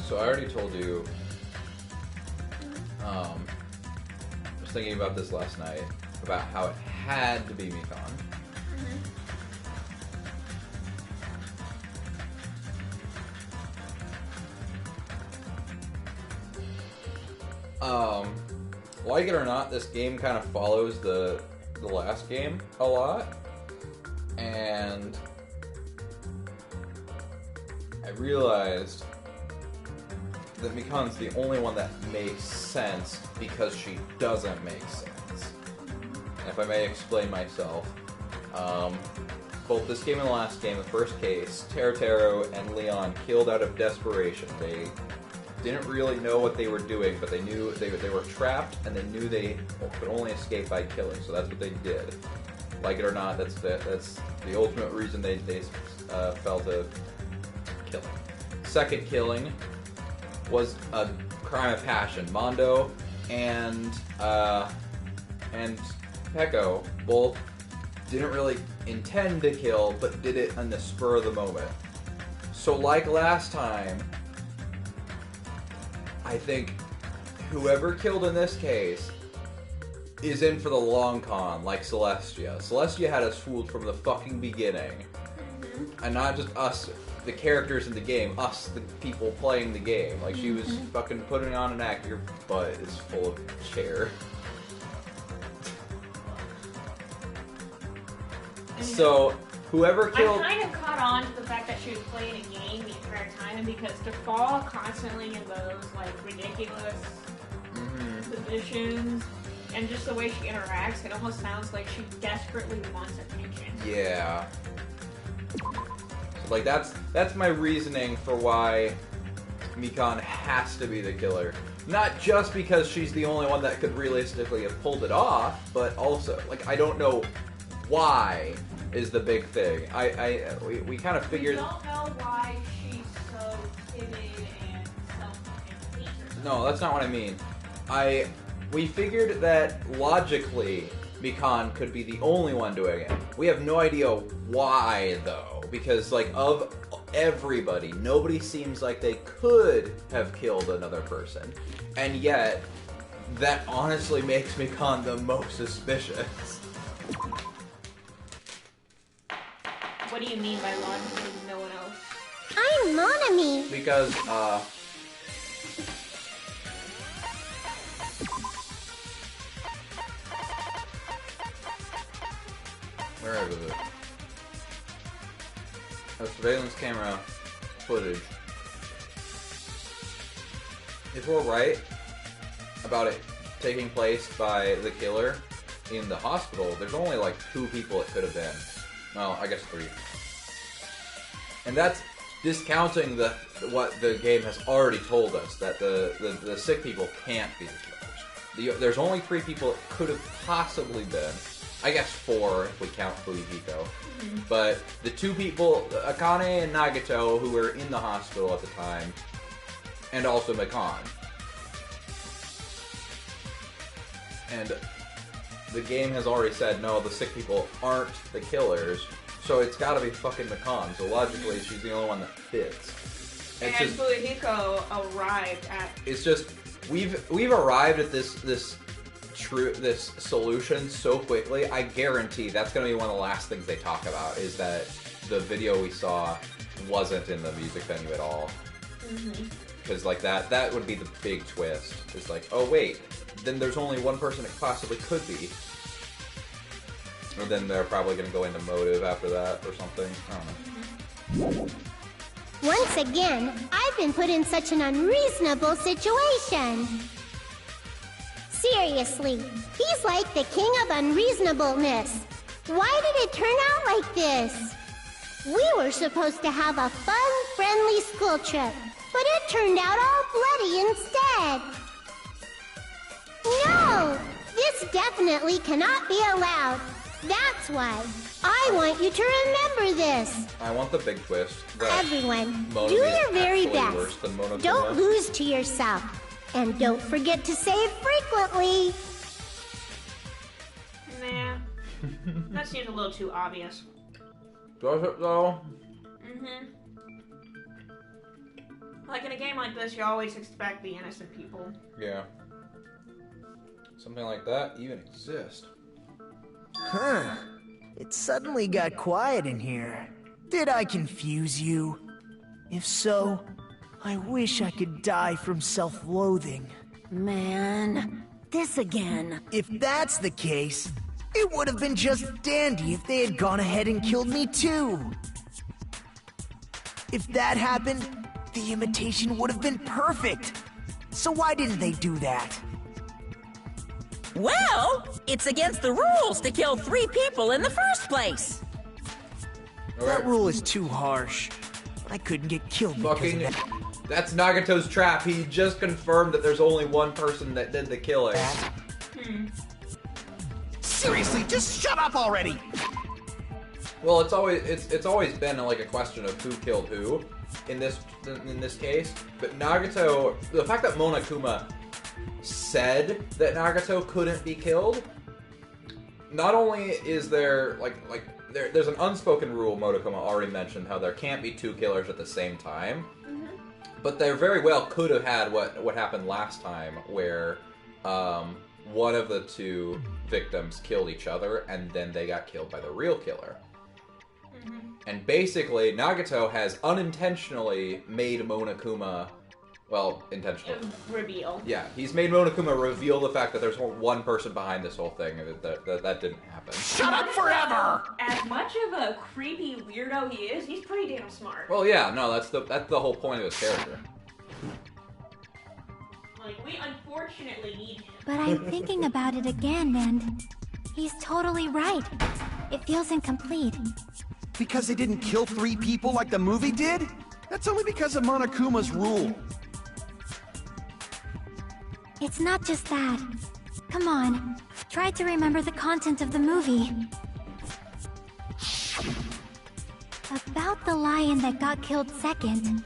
So I already told you, I was thinking about this last night, about how it had to be Mikan. Like it or not, this game kind of follows the last game a lot, and I realized that Mikan's the only one that makes sense because she doesn't make sense. And if I may explain myself, both this game and the last game, the first case, Teruteru and Leon killed out of desperation. They didn't really know what they were doing, but they knew they were trapped, and they knew they could only escape by killing. So that's what they did. Like it or not, that's the ultimate reason they fell to killing. Second killing was a crime of passion. Mondo and Peko both didn't really intend to kill, but did it on the spur of the moment. So like last time, I think whoever killed in this case is in for the long con, like Celestia. Celestia had us fooled from the fucking beginning. And not just us, the characters in the game, us, the people playing the game. Like, she was fucking putting on an act, your butt is full of chair. So, whoever killed... I kind of caught on to the fact that she was playing a game the entire time, because to fall constantly in those, like, ridiculous positions, and just the way she interacts, it almost sounds like she desperately wants attention. Yeah. So, like, that's my reasoning for why Mikan has to be the killer. Not just because she's the only one that could realistically have pulled it off, but also, like, I don't know why is the big thing. We kind of figured... We don't know why she's so timid and self-hates. No, that's not what I mean. We figured that logically Mikan could be the only one doing it. We have no idea why, though, because, like, of everybody, nobody seems like they could have killed another person. And yet, that honestly makes Mikan the most suspicious. What do you mean by logically no one else? I'm Monomi. Because, where is it? A surveillance camera footage. If we're right about it taking place by the killer in the hospital, there's only like 2 people it could have been. Well, I guess 3. And that's discounting what the game has already told us, that the sick people can't be the killers. There's only 3 people it could have possibly been. I guess 4 if we count Fujihiko. But the 2 people, Akane and Nagato, who were in the hospital at the time, and also Mikan. And the game has already said, no, the sick people aren't the killers, so it's gotta be fucking Mikan. So logically, she's the only one that fits. And Fujihiko arrived at... It's just, we've arrived at this solution so quickly. I guarantee that's gonna be one of the last things they talk about, is that the video we saw wasn't in the music venue at all. Because like that would be the big twist. It's like, oh wait, then there's only one person it possibly could be. And then they're probably going to go into motive after that or something. I don't know. Once again, I've been put in such an unreasonable situation. Seriously, he's like the king of unreasonableness. Why did it turn out like this? We were supposed to have a fun, friendly school trip, but it turned out all bloody instead. No! This definitely cannot be allowed. That's why I want you to remember this. I want the big twist. Everyone, Monomi do your very worse best. than Monomi. Don't lose to yourself. And don't forget to save frequently. Nah. That seems a little too obvious. Does it though? Like in a game like this, you always expect the innocent people. Yeah. Something like that even exists. Huh. It suddenly got quiet in here. Did I confuse you? If so, I wish I could die from self-loathing. Man, this again. If that's the case, it would have been just dandy if they had gone ahead and killed me too. If that happened, the imitation would have been perfect. So why didn't they do that? Well, it's against the rules to kill 3 people in the first place. That rule is too harsh. I couldn't get killed because Fucking... of that. That's Nagato's trap. He just confirmed that there's only one person that did the killing. Seriously, just shut up already! Well, it's always been like a question of who killed who in this case. But Nagato, the fact that Monokuma said that Nagato couldn't be killed, not only is there there's an unspoken rule Monokuma already mentioned, how there can't be 2 killers at the same time. But there very well could have had what happened last time, where one of the 2 victims killed each other, and then they got killed by the real killer. And basically, Nagato has unintentionally made Monokuma, well, intentionally. Reveal. Yeah, he's made Monokuma reveal the fact that there's one person behind this whole thing, and that didn't happen. Shut up forever! As much of a creepy weirdo he is, he's pretty damn smart. Well, yeah, no, that's the whole point of his character. Like, we unfortunately need him. But I'm thinking about it again, and he's totally right. It feels incomplete. Because they didn't kill 3 people like the movie did? That's only because of Monokuma's rule. It's not just that. Come on, try to remember the content of the movie. About the lion that got killed second.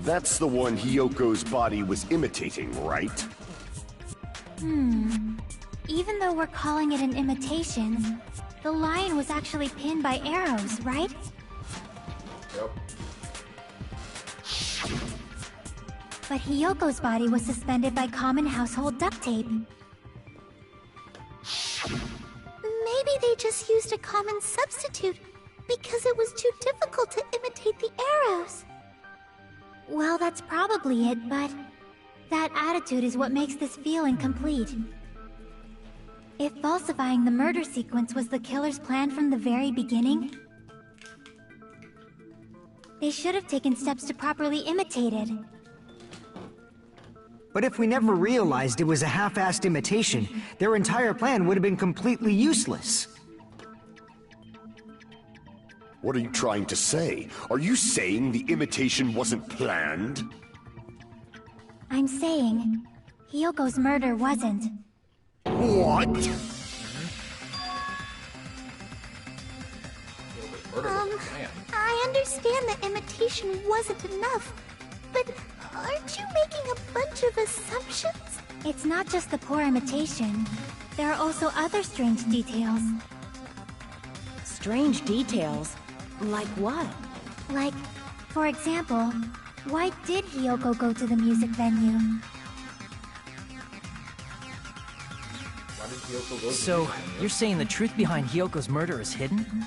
That's the one Hyoko's body was imitating, right? Even though we're calling it an imitation, the lion was actually pinned by arrows, right? Yep. But Hyoko's body was suspended by common household duct tape. Maybe they just used a common substitute because it was too difficult to imitate the arrows. Well, that's probably it, but that attitude is what makes this feel incomplete. If falsifying the murder sequence was the killer's plan from the very beginning, they should have taken steps to properly imitate it. But if we never realized it was a half-assed imitation, their entire plan would have been completely useless. What are you trying to say? Are you saying the imitation wasn't planned? I'm saying, Hyoko's murder wasn't. What? I understand that imitation wasn't enough, but aren't you making a bunch of assumptions? It's not just the poor imitation. There are also other strange details. Strange details? Like what? Like, for example, why did Hyoko go to the music venue? Why did Hyoko go to the So, music venue? you're saying the truth behind Hyoko's murder is hidden?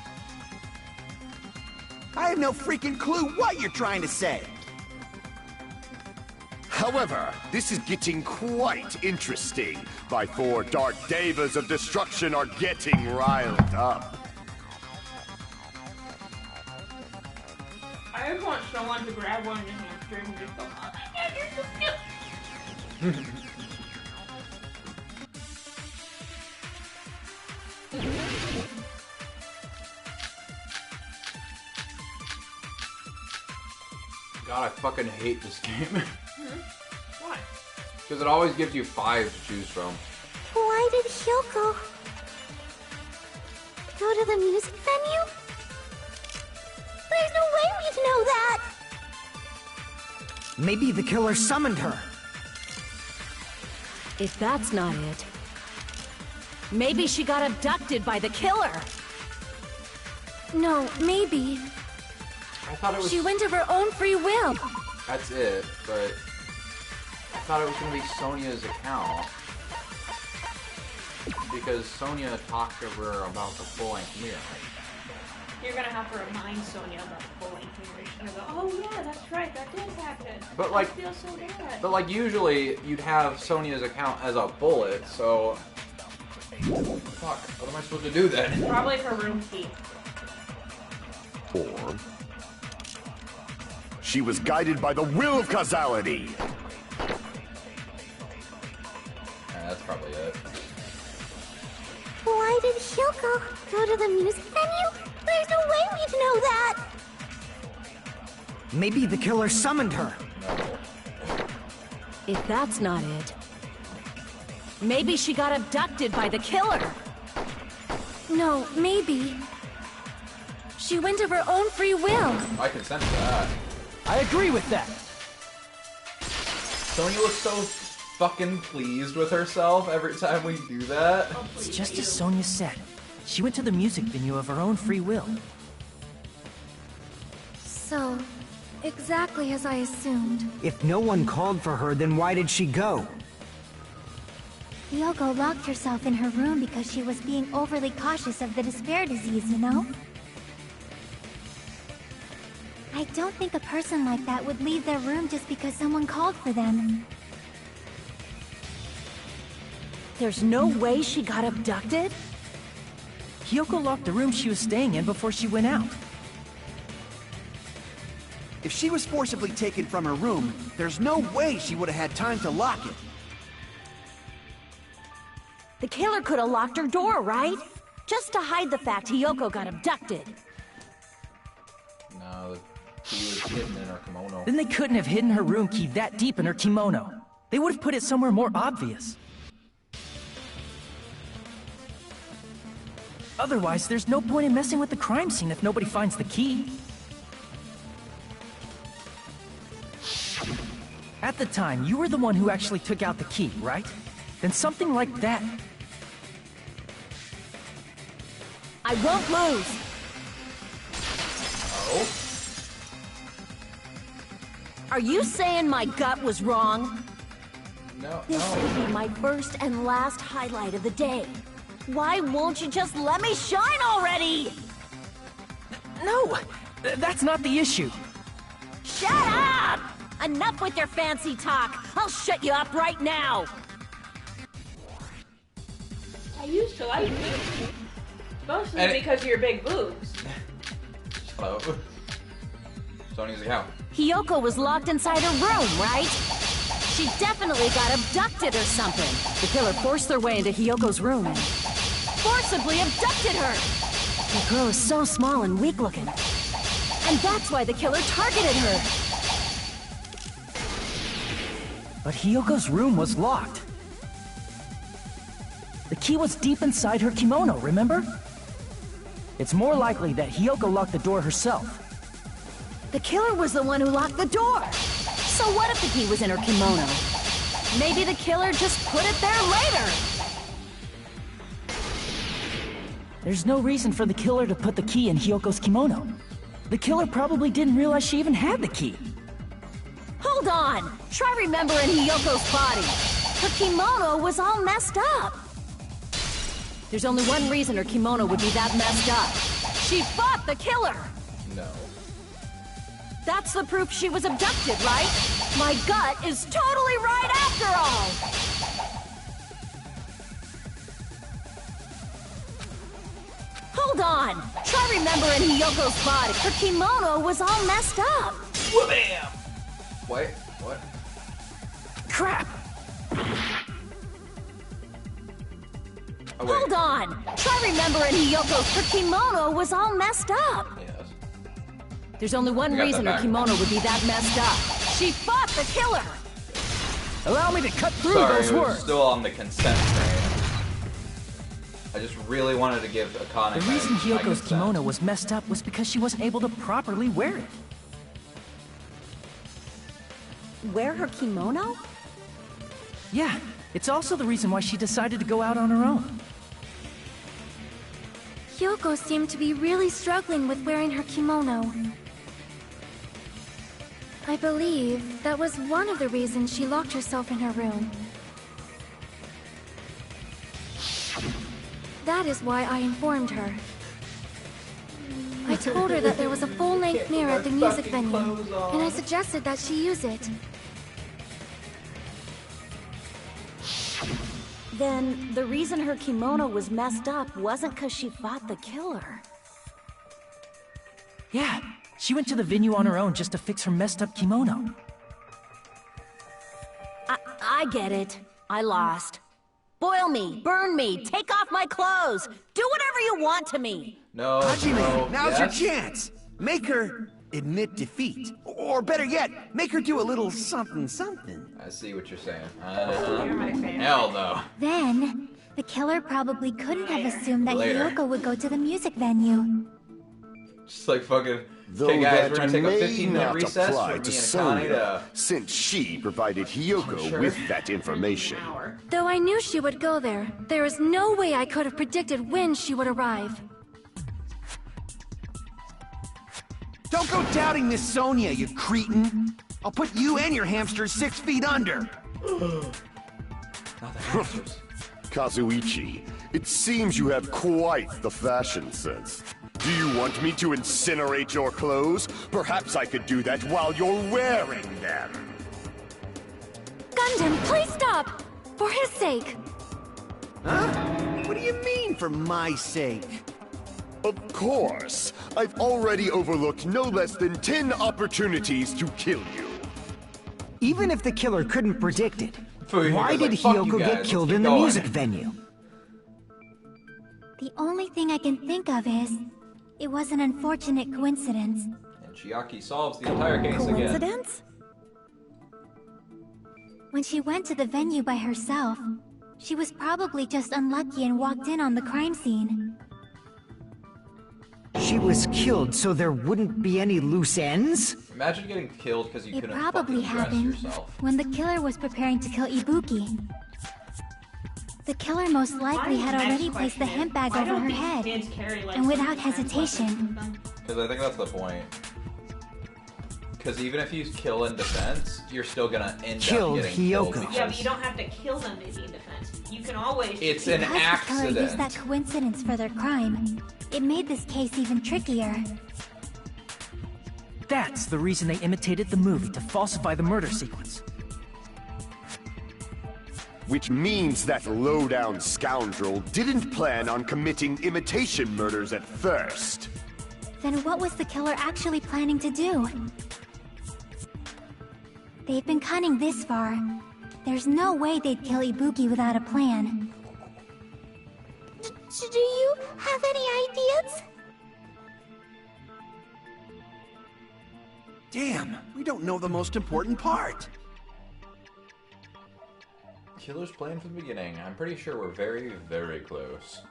I have no freaking clue what you're trying to say. However, this is getting quite interesting. My 4 dark devas of destruction are getting riled up. I just want someone to grab one of the hamsters and just go, oh my god, you're so cute. God, I fucking hate this game. Why? Because it always gives you 5 to choose from. Why did Hyoko go to the music venue? There's no way we'd know that! Maybe the killer summoned her. If that's not it, maybe she got abducted by the killer. No, maybe. I thought it was... She went of her own free will. That's it, but I thought it was going to be Sonia's account. Because Sonia talked to her about the full-length mirror. You're gonna have to remind Sonia about the full-length mirror. She's gonna go, oh yeah, that's right, that did happen. But like, I feel so bad. But like, usually you'd have Sonia's account as a bullet, so... Fuck, what am I supposed to do then? Probably her room key. Or... she was guided by the will of causality. Yeah, that's probably it. Why did Hyoko go to the music venue? There's no way we'd know that! Maybe the killer summoned her. If that's not it, maybe she got abducted by the killer. No, maybe. She went of her own free will. I can sense that. I agree with that. Sonia looks so fucking pleased with herself every time we do that. It's just as Sonia said. She went to the music venue of her own free will. So, exactly as I assumed. If no one called for her, then why did she go? Hyoko locked herself in her room because she was being overly cautious of the despair disease, you know? I don't think a person like that would leave their room just because someone called for them. There's no way she got abducted? Hyoko locked the room she was staying in before she went out. If she was forcibly taken from her room, there's no way she would have had time to lock it. The killer could have locked her door, right? Just to hide the fact Hyoko got abducted. No, the key was hidden in her kimono. Then they couldn't have hidden her room key that deep in her kimono. They would have put it somewhere more obvious. Otherwise, there's no point in messing with the crime scene if nobody finds the key. At the time, you were the one who actually took out the key, right? Then something like that. I won't lose. Oh? Are you saying my gut was wrong? No, This will be my first and last highlight of the day. Why won't you just let me shine already? No! That's not the issue. Shut up! Enough with your fancy talk. I'll shut you up right now. I used to like you. Mostly And because of your big boobs. Shut up. Sonia's account. Hyoko was locked inside her room, right? She definitely got abducted or something. The killer forced their way into Hyoko's room and Forcibly abducted her. the girl is so small and weak-looking. And that's why the killer targeted her. But Hyoko's room was locked. The key was deep inside her kimono, remember? It's more likely that Hyoko locked the door herself. The killer was the one who locked the door. So what if the key was in her kimono? Maybe the killer just put it there later. There's no reason for the killer to put the key in Hyoko's kimono. The killer probably didn't realize she even had the key. Hold on. Try remembering Hyoko's body. Her kimono was all messed up. There's only one reason her kimono would be that messed up. She fought the killer. No. That's the proof she was abducted, right? My gut is totally right after all. Hold on. Try remembering Hyoko's body. Her kimono was all messed up. Wha-bam! Wait, what? Crap! Oh, wait. Hold on. Try remembering Hyoko's. Her kimono was all messed up. Yes. There's only one I got reason that her back. kimono would be that messed up. She fought the killer. Allow me to cut through Sorry, those it was words. still on the consent train. I just really wanted to give Akane The reason my Hyoko's consent. kimono was messed up was because she wasn't able to properly wear it. Wear her kimono? Yeah, it's also the reason why she decided to go out on her own. Hyoko seemed to be really struggling with wearing her kimono. I believe that was one of the reasons she locked herself in her room. That is why I informed her. I told her that there was a full-length mirror at the music venue, and I suggested that she use it. Then, the reason her kimono was messed up wasn't because she fought the killer. Yeah, she went to the venue on her own just to fix her messed up kimono. I get it. I lost. Boil me, burn me, take off my clothes, do whatever you want to me. No, Hajime, no, now's yes? your chance. Make her admit defeat. Or better yet, make her do a little something something. I see what you're saying. You're my favorite. Hell no. Then, the killer probably couldn't have assumed that Later. Hiyoko would go to the music venue. Just like fucking. Though Okay, guys, that we're gonna take a may 15-minute not recess apply for me to and Connie Sonia, to. since she provided Hiyoko Sure. with that information. Though I knew she would go there, there is no way I could have predicted when she would arrive. Don't go doubting Miss Sonia, you cretin. I'll put you and your hamster 6 feet under. Not the hamsters. Kazuichi, it seems you have quite the fashion sense. Do you want me to incinerate your clothes? Perhaps I could do that while you're wearing them. Gundam, please stop! For his sake! Huh? What do you mean, for my sake? Of course. I've already overlooked no less than 10 opportunities to kill you. Even if the killer couldn't predict it, Fuyu why was did like, "Fuck you Hiyoko guys, get let's killed keep in the going." music venue? The only thing I can think of is, it was an unfortunate coincidence. And Chiaki solves the entire case again. Coincidence? When she went to the venue by herself, she was probably just unlucky and walked in on the crime scene. She was killed so there wouldn't be any loose ends? Imagine getting killed because you It couldn't probably fucking dress happened yourself. when the killer was preparing to kill Ibuki. The killer most likely had already placed the hemp bag over her head, and without hesitation. Because I think that's the point. Because even if you kill in defense, you're still gonna end Killed up getting killed. Hiyoko. because Yeah, but you don't have to kill them to be in defense. You can always. It's an Because the killer used accident. that coincidence for their crime, it made this case even trickier. That's the reason they imitated the movie to falsify the murder sequence. Which means that low-down scoundrel didn't plan on committing imitation murders at first. Then what was the killer actually planning to do? They've been cunning this far. There's no way they'd kill Ibuki without a plan. Do you have any ideas? Damn, we don't know the most important part. Killer's plan from the beginning. I'm pretty sure we're very, very close.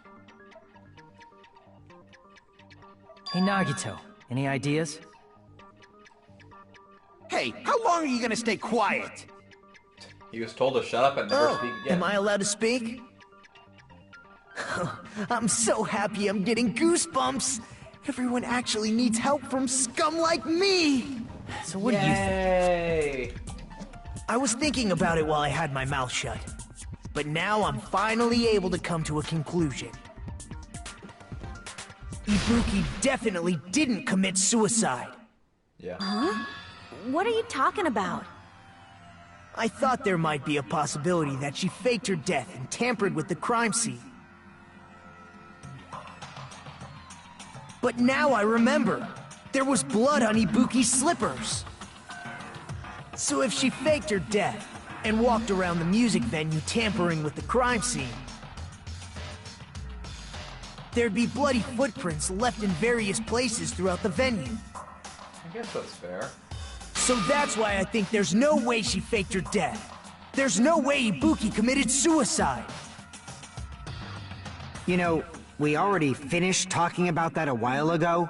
Hey Nagito, any ideas? Hey, how long are you gonna stay quiet? He was told to shut up and never speak again. Am I allowed to speak? I'm so happy I'm getting goosebumps! Everyone actually needs help from scum like me! So what do you think? Yay! I was thinking about it while I had my mouth shut. But now I'm finally able to come to a conclusion. Ibuki definitely didn't commit suicide. Yeah. What are you talking about? I thought there might be a possibility that she faked her death and tampered with the crime scene. But now I remember. There was blood on Ibuki's slippers. So if she faked her death and walked around the music venue tampering with the crime scene, there'd be bloody footprints left in various places throughout the venue. I guess that's fair. So that's why I think there's no way she faked her death. There's no way Ibuki committed suicide. You know, we already finished talking about that a while ago.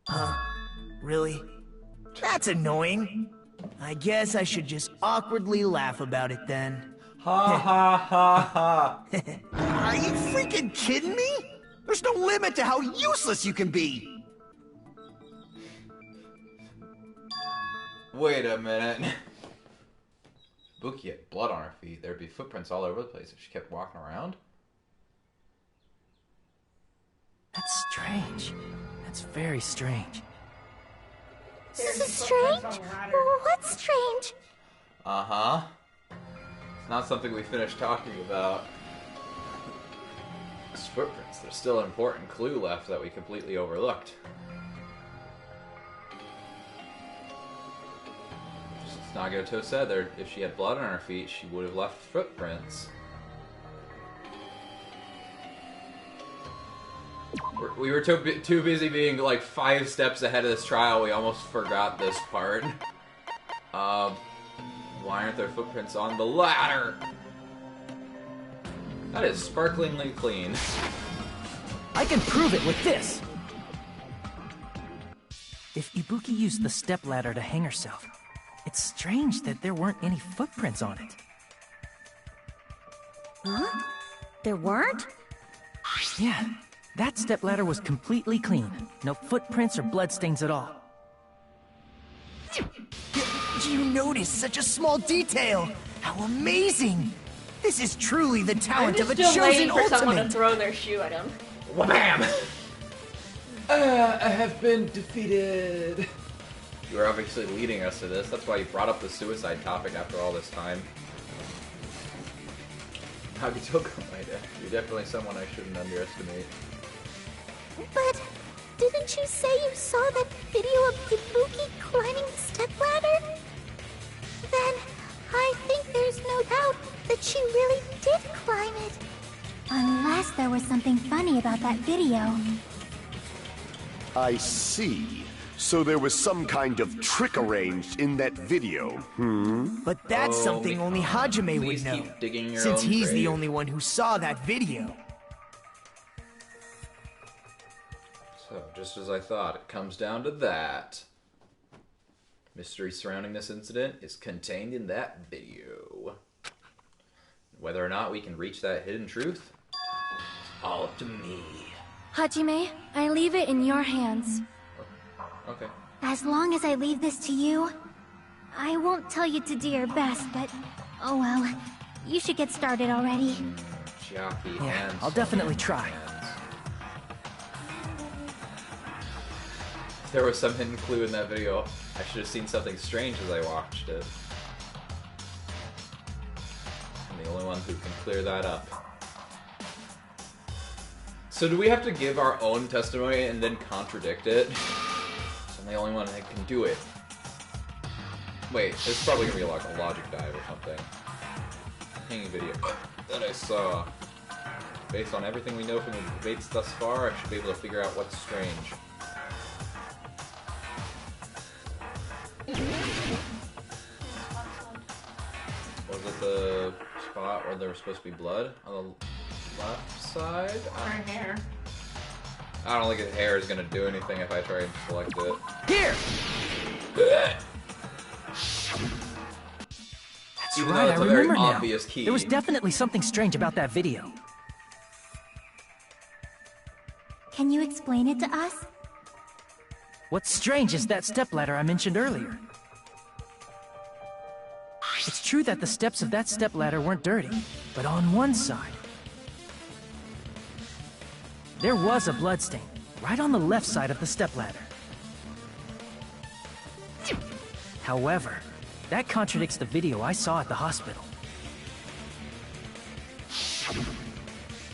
Huh? Really? That's annoying. I guess I should just awkwardly laugh about it then. Ha ha ha ha. Are you freaking kidding me? There's no limit to how useless you can be. Wait a minute. Ibuki had blood on her feet. There'd be footprints all over the place if she kept walking around. That's strange. That's very strange. Strange? What's strange? Uh-huh. It's not something we finished talking about. It's footprints. There's still an important clue left that we completely overlooked. Just Nagato said there, if she had blood on her feet, she would have left footprints. We were too busy being like 5 steps ahead of this trial, we almost forgot this part. Why aren't there footprints on the ladder? That is sparklingly clean. I can prove it with this! If Ibuki used the stepladder to hang herself, it's strange that there weren't any footprints on it. Huh? There weren't? Yeah, that stepladder was completely clean. No footprints or bloodstains at all. You noticed such a small detail! How amazing! This is truly the talent of a still chosen waiting for someone to ultimate! throw their shoe at him. Wham! I have been defeated. You were obviously leading us to this. That's why you brought up the suicide topic after all this time. Nagitoko, you're definitely someone I shouldn't underestimate. But didn't you say you saw that video of Ibuki climbing the stepladder? Then I think there's no doubt that she really did climb it. Unless there was something funny about that video. I see. So there was some kind of trick arranged in that video, But that's something only Hajime please would know, keep digging your since own he's the grave. only one who saw that video. So, just as I thought, it comes down to that. Mystery surrounding this incident is contained in that video. Whether or not we can reach that hidden truth, it's all up to me. Hajime, I leave it in your hands. Okay. As long as I leave this to you, I won't tell you to do your best, but oh well. You should get started already. Chiaki Yeah, and I'll definitely try. If there was some hidden clue in that video, I should have seen something strange as I watched it. I'm the only one who can clear that up. So do we have to give our own testimony and then contradict it? I'm the only one that can do it. Wait, it's probably gonna be like a logic dive or something. Hanging video that I saw. Based on everything we know from the debates thus far, I should be able to figure out what's strange. Was it the spot where there was supposed to be blood on the left side? Her hair. I don't think his hair is gonna do anything if I try and select it. Here! That's Even right, though it's I a very remember now. obvious key. There was definitely something strange about that video. Can you explain it to us? What's strange is that stepladder I mentioned earlier. It's true that the steps of that stepladder weren't dirty, but on one side, there was a bloodstain, right on the left side of the stepladder. However, that contradicts the video I saw at the hospital.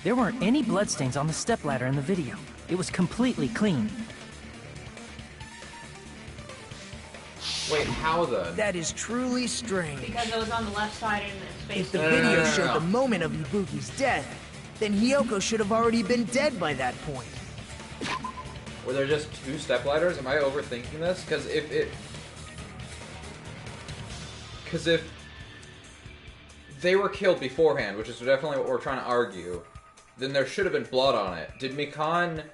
There weren't any bloodstains on the stepladder in the video. It was completely clean. Wait, how then? That is truly strange. Because it was on the left side in the space. If the video showed the moment of Ibuki's death, then Hiyoko should have already been dead by that point. Were there just 2 stepladders? Am I overthinking this? Because if they were killed beforehand, which is definitely what we're trying to argue, then there should have been blood on it. Did Mikan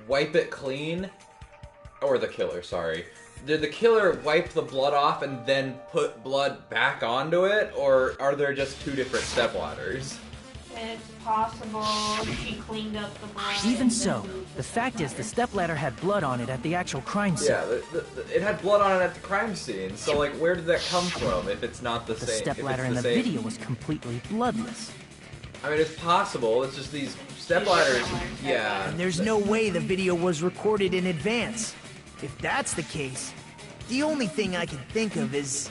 wipe it clean? Or the killer, sorry. Did the killer wipe the blood off and then put blood back onto it? Or are there just 2 different stepladders? It's possible she cleaned up the blood. Even so, the fact is the stepladder had blood on it at the actual crime scene. Yeah, it had blood on it at the crime scene, so like, where did that come from if it's not the The same? stepladder in the video was completely bloodless. I mean, it's possible, it's just these stepladders, yeah. And there's no way the video was recorded in advance. If that's the case, the only thing I can think of is...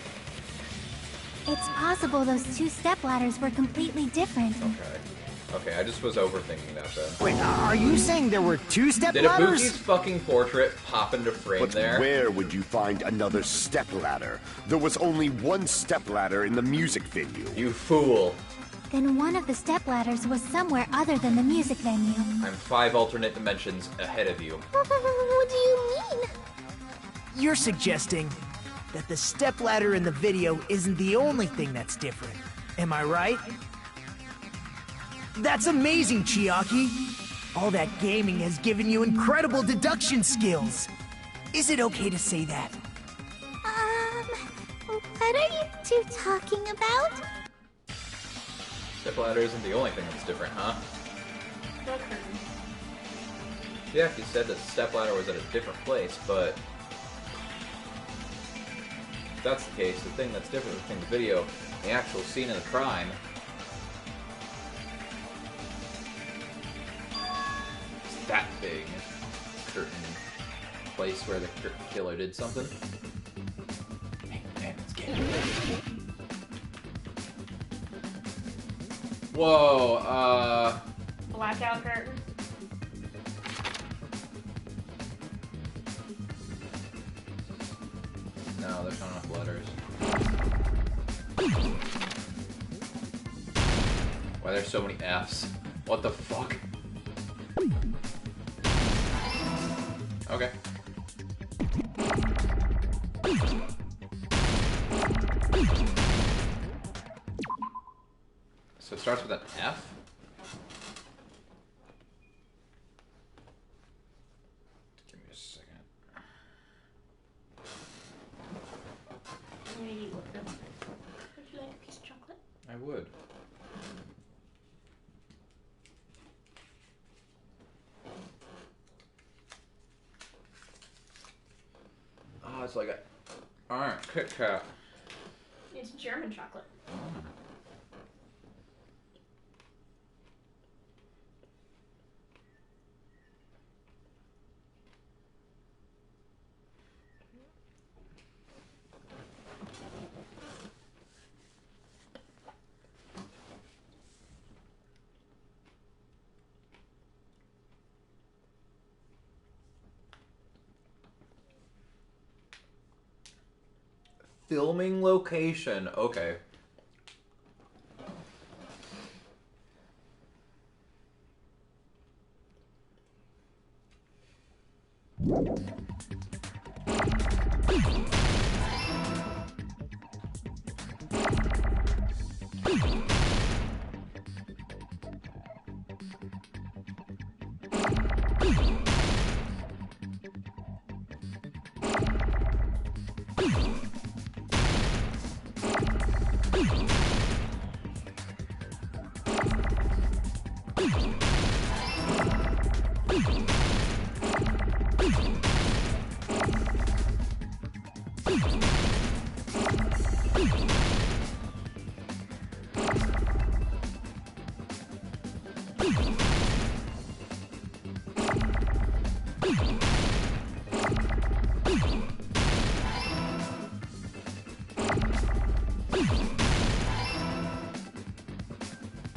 It's possible those two stepladders were completely different. Okay, I just was overthinking that then. Wait, are you saying there were two Did stepladders? Ibuki's fucking portrait pop into frame But there? where would you find another stepladder? There was only one stepladder in the music venue. You fool. Then one of the stepladders was somewhere other than the music venue. I'm 5 alternate dimensions ahead of you. What do you mean? You're suggesting that the stepladder in the video isn't the only thing that's different. Am I right? That's amazing, Chiaki! All that gaming has given you incredible deduction skills. Is it okay to say that? What are you two talking about? Stepladder isn't the only thing that's different, huh? The curtain. Yeah, you said that the stepladder was at a different place, but... if that's the case, the thing that's different between the video and the actual scene of the crime... is that big curtain place where the killer did something. Hey, man, let's get it. Whoa, Blackout curtain. no, there's not enough letters. Why there's so many F's? What the fuck? Okay. So it starts with an F? Give me a second. Maybe would you like a piece of chocolate? I would. Oh, it's like a... Alright, Kit Kat. It's German chocolate. Filming location. Okay.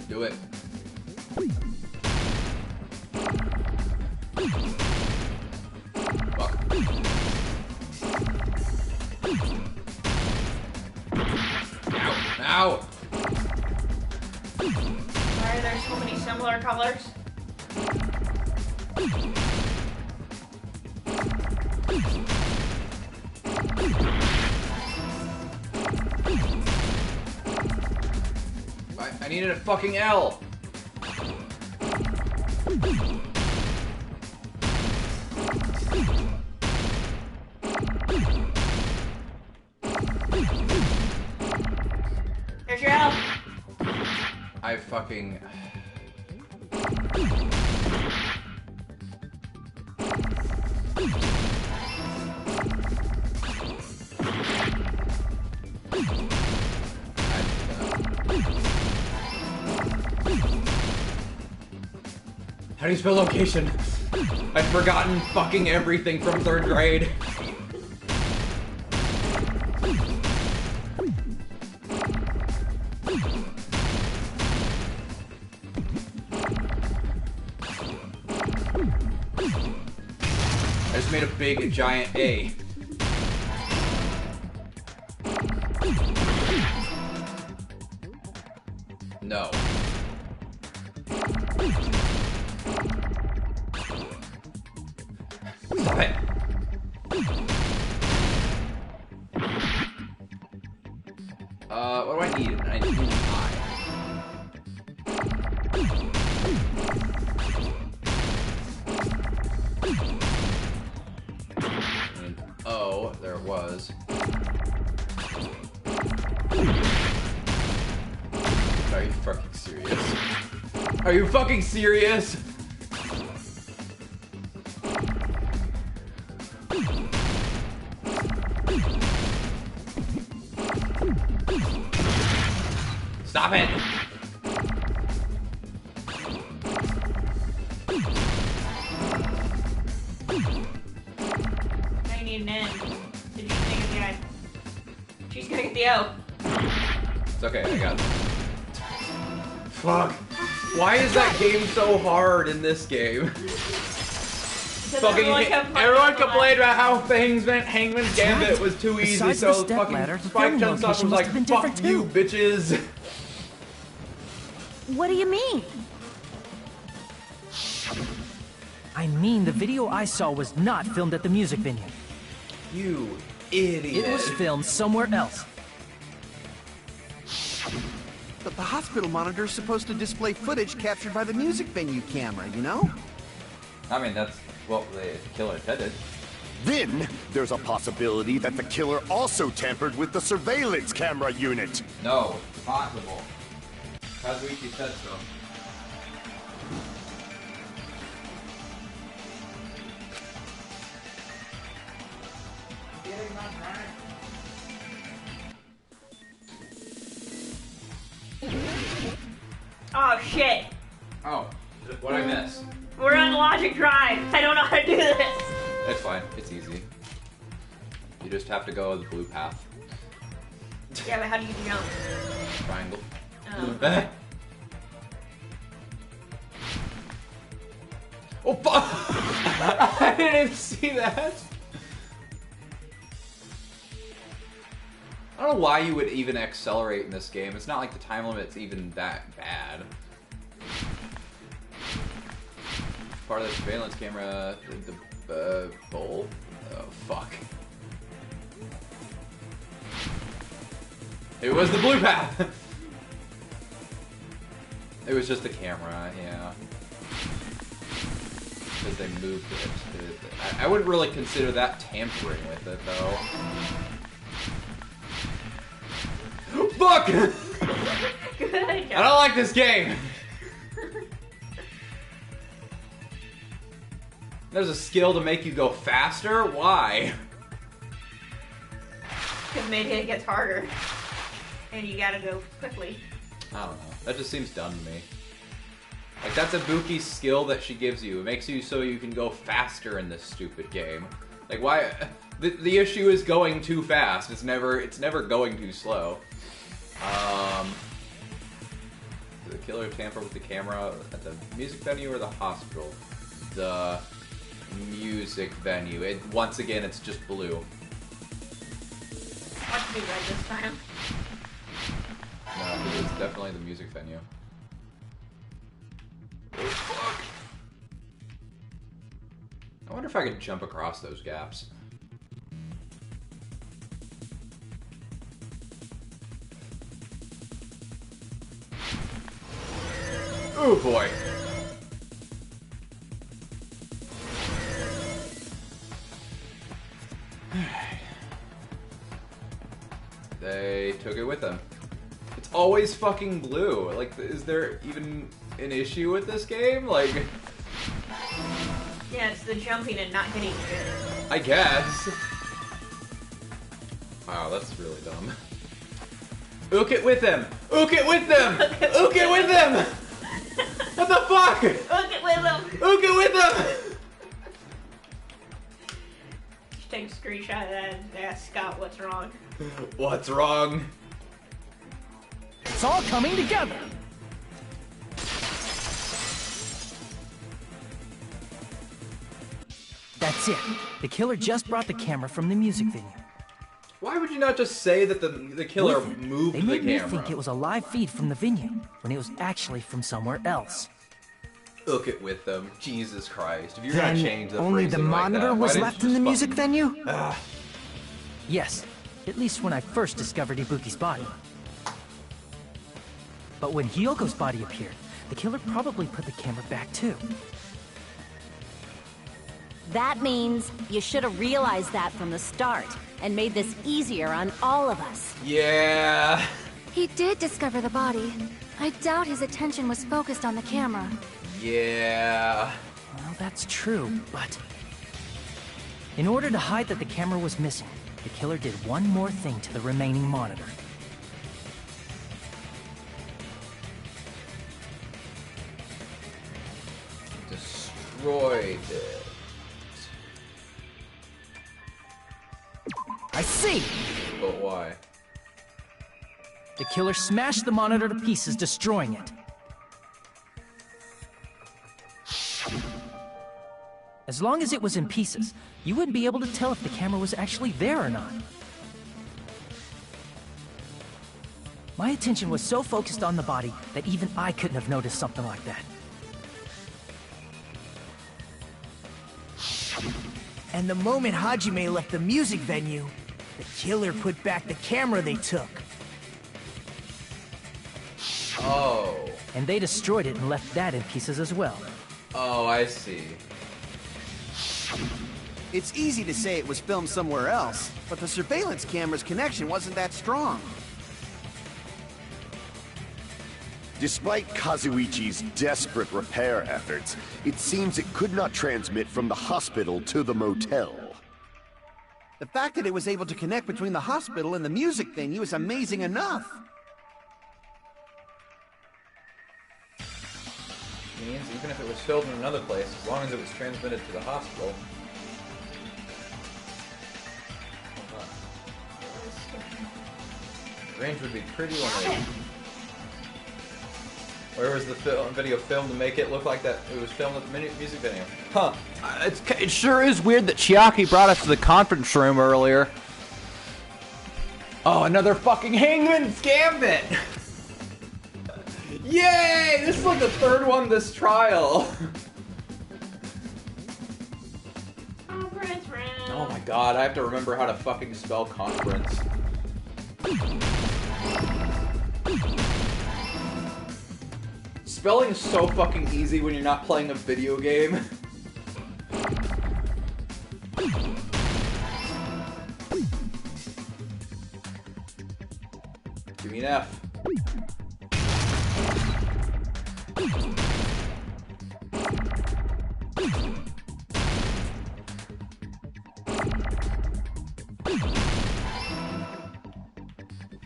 Do it. Fuck. Ow. Ow! Why are there so many similar colors? I needed a fucking L! There's your L. I fucking... How do you spell location? I've forgotten fucking everything from 3rd grade. I just made a big giant A. No. Stop it! What do I need? I need an eye. Oh, there it was. Are you fucking serious? Are you fucking serious? Stop it! Now you need an N. Did you think of the I? She's gonna get the O. It's okay, I got it. Fuck. Why is that game so hard in this game? Fucking everyone complained about how Hangman's Gambit was too easy, Besides so the step fucking ladder, the Spike filming Chunsoft was location like, must have been fuck different you, too." bitches. What do you mean? I mean, the video I saw was not filmed at the music venue. You idiot. It was filmed somewhere else. But the hospital monitor is supposed to display footage captured by the music venue camera, you know? I mean, that's what the killer intended. Then, there's a possibility that the killer also tampered with the surveillance camera unit. No, possible. Kazuichi said so. Oh shit! Oh, what'd I miss? We're on Logic Drive. I don't know how to do this. It's fine, it's easy. You just have to go the blue path. Yeah, but how do you jump? Triangle. Oh. Oh fuck! I didn't see that! I don't know why you would even accelerate in this game. It's not like the time limit's even that bad. Part of the surveillance camera, the bowl? Oh, fuck. It was the blue path! It was just the camera, yeah. Because they moved it. I wouldn't really consider that tampering with it, though. Fuck! Good job. I don't like this game! There's a skill to make you go faster? Why? Because maybe it gets harder. And you gotta go quickly. I don't know. That just seems dumb to me. Like, that's a Buki's skill that she gives you. It makes you so you can go faster in this stupid game. Like, why? The issue is going too fast. It's never going too slow. Did the killer tamper with the camera at the music venue or the hospital? The music venue. Once again, it's just blue. Watch me red this time. No, it was definitely the music venue. Oh, fuck. I wonder if I could jump across those gaps. Oh boy. They took it with them. It's always fucking blue. Like, is there even an issue with this game? Like... Yeah, it's the jumping and not getting hit. I guess. Wow, that's really dumb. Ook it with them! Ook it with them! Ook it with them! What the fuck? Ook it with them! Ook it with them! Just take a screenshot of that and ask Scott what's wrong. What's wrong? It's all coming together. That's it. The killer just brought the camera from the music venue. Why would you not just say that the killer moved the camera? They made me think it was a live feed from the venue, when it was actually from somewhere else. Ook it with them. Jesus Christ. If you're gonna Then change the only the phrasing like monitor that, why was didn't left you in the just music fucking- venue? Yes, at least when I first discovered Ibuki's body. But when Hyoko's body appeared, the killer probably put the camera back too. That means you should have realized that from the start and made this easier on all of us. Yeah. He did discover the body. I doubt his attention was focused on the camera. Yeah. Well, that's true, but... in order to hide that the camera was missing, the killer did one more thing to the remaining monitor. Destroyed it. I see! But why? The killer smashed the monitor to pieces, destroying it. As long as it was in pieces, you wouldn't be able to tell if the camera was actually there or not. My attention was so focused on the body that even I couldn't have noticed something like that. And the moment Hajime left the music venue, the killer put back the camera they took. Oh. And they destroyed it and left that in pieces as well. Oh, I see. It's easy to say it was filmed somewhere else, but the surveillance camera's connection wasn't that strong. Despite Kazuichi's desperate repair efforts, it seems it could not transmit from the hospital to the motel. The fact that it was able to connect between the hospital and the music venue is amazing enough. Means even if it was filmed in another place, as long as it was transmitted to the hospital. The range would be pretty limited. Where was the video filmed to make it look like that it was filmed at the music venue? Huh. It sure is weird that Chiaki brought us to the conference room earlier. Oh, another fucking Hangman's Gambit! Yay! This is like the third one this trial. Conference room. Oh my god, I have to remember how to fucking spell conference. Spelling is so fucking easy when you're not playing a video game. Give me an F.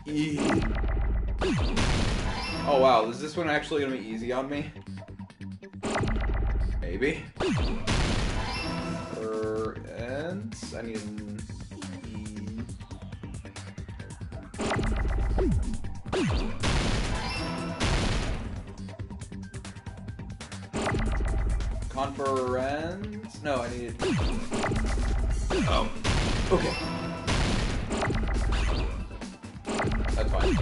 E. Oh wow, is this one actually gonna be easy on me? Maybe. And I need an E. Conference? No, I need. Oh. Okay. That's fine.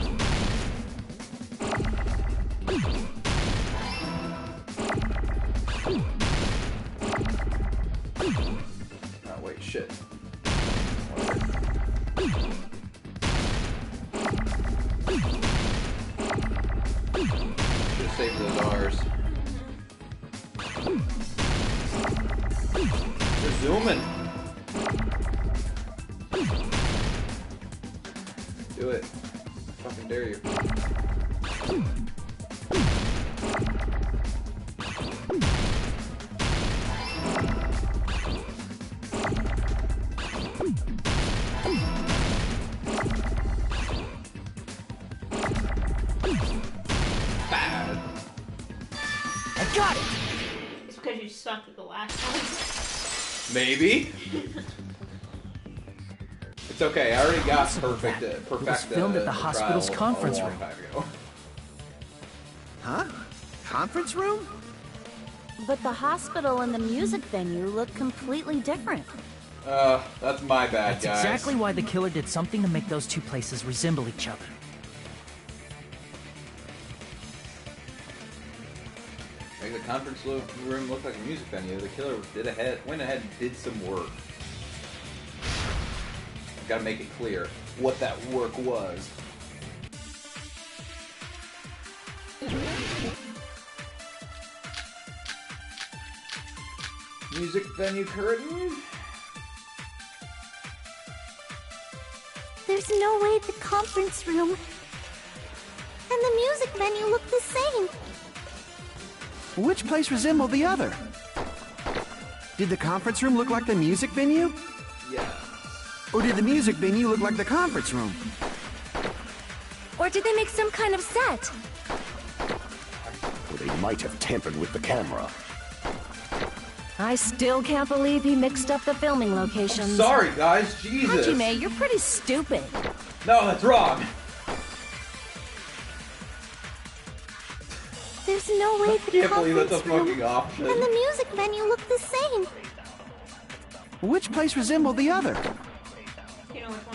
Oh, wait, shit. Should've saved those R's. They're zooming. Do it. Fucking dare you. Bad. I got it! It's because you sucked at the last one. Maybe. It's okay. I already got perfect. It was filmed at the hospital's conference room. Huh? Conference room? But the hospital and the music venue look completely different. That's my bad, That's guys. exactly why the killer did something to make those two places resemble each other. Make the conference room look like a music venue. The killer went ahead and did some work. I've got to make it clear what that work was. Music venue curtain? There's no way the conference room and the music venue look the same. Which place resembled the other? Did the conference room look like the music venue? Yeah. Or did the music venue look like the conference room? Or did they make some kind of set? Or they might have tampered with the camera. I still can't believe he mixed up the filming locations. Sorry, guys. Jesus. Hajime, you're pretty stupid. No, that's wrong. There's no way the Can't believe that's a conference room fucking option. and the music venue look the same. Which place resembled the other?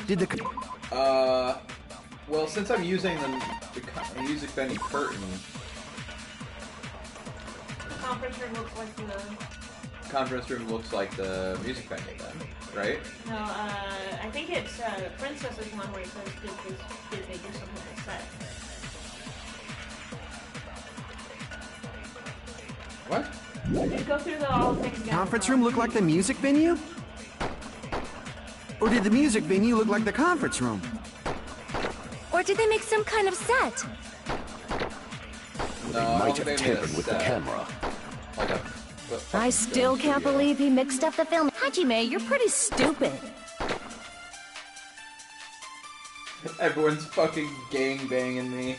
Did the... Well, since I'm using the music venue curtain, The conference room looks like the... conference room looks like the music venue then, right? No, I think it's Princess's one where it says, did they do something like that? What? Just go through all the things again. Conference room look like the music venue? Or did the music venue look like the conference room? Or did they make some kind of set? No, They I might don't have think they tampered made a with the set. camera. Like a... I still can't believe he mixed up the film. Hajime, you're pretty stupid. Everyone's fucking gangbanging me.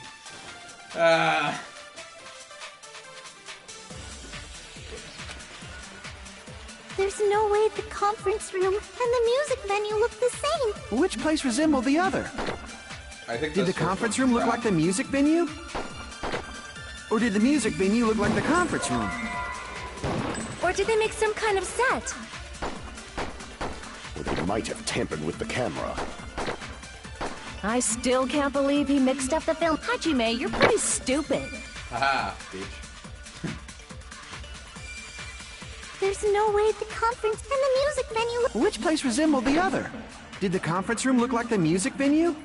There's no way the conference room and the music venue look the same. Which place resembled the other? I think Did the this conference was room look crap. like the music venue? Or did the music venue look like the conference room? Or did they make some kind of set? Or they might have tampered with the camera. I still can't believe he mixed up the film. Hajime, you're pretty stupid. Haha, bitch. There's no way the conference and the music venue look... Which place resembled the other? Did the conference room look like the music venue?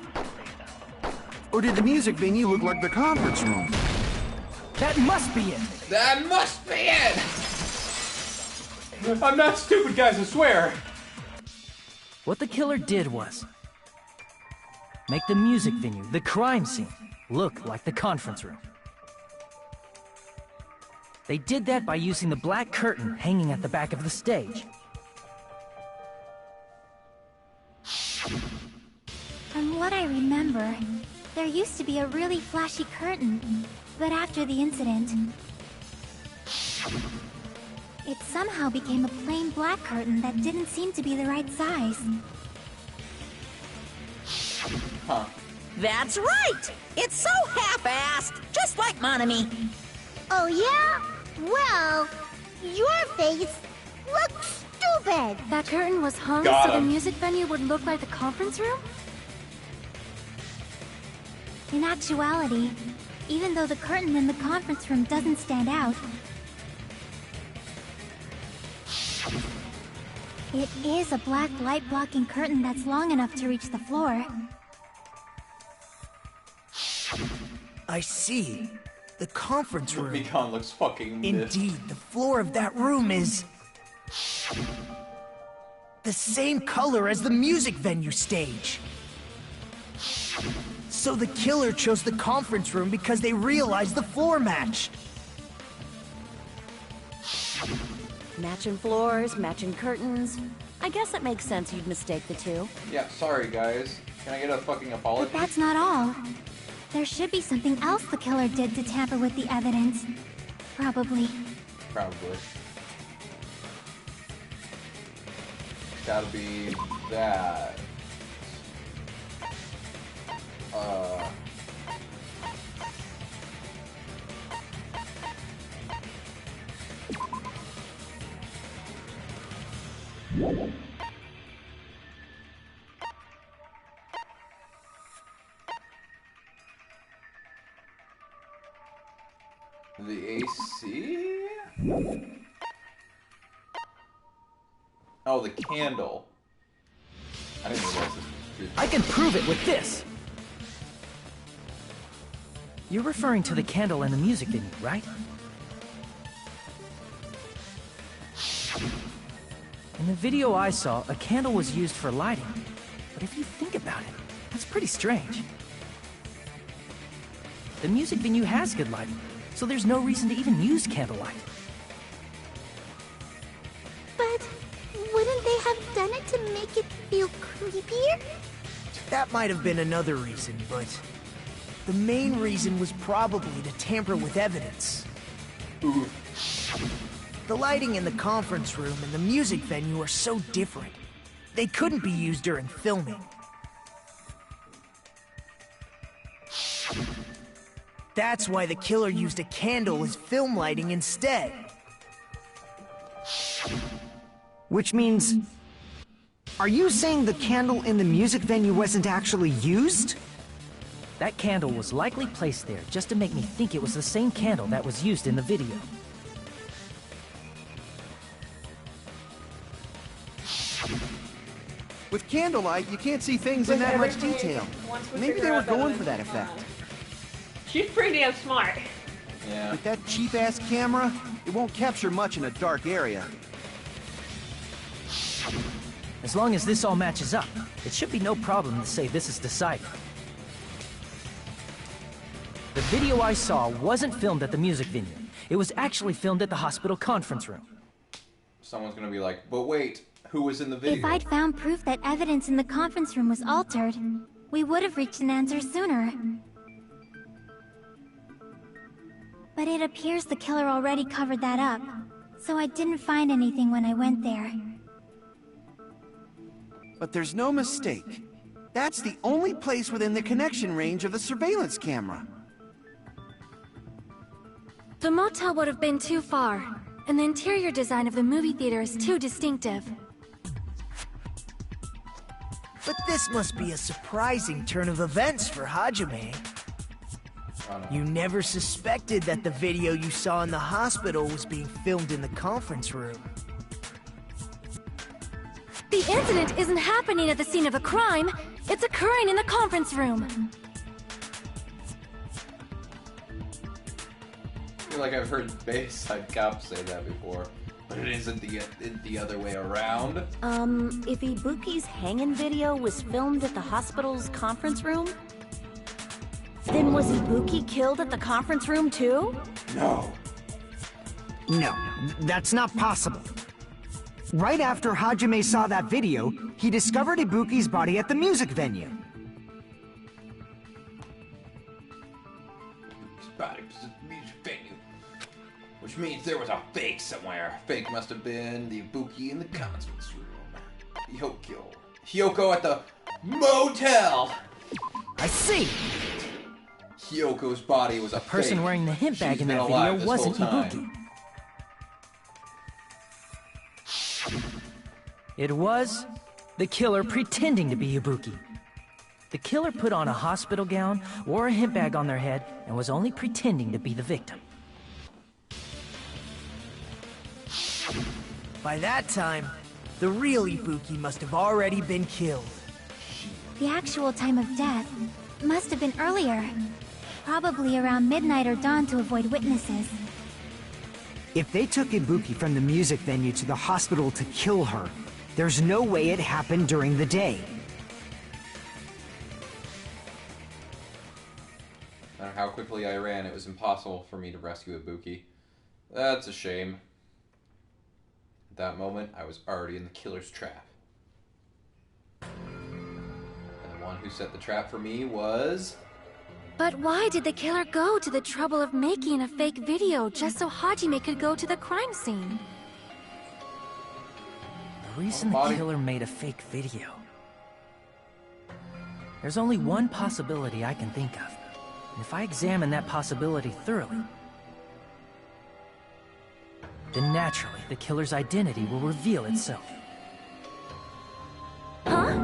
Or did the music venue look like the conference room? That must be it! That must be it! I'm not stupid, guys, I swear! What the killer did was make the music venue, the crime scene, look like the conference room. They did that by using the black curtain hanging at the back of the stage. From what I remember, there used to be a really flashy curtain, but after the incident, it somehow became a plain black curtain that didn't seem to be the right size. Huh. That's right! It's so half-assed, just like Monomi. Oh yeah? Well, your face looks stupid! That curtain was hung Got so the him. music venue would look like the conference room? In actuality, even though the curtain in the conference room doesn't stand out, it is a black light-blocking curtain that's long enough to reach the floor. I see. The conference room. Mikan looks fucking missed. Indeed, the floor of that room is... the same color as the music venue stage. So the killer chose the conference room because they realized the floor matched. Matching floors, matching curtains. I guess it makes sense you'd mistake the two. Yeah, sorry guys. Can I get a fucking apology? But that's not all. There should be something else the killer did to tamper with the evidence. Probably. Probably. Gotta be that. The AC? Oh, the candle. I didn't realize this. I can prove it with this! You're referring to the candle in the music venue, right? In the video I saw, a candle was used for lighting. But if you think about it, that's pretty strange. The music venue has good lighting, so there's no reason to even use candlelight. But wouldn't they have done it to make it feel creepier? That might have been another reason, but the main reason was probably to tamper with evidence. Ooh. The lighting in the conference room and the music venue are so different. They couldn't be used during filming. That's why the killer used a candle as film lighting instead. Which means... Are you saying the candle in the music venue wasn't actually used? That candle was likely placed there just to make me think it was the same candle that was used in the video. With candlelight, you can't see things in that much detail. Maybe they were going for that effect. She's pretty damn smart. Yeah. With that cheap-ass camera, it won't capture much in a dark area. As long as this all matches up, it should be no problem to say this is decided. The video I saw wasn't filmed at the music venue. It was actually filmed at the hospital conference room. Someone's gonna be like, but wait, who was in the video? If I'd found proof that evidence in the conference room was altered, we would have reached an answer sooner. But it appears the killer already covered that up, so I didn't find anything when I went there. But there's no mistake. That's the only place within the connection range of the surveillance camera. The motel would have been too far, and the interior design of the movie theater is too distinctive. But this must be a surprising turn of events for Hajime. You never suspected that the video you saw in the hospital was being filmed in the conference room. The incident isn't happening at the scene of a crime, it's occurring in the conference room. I feel like I've heard Bayside cops say that before, but it isn't the other way around. If Ibuki's hanging video was filmed at the hospital's conference room, then was Ibuki killed at the conference room too? No. No, that's not possible. Right after Hajime saw that video, he discovered Ibuki's body at the music venue. His body was at the music venue, which means there was a fake somewhere. Fake must have been the Ibuki in the conference room. Hyoko at the motel. I see! Hyoko's body was a The person fake. wearing the hint bag She's in been that alive video this wasn't whole time. Ibuki. It was the killer pretending to be Ibuki. The killer put on a hospital gown, wore a hint bag on their head, and was only pretending to be the victim. By that time, the real Ibuki must have already been killed. The actual time of death must have been earlier. Probably around midnight or dawn to avoid witnesses. If they took Ibuki from the music venue to the hospital to kill her, there's no way it happened during the day. matter how quickly I ran, it was impossible for me to rescue Ibuki. That's a shame. At that moment, I was already in the killer's trap. And the one who set the trap for me was... But why did the killer go to the trouble of making a fake video just so Hajime could go to the crime scene? The reason the killer made a fake video... There's only one possibility I can think of. And if I examine that possibility thoroughly, then naturally the killer's identity will reveal itself. Huh?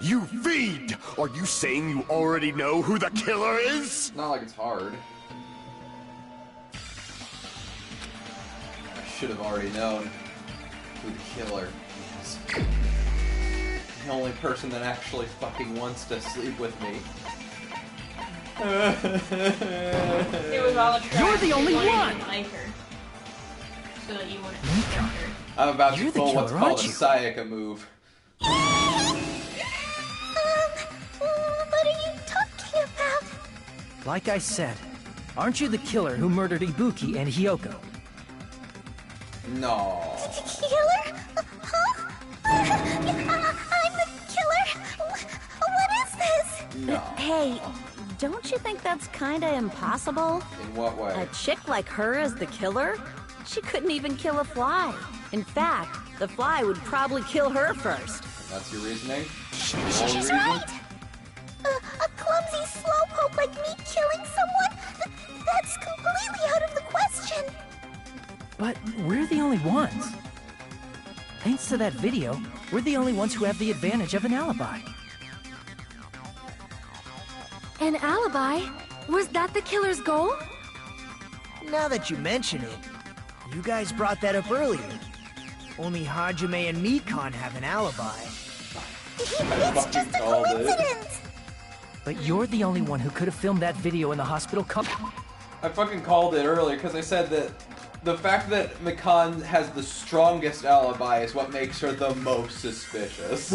You fiend! Are you saying you already know who the killer is? Not like it's hard. I should have already known who the killer is. The only person that actually fucking wants to sleep with me. It was all a trap. You're the only one! Like her, so that you wouldn't hurt her. I'm about You're to pull what's killer, called aren't a you? Sayaka move. What are you talking about? Like I said, aren't you the killer who murdered Ibuki and Hyoko? No. Killer? Huh? I'm the killer? What is this? No. Hey, don't you think that's kinda impossible? In what way? A chick like her as the killer? She couldn't even kill a fly. In fact, the fly would probably kill her first. That's your reasoning? She's right. A clumsy slowpoke like me killing someone? That's completely out of the question. But we're the only ones. Thanks to that video, we're the only ones who have the advantage of an alibi. An alibi? Was that the killer's goal? Now that you mention it, you guys brought that up earlier. Only Hajime and Mikan have an alibi. It's just a coincidence. But you're the only one who could have filmed that video in the hospital I fucking called it earlier because I said that the fact that Mikan has the strongest alibi is what makes her the most suspicious.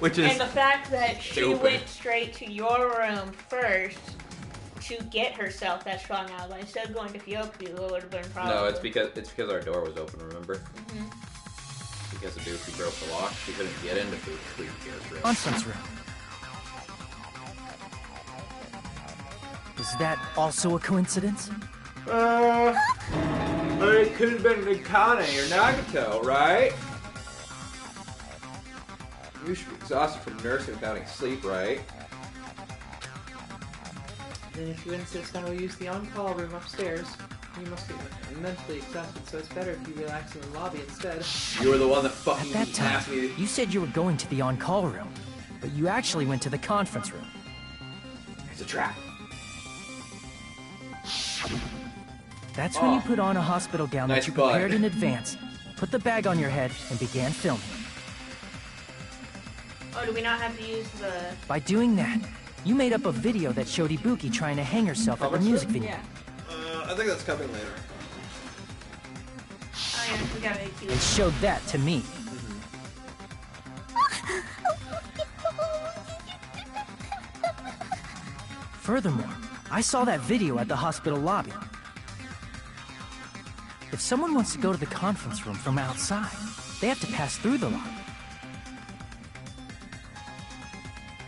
Which is And the fact that she stupid. went straight to your room first to get herself that strong alibi instead of going to Fyoku, it would have been probably. No, it's because our door was open, remember? Because Ibuki broke the lock, she couldn't get into Fuku's room. conference room. Is that also a coincidence? But it could have been Mikane or Nagato, right? You should be exhausted from nursing without any sleep, right? Then if you insist on we'll use the on-call room upstairs, you must be mentally exhausted, so it's better if you relax in the lobby instead. You were the one that fucking At that time, asked me. you said you were going to the on-call room, but you actually went to the conference room. It's a trap. That's when you put on a hospital gown Nice that you bud. prepared in advance, put the bag on your head, and began filming. Oh, do we not have to use the? By doing that, you made up a video that showed Ibuki trying to hang herself at the music video. Yeah. I think that's coming later. Oh yeah, we gotta make And showed that to me. Furthermore, I saw that video at the hospital lobby. If someone wants to go to the conference room from outside, they have to pass through the lobby.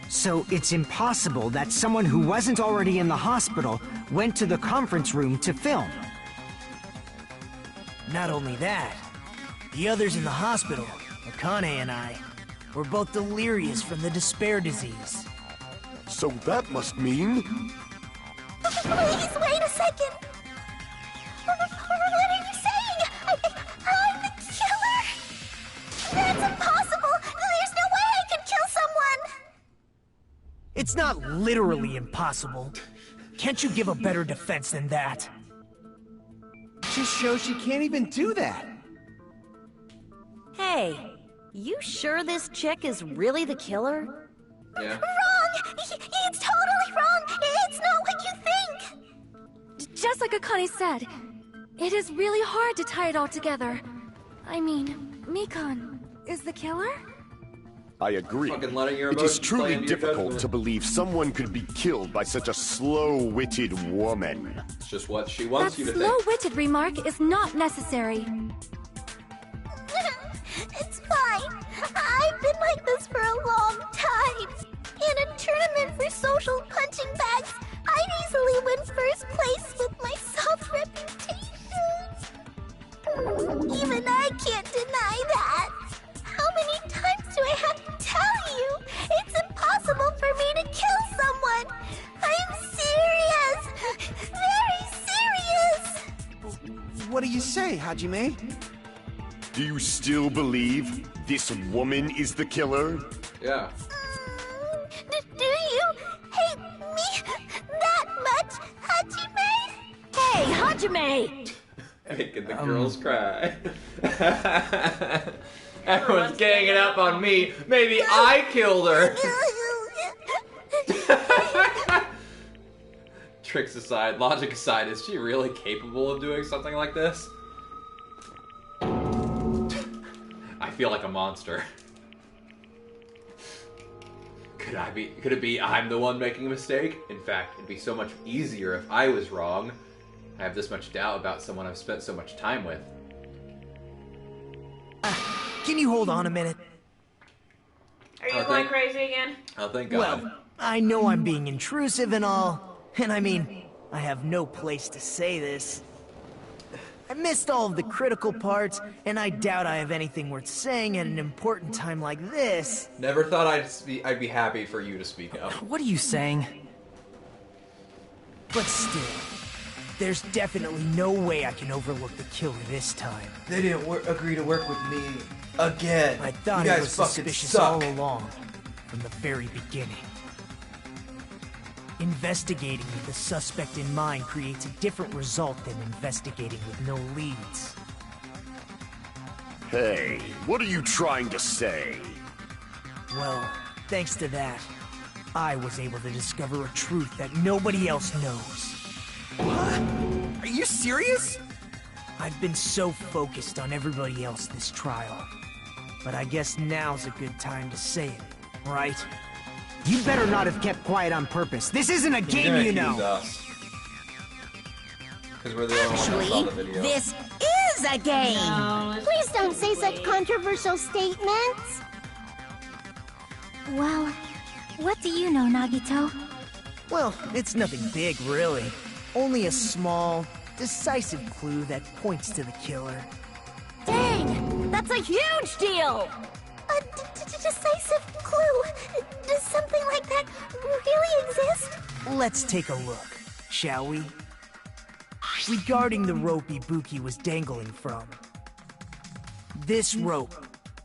So it's impossible that someone who wasn't already in the hospital went to the conference room to film. Not only that, the others in the hospital, Akane and I, were both delirious from the despair disease. So that must mean... Please, wait a second. What are you saying? I'm the killer? That's impossible. There's no way I could kill someone. It's not literally impossible. Can't you give a better defense than that? Just shows she can't even do that. Hey, you sure this chick is really the killer? Yeah. Wrong! It's totally wrong! It's not what you think! Just like Akane said, it is really hard to tie it all together. I mean, Mikan is the killer? I agree. Fucking letting your It is emotions play truly into your difficult judgment. to believe someone could be killed by such a slow-witted woman. It's just what she wants That you to think. slow-witted remark is not necessary. It's fine. I've been like this for a long time. In a tournament for social punching bags, I'd easily win first place with my soft reputation. Even I can't deny that. How many times do I have to tell you? It's impossible for me to kill someone. I'm serious. Very serious. What do you say, Hajime? Do you still believe this woman is the killer? Yeah. Do you hate me that much, Hajime? Hey, Hajime! Making the girls cry. Everyone's ganging up on me. Maybe I killed her. Tricks aside, logic aside, is she really capable of doing something like this? I feel like a monster. Could it be I'm the one making a mistake? In fact, it'd be so much easier if I was wrong. I have this much doubt about someone I've spent so much time with. Can you hold on a minute? Are you going crazy again? Oh, thank God. Well, I know I'm being intrusive and all, and I mean, I have no place to say this. I missed all of the critical parts, and I doubt I have anything worth saying at an important time like this. Never thought I'd be happy for you to speak up. What are you saying? But still, there's definitely no way I can overlook the killer this time. They didn't agree to work with me again. I thought you it guys was fucking suspicious suck. all along, from the very beginning. Investigating with a suspect in mind creates a different result than investigating with no leads. Hey, what are you trying to say? Well, thanks to that, I was able to discover a truth that nobody else knows. What? Are you serious? I've been so focused on everybody else this trial. But I guess now's a good time to say it, right? You better not have kept quiet on purpose. This isn't a game, you know. Because we're the only ones that saw the video. This is a game! No, Please don't say such controversial statements. Well, what do you know, Nagito? Well, it's nothing big, really. Only a small, decisive clue that points to the killer. Dang! That's a huge deal! A decisive clue? Does something like that really exist? Let's take a look, shall we? Regarding the rope Ibuki was dangling from. This rope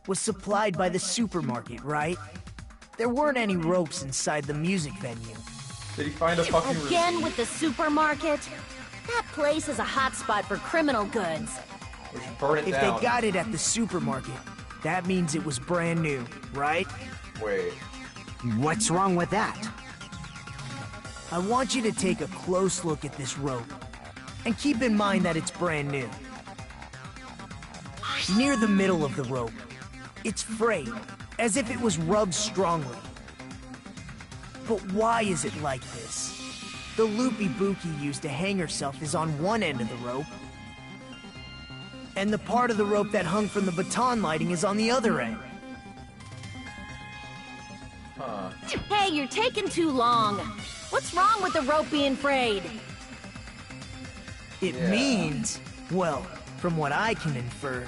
was supplied by the supermarket, right? There weren't any ropes inside the music venue. Did he find a fucking Again with the supermarket? That place is a hotspot for criminal goods. We should burn it If down. they got it at the supermarket, that means it was brand new, right? Wait. What's wrong with that? I want you to take a close look at this rope, and keep in mind that it's brand new. Near the middle of the rope, it's frayed, as if it was rubbed strongly. But why is it like this? The loop Ibuki used to hang herself is on one end of the rope, and the part of the rope that hung from the baton lighting is on the other end. Huh. Hey, you're taking too long. What's wrong with the rope being frayed? It means, well, from what I can infer,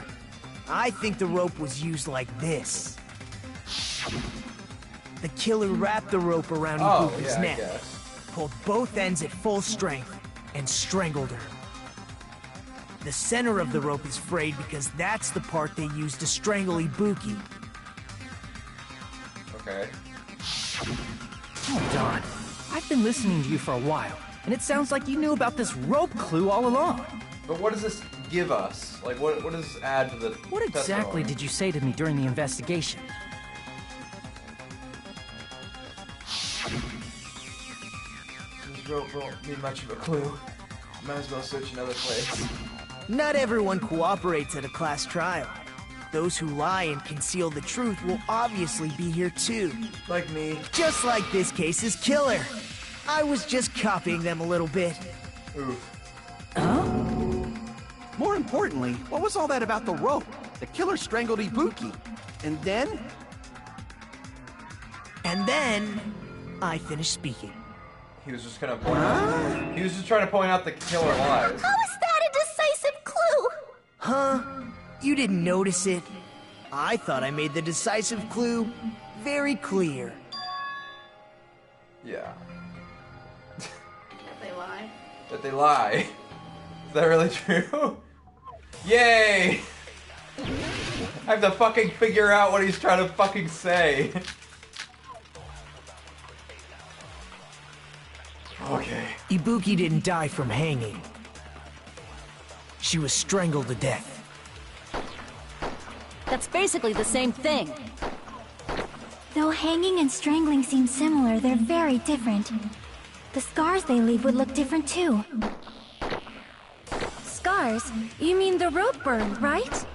I think the rope was used like this. The killer wrapped the rope around Ibuki's I neck, guess. pulled both ends at full strength, and strangled her. The center of the rope is frayed because that's the part they used to strangle Ibuki. Okay. Hold on. I've been listening to you for a while, and it sounds like you knew about this rope clue all along. But what does this give us? Like, what does this add to the What exactly did you say to me during the investigation? This rope won't be much of a clue. Might as well search another place. Not everyone cooperates at a class trial. Those who lie and conceal the truth will obviously be here too. Like me. Just like this case's killer. I was just copying them a little bit. Oof. More importantly, what was all that about the rope? The killer strangled Ibuki. And then? And then, I finished speaking. He was just gonna point out. He was just trying to point out the killer lies. How is that a decisive clue? Huh? You didn't notice it? I thought I made the decisive clue very clear. Yeah. That they lie. That they lie. Is that really true? Yay! I have to fucking figure out what he's trying to fucking say. Okay. Ibuki didn't die from hanging. She was strangled to death. That's basically the same thing. Though hanging and strangling seem similar, they're very different. The scars they leave would look different too. Scars? You mean the rope burn, right?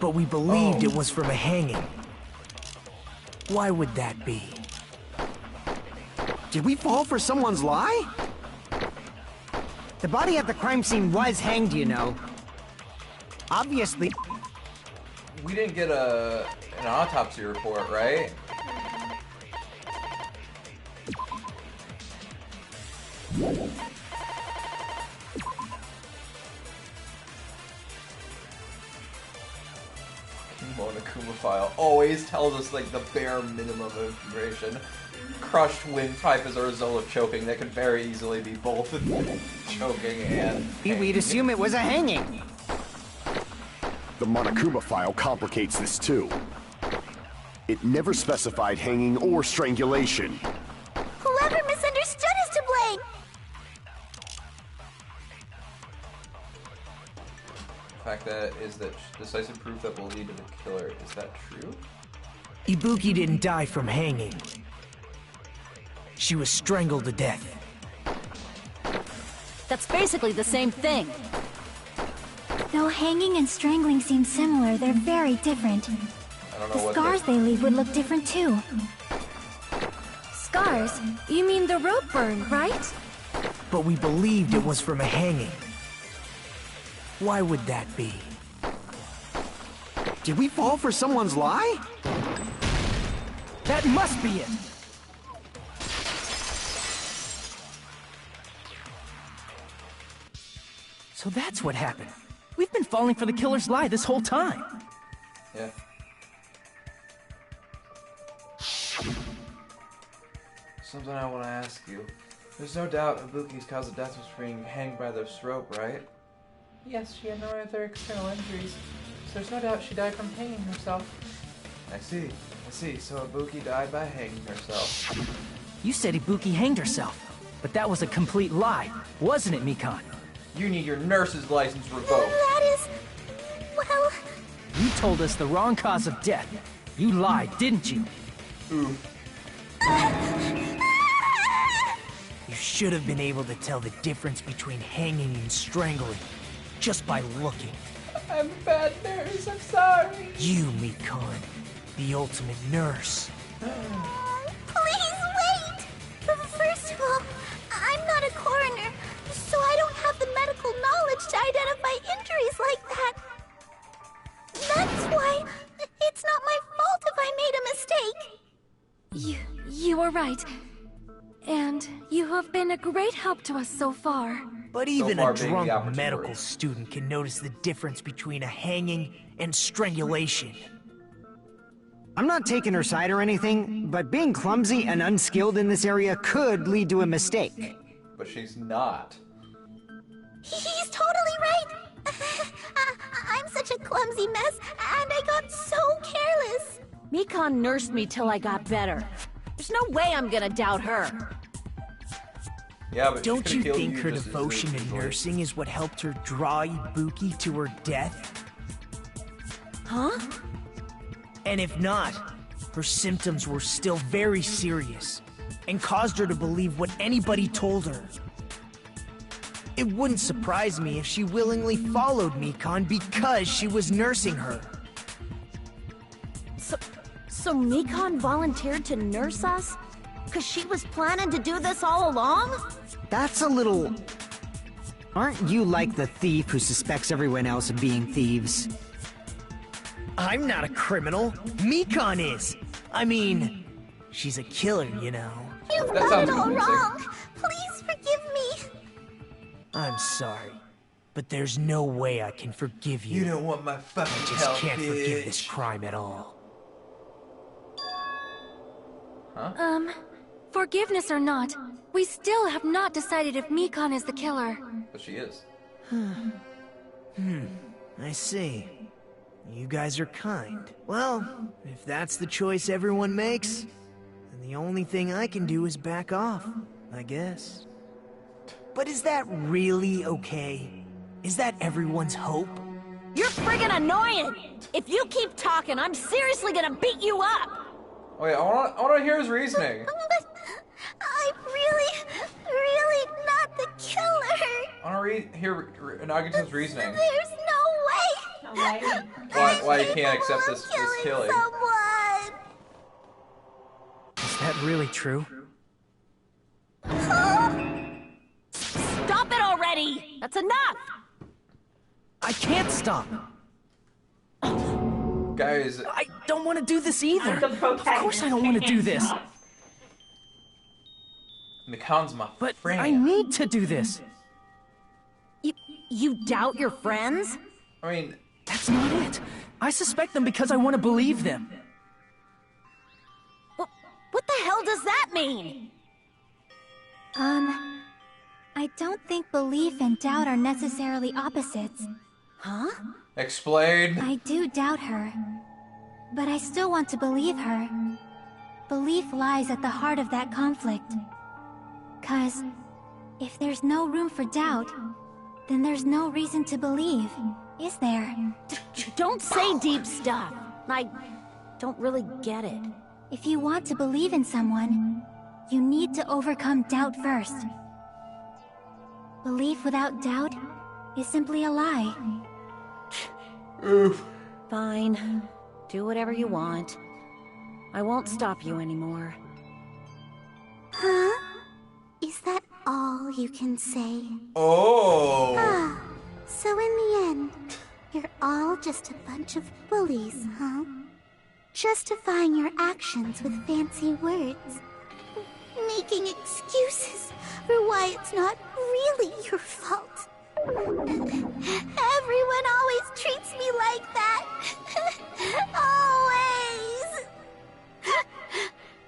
But we believed it was from a hanging. Why would that be? Did we fall for someone's lie? The body at the crime scene was hanged, you know. Obviously. We didn't get an autopsy report, right? Monokuma file always tells us like the bare minimum of information. Crushed windpipe is a result of choking that could very easily be both choking and hanging. We'd assume it was a hanging. The Monokuma file complicates this too. It never specified hanging or strangulation. Whoever misunderstood is to blame. The fact that is that decisive proof that will lead to the killer. Is that true? Ibuki didn't die from hanging. She was strangled to death. That's basically the same thing. Though hanging and strangling seem similar, they're very different. I don't know The what scars they leave would look different too. Scars? You mean the rope burn, right? But we believed it was from a hanging. Why would that be? Did we fall for someone's lie? That must be it! So that's what happened. We've been falling for the killer's lie this whole time. Yeah. Something I want to ask you. There's no doubt Ibuki's cause of death was being hanged by this rope, right? Yes, she had no other external injuries, so there's no doubt she died from hanging herself. I see. So Ibuki died by hanging herself. You said Ibuki hanged herself, but that was a complete lie, wasn't it, Mikan? You need your nurse's license revoked. That is... well... You told us the wrong cause of death. You lied, didn't you? Ooh. You should have been able to tell the difference between hanging and strangling just by looking. I'm a bad nurse, I'm sorry. You, Mikan, the ultimate nurse. Please wait! First of all, I'm not a coroner, so I don't have the medical knowledge to identify injuries like that. That's why it's not my fault if I made a mistake. You are right. And you have been a great help to us so far. But even far a being the drunk opportunity. medical student can notice the difference between a hanging and strangulation. I'm not taking her side or anything, but being clumsy and unskilled in this area could lead to a mistake. But she's not. He's totally right. I'm such a clumsy mess, and I got so careless. Mikan nursed me till I got better. There's no way I'm gonna doubt her. Yeah, but Don't she you could've killed think her just as devotion to easily. nursing is what helped her draw Ibuki to her death? Huh? And if not, her symptoms were still very serious and caused her to believe what anybody told her. It wouldn't surprise me if she willingly followed Mikan because she was nursing her. So Mikon volunteered to nurse us? Cause she was planning to do this all along? That's a little... Aren't you like the thief who suspects everyone else of being thieves? I'm not a criminal. Mikon is. I mean, she's a killer, you know. You've That done sounds it all convincing. wrong. Please forgive me. I'm sorry, but there's no way I can forgive you. You don't want my fucking I just help, can't forgive this bitch. crime at all. Forgiveness or not, we still have not decided if Mikon is the killer. But she is. I see. You guys are kind. Well, if that's the choice everyone makes, then the only thing I can do is back off, I guess. But is that really okay? Is that everyone's hope? You're friggin' annoying! If you keep talking, I'm seriously gonna beat you up! Wait, I want to hear his reasoning. I'm really not the killer. I want to hear Naginata's reasoning. There's no way. Why he can't accept this killing. Someone. Is that really true? Stop it already! That's enough! I can't stop! Guys, I don't want to do this either! Of course I don't want to do this! Mikon's my But friend. I need to do this! You doubt your friends? I mean, That's not it! I suspect them because I want to believe them! What the hell does that mean? I don't think belief and doubt are necessarily opposites. Huh? explain. I do doubt her, but I still want to believe her. Belief lies at the heart of that conflict. 'Cause if there's no room for doubt, then there's no reason to believe, is there? Don't say deep stuff. I don't really get it. If you want to believe in someone, you need to overcome doubt first. Belief without doubt is simply a lie. Oof. Fine. Do whatever you want. I won't stop you anymore. Huh? Is that all you can say? Oh. Ah, so in the end, you're all just a bunch of bullies, huh? Justifying your actions with fancy words. Making excuses for why it's not really your fault. Everyone always treats me like that. Always.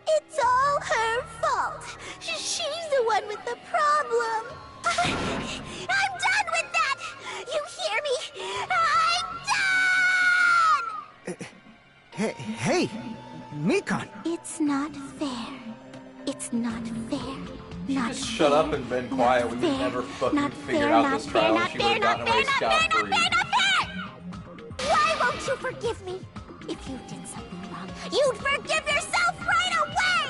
It's all her fault. She's the one with the problem. I'm done with that. You hear me? I'm done! Hey, Mikon! It's not fair. It's not fair. Not Just fair. shut up and been quiet. We would fair. never fucking Not figure fair, out not this fair, trial. not She fair, would have not gotten away fair, not fair, scot-free. not fair! Why won't you forgive me? If you did something wrong, you'd forgive yourself right away!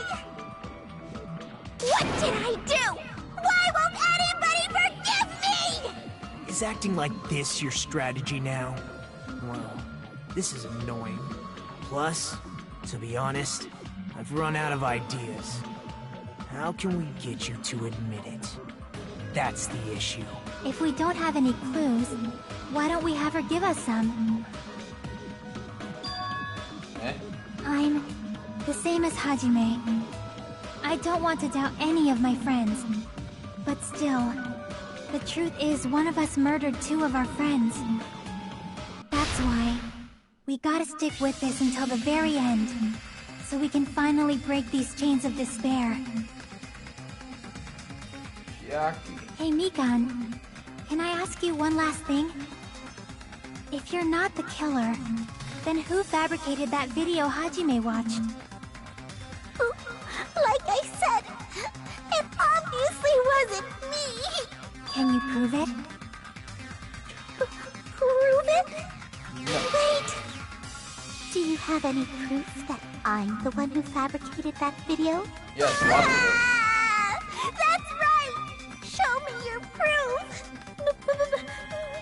What did I do? Why won't anybody forgive me? Is acting like this your strategy now? Well, this is annoying. Plus, to be honest, I've run out of ideas. How can we get you to admit it? That's the issue. If we don't have any clues, why don't we have her give us some? Eh? I'm the same as Hajime. I don't want to doubt any of my friends. But still, the truth is one of us murdered two of our friends. That's why we gotta stick with this until the very end, so we can finally break these chains of despair. Yaki. Hey Mikon, can I ask you one last thing? If you're not the killer, then who fabricated that video Hajime watched? Like I said, it obviously wasn't me. Can you prove it? Prove it? No. Wait. Do you have any proof that I'm the one who fabricated that video? Yes, lots of it. Ah, that's right! Show me your proof!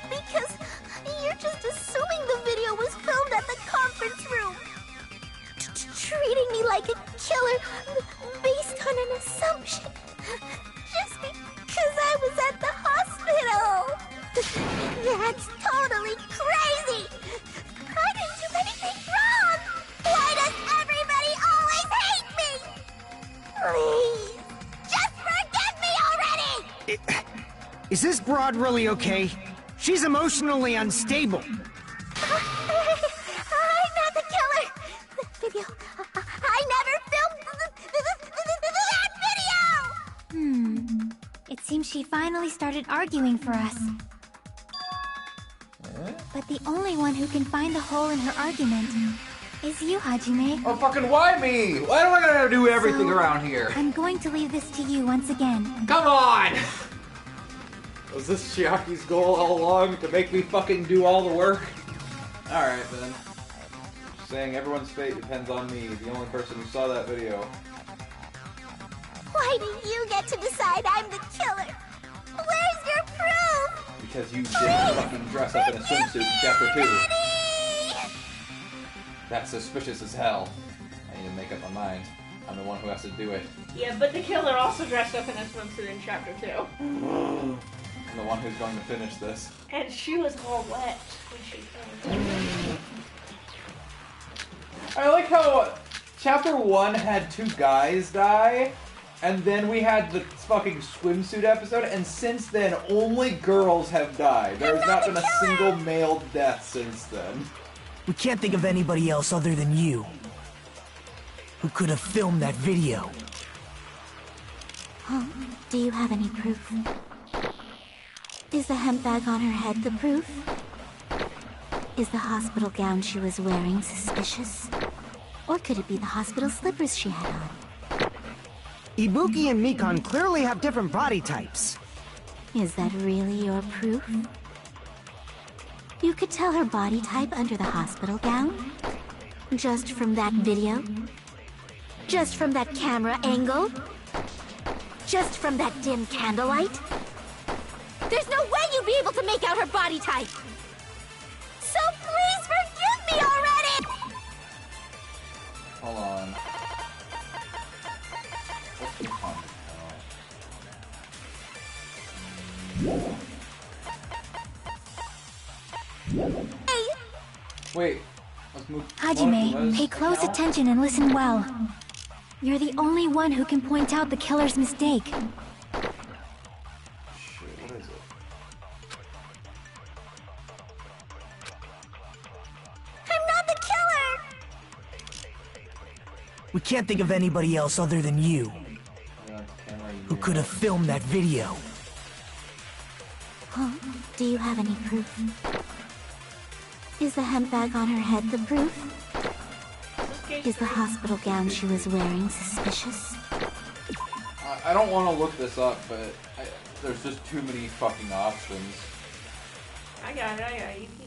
Because you're just assuming the video was filmed at the conference room. True. That's totally crazy! I didn't do anything wrong! Why does everybody always hate me? Please, just forgive me already! Is this broad really okay? She's emotionally unstable. I'm not the killer! The video... I never filmed that video! It seems she finally started arguing for us. But the only one who can find the hole in her argument is you, Hajime. Oh, fucking why me? Why do I gotta do everything around here? I'm going to leave this to you once again. Come on! Was this Chiaki's goal all along, to make me fucking do all the work? Alright, then. Just saying everyone's fate depends on me, the only person who saw that video. Why do you get to decide I'm the killer? Where's your proof? Because you didn't fucking dress up in a swimsuit in Chapter 2. That's suspicious as hell. I need to make up my mind. I'm the one who has to do it. Yeah, but the killer also dressed up in a swimsuit in Chapter 2. I'm the one who's going to finish this. And she was all wet when she finished. I like how Chapter 1 had 2 guys die, and then we had the fucking swimsuit episode, and since then, only girls have died. There has not been a single male death since then. We can't think of anybody else other than you who could have filmed that video. Huh? Do you have any proof? Is the hemp bag on her head the proof? Is the hospital gown she was wearing suspicious? Or could it be the hospital slippers she had on? Ibuki and Mikan clearly have different body types. Is that really your proof? You could tell her body type under the hospital gown? Just from that video? Just from that camera angle? Just from that dim candlelight? There's no way you'd be able to make out her body type! So please forgive me already! Hold on. What's the comment? Wait, let's move. Hajime, pay close attention and listen well. You're the only one who can point out the killer's mistake. Shit, what is it? I'm not the killer! We can't think of anybody else other than you who could have filmed that video. Huh? Do you have any proof? Is the hemp bag on her head the proof? Is the hospital gown she was wearing suspicious? I don't want to look this up, but there's just too many fucking options. I got it. You keep...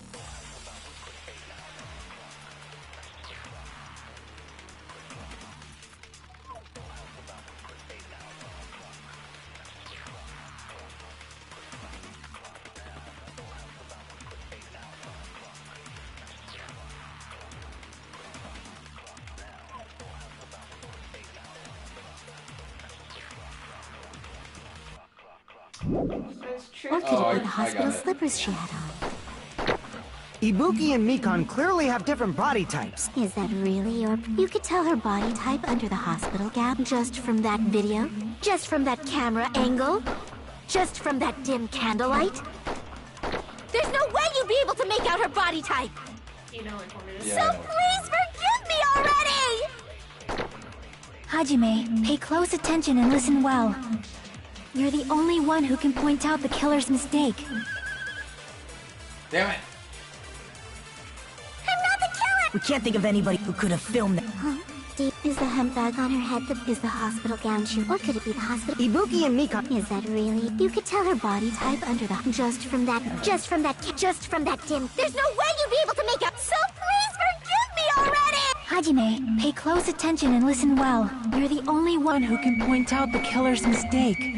Or could it be the hospital slippers she had on? Ibuki and Mikan clearly have different body types. Is that really your... You could tell her body type under the hospital gown just from that video? Just from that camera angle? Just from that dim candlelight? There's no way you'd be able to make out her body type! You know which one it is. So please forgive me already! Hajime, pay close attention and listen well. You're the only one who can point out the killer's mistake. Damn it! I'm not the killer! We can't think of anybody who could have filmed that. Huh? Is the hemp bag on her head is the hospital gown she... Or could it be the hospital... Ibuki and Mikan... Is that really... You could tell her body type under the... Just from that dim... There's no way you'd be able to make out... So please forgive me already! Hajime, pay close attention and listen well. You're the only one who can point out the killer's mistake.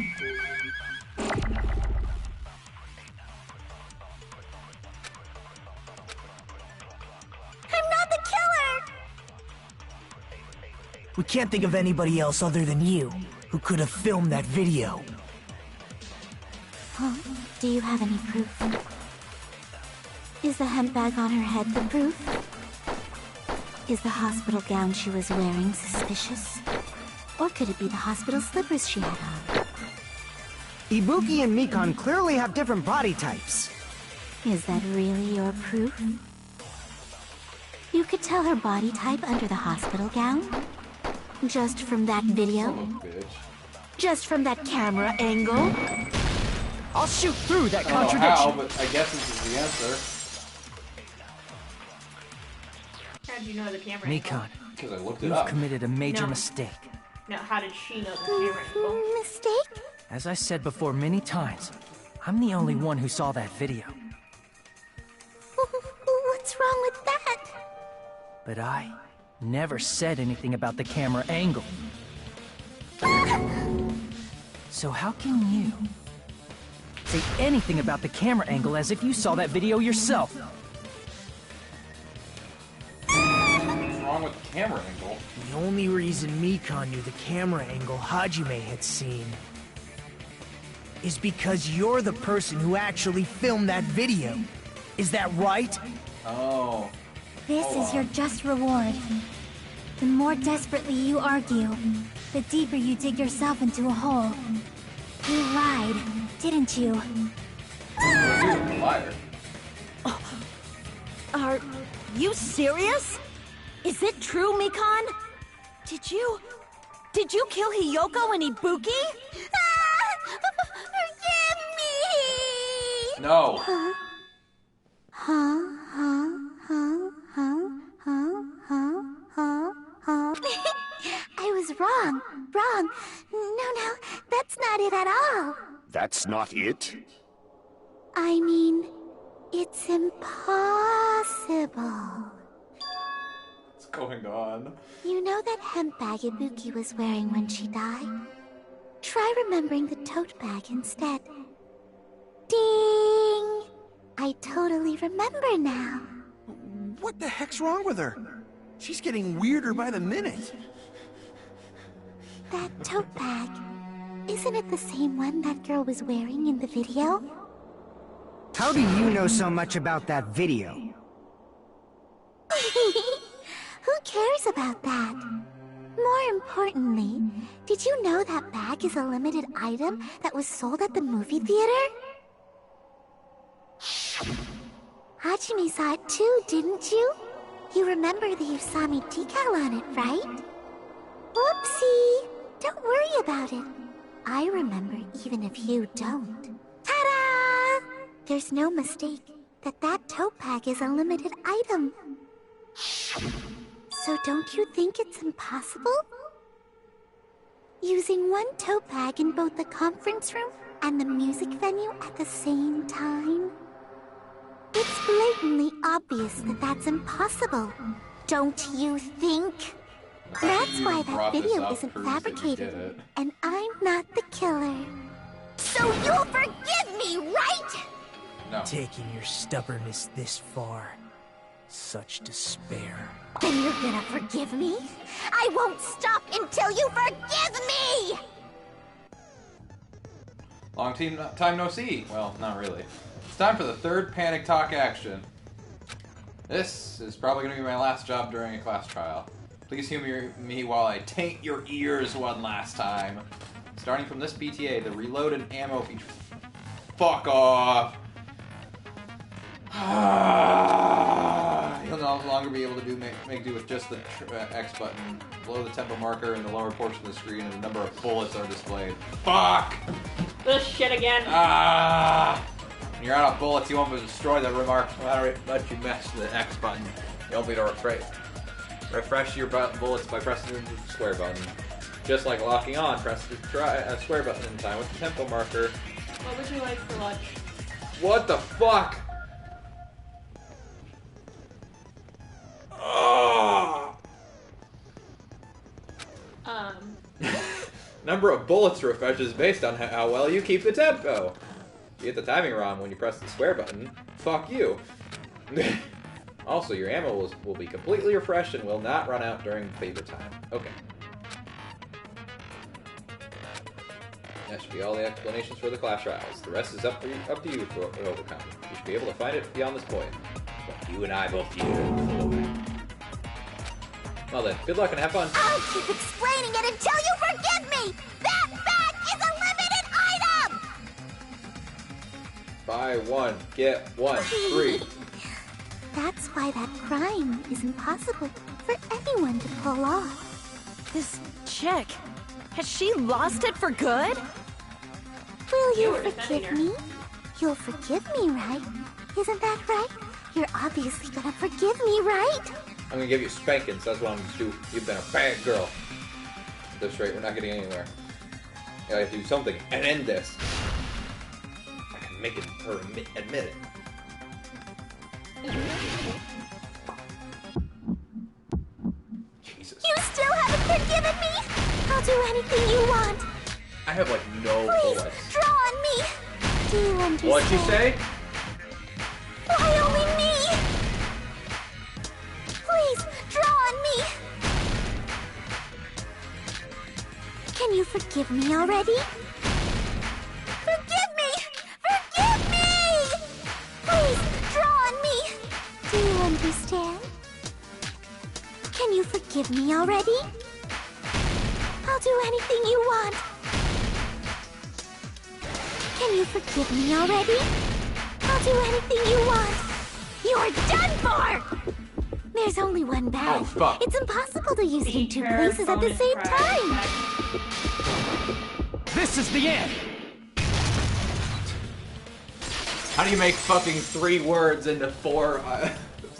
We can't think of anybody else other than you who could have filmed that video. Huh? Do you have any proof? Is the hemp bag on her head the proof? Is the hospital gown she was wearing suspicious? Or could it be the hospital slippers she had on? Ibuki and Mikon clearly have different body types. Is that really your proof? You could tell her body type under the hospital gown? Just from that video? Son of a bitch. Just from that camera angle? I'll shoot through that I don't know contradiction. how, but I guess this is the answer. How did you know the camera Mikon, angle? Because I looked it you've up. committed a major No. mistake. No, how did she know the camera angle? Mistake? As I said before many times, I'm the only one who saw that video. What's wrong with that? But I never said anything about the camera angle. So how can you say anything about the camera angle as if you saw that video yourself? What's wrong with the camera angle? The only reason Mikon knew the camera angle Hajime had seen is because you're the person who actually filmed that video. Is that right? Oh. This is your just reward. The more desperately you argue, the deeper you dig yourself into a hole. You lied, didn't you? You're a liar. Are you serious? Is it true, Mikon? Did you kill Hiyoko and Ibuki? Forgive me! No. I was wrong. Wrong. No, that's not it at all. That's not it? I mean, it's impossible. What's going on? You know that hemp bag Ibuki was wearing when she died? Try remembering the tote bag instead. Ding! I totally remember now. What the heck's wrong with her? She's getting weirder by the minute. That tote bag, isn't it the same one that girl was wearing in the video? How do you know so much about that video? Who cares about that? More importantly, did you know that bag is a limited item that was sold at the movie theater? Hajime saw it too, didn't you? You remember the Usami decal on it, right? Whoopsie! Don't worry about it. I remember even if you don't. Ta-da! There's no mistake that tote bag is a limited item. So don't you think it's impossible? Using one tote bag in both the conference room and the music venue at the same time? It's blatantly obvious that that's impossible. Don't you think? That's why that video isn't fabricated, and I'm not the killer. So you'll forgive me, right? No. Taking your stubbornness this far. Such despair. Then you're gonna forgive me? I won't stop until you forgive me! Long time no see. Well, not really. It's time for the third panic talk action. This is probably going to be my last job during a class trial. Please humor me while I taint your ears one last time. Starting from this BTA, the reload and ammo feature. Fuck off! You'll no longer be able to make do with just the X button. Below the tempo marker in the lower portion of the screen, and a number of bullets are displayed. Fuck! This shit again. When you're out of bullets, you won't be able to destroy the remark no matter how much you mess with the X button. You'll be to refresh your bullets by pressing the square button. Just like locking on, press the square button in time with the tempo marker. What would you like for lunch? What the fuck? Oh! Number of bullets refreshes based on how well you keep the tempo. You get the timing wrong when you press the square button. Fuck you. Also, your ammo will be completely refreshed and will not run out during favor time. Okay. That should be all the explanations for the class trials. The rest is up to you to overcome. You should be able to find it beyond this point. But you and I both need it. Well then, good luck and have fun. I'll keep explaining it until you forgive me! That bag is a limited item! Buy one, get one free. That's why that crime is impossible for anyone to pull off. This chick, has she lost it for good? Will you were defending forgive me? You'll forgive me, right? Isn't that right? You're obviously gonna forgive me, right? I'm gonna give you spankings, that's what I'm gonna do. You've been a bad girl. At this rate, we're not getting anywhere. I gotta do something and end this. I can make her admit it. Jesus. You still haven't forgiven me? I'll do anything you want. I have like no Please, voice. draw on me. Do you understand? What'd you say? Why only me? Please, draw on me. Can you forgive me already? Forgive me! Forgive me! Please, draw on me. Do you understand? Can you forgive me already? I'll do anything you want. Can you forgive me already? I'll do anything you want. You're done for! There's only one bag. Oh, fuck. It's impossible to use it in two places at the same time. This is the end! How do you make fucking 3 words into 4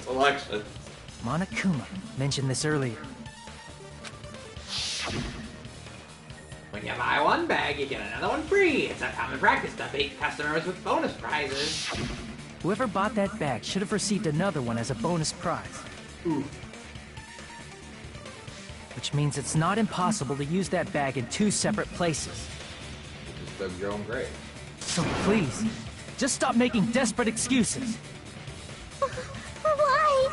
selections? Monokuma mentioned this earlier. When you buy one bag, you get another one free. It's a common practice to bait customers with bonus prizes. Whoever bought that bag should have received another one as a bonus prize. Ooh. Which means it's not impossible to use that bag in 2 separate places. Just dug your own grave. So please, just stop making desperate excuses. Why?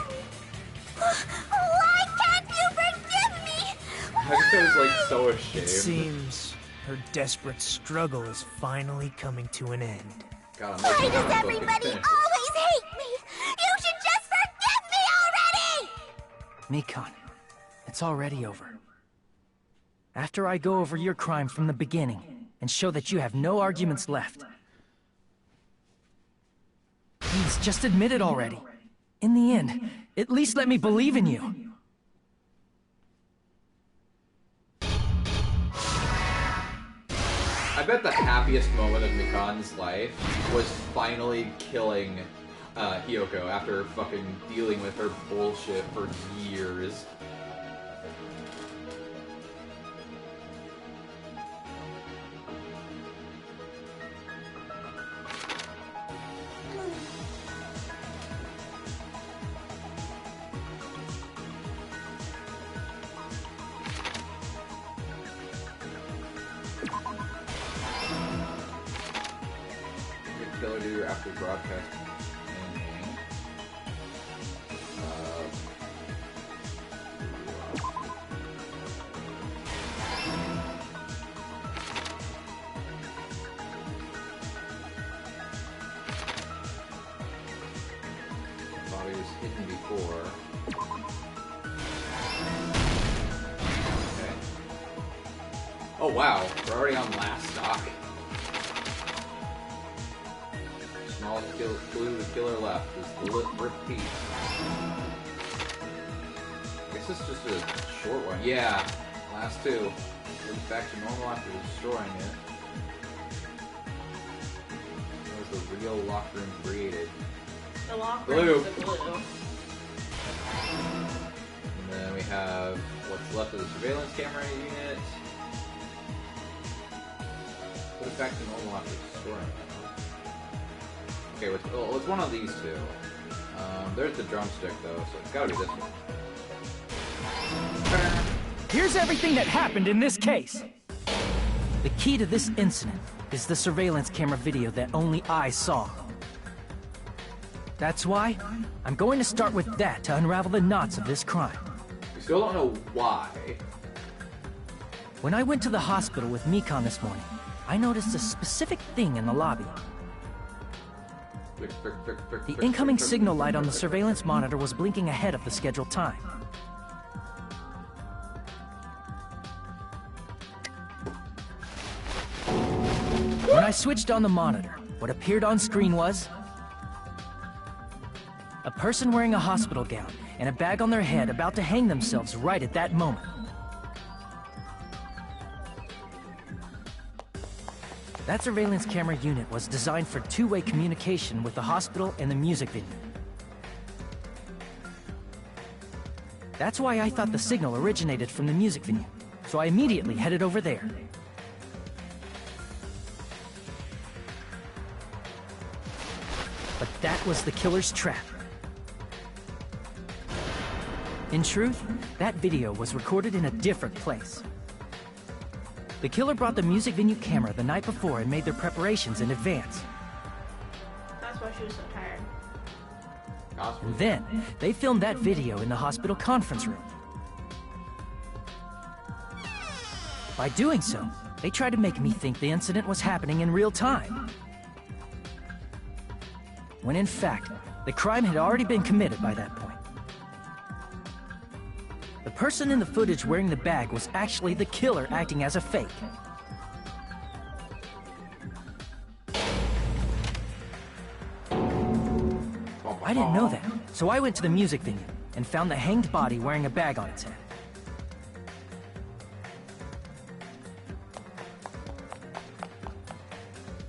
Why can't you forgive me? I was like so It ashamed. seems her desperate struggle is finally coming to an end. God, I'm Why making does myself everybody finish. always hate me? You should just forgive me already! Mikon, it's already over. After I go over your crime from the beginning and show that you have no arguments left. Please, just admit it already. In the end, at least let me believe in you. I bet the happiest moment of Mikan's life was finally killing Hiyoko after fucking dealing with her bullshit for years. Killer do after broadcast. Body was hidden before. Okay. Oh wow, we're already on last stock. Smallest clue the killer left is repeat. I guess it's just a short one. Yeah, last 2. Goes back to normal after destroying it. That was the real locker room created. The locker Blue. room is the blue. And then we have what's left of the surveillance camera unit. Put it back to normal after destroying it. Okay, what's one of these 2? There's the drumstick, though, so it's gotta be this one. Here's everything that happened in this case. The key to this incident is the surveillance camera video that only I saw. That's why I'm going to start with that to unravel the knots of this crime. We still don't know why. When I went to the hospital with Mikon this morning, I noticed a specific thing in the lobby. The incoming signal light on the surveillance monitor was blinking ahead of the scheduled time. When I switched on the monitor, what appeared on screen was a person wearing a hospital gown and a bag on their head about to hang themselves right at that moment. That surveillance camera unit was designed for two-way communication with the hospital and the music venue. That's why I thought the signal originated from the music venue, so I immediately headed over there. But that was the killer's trap. In truth, that video was recorded in a different place. The killer brought the music venue camera the night before and made their preparations in advance. That's why she was so tired. And then, they filmed that video in the hospital conference room. By doing so, they tried to make me think the incident was happening in real time. When in fact, the crime had already been committed by that point. The person in the footage wearing the bag was actually the killer acting as a fake. I didn't know that, so I went to the music venue and found the hanged body wearing a bag on its head.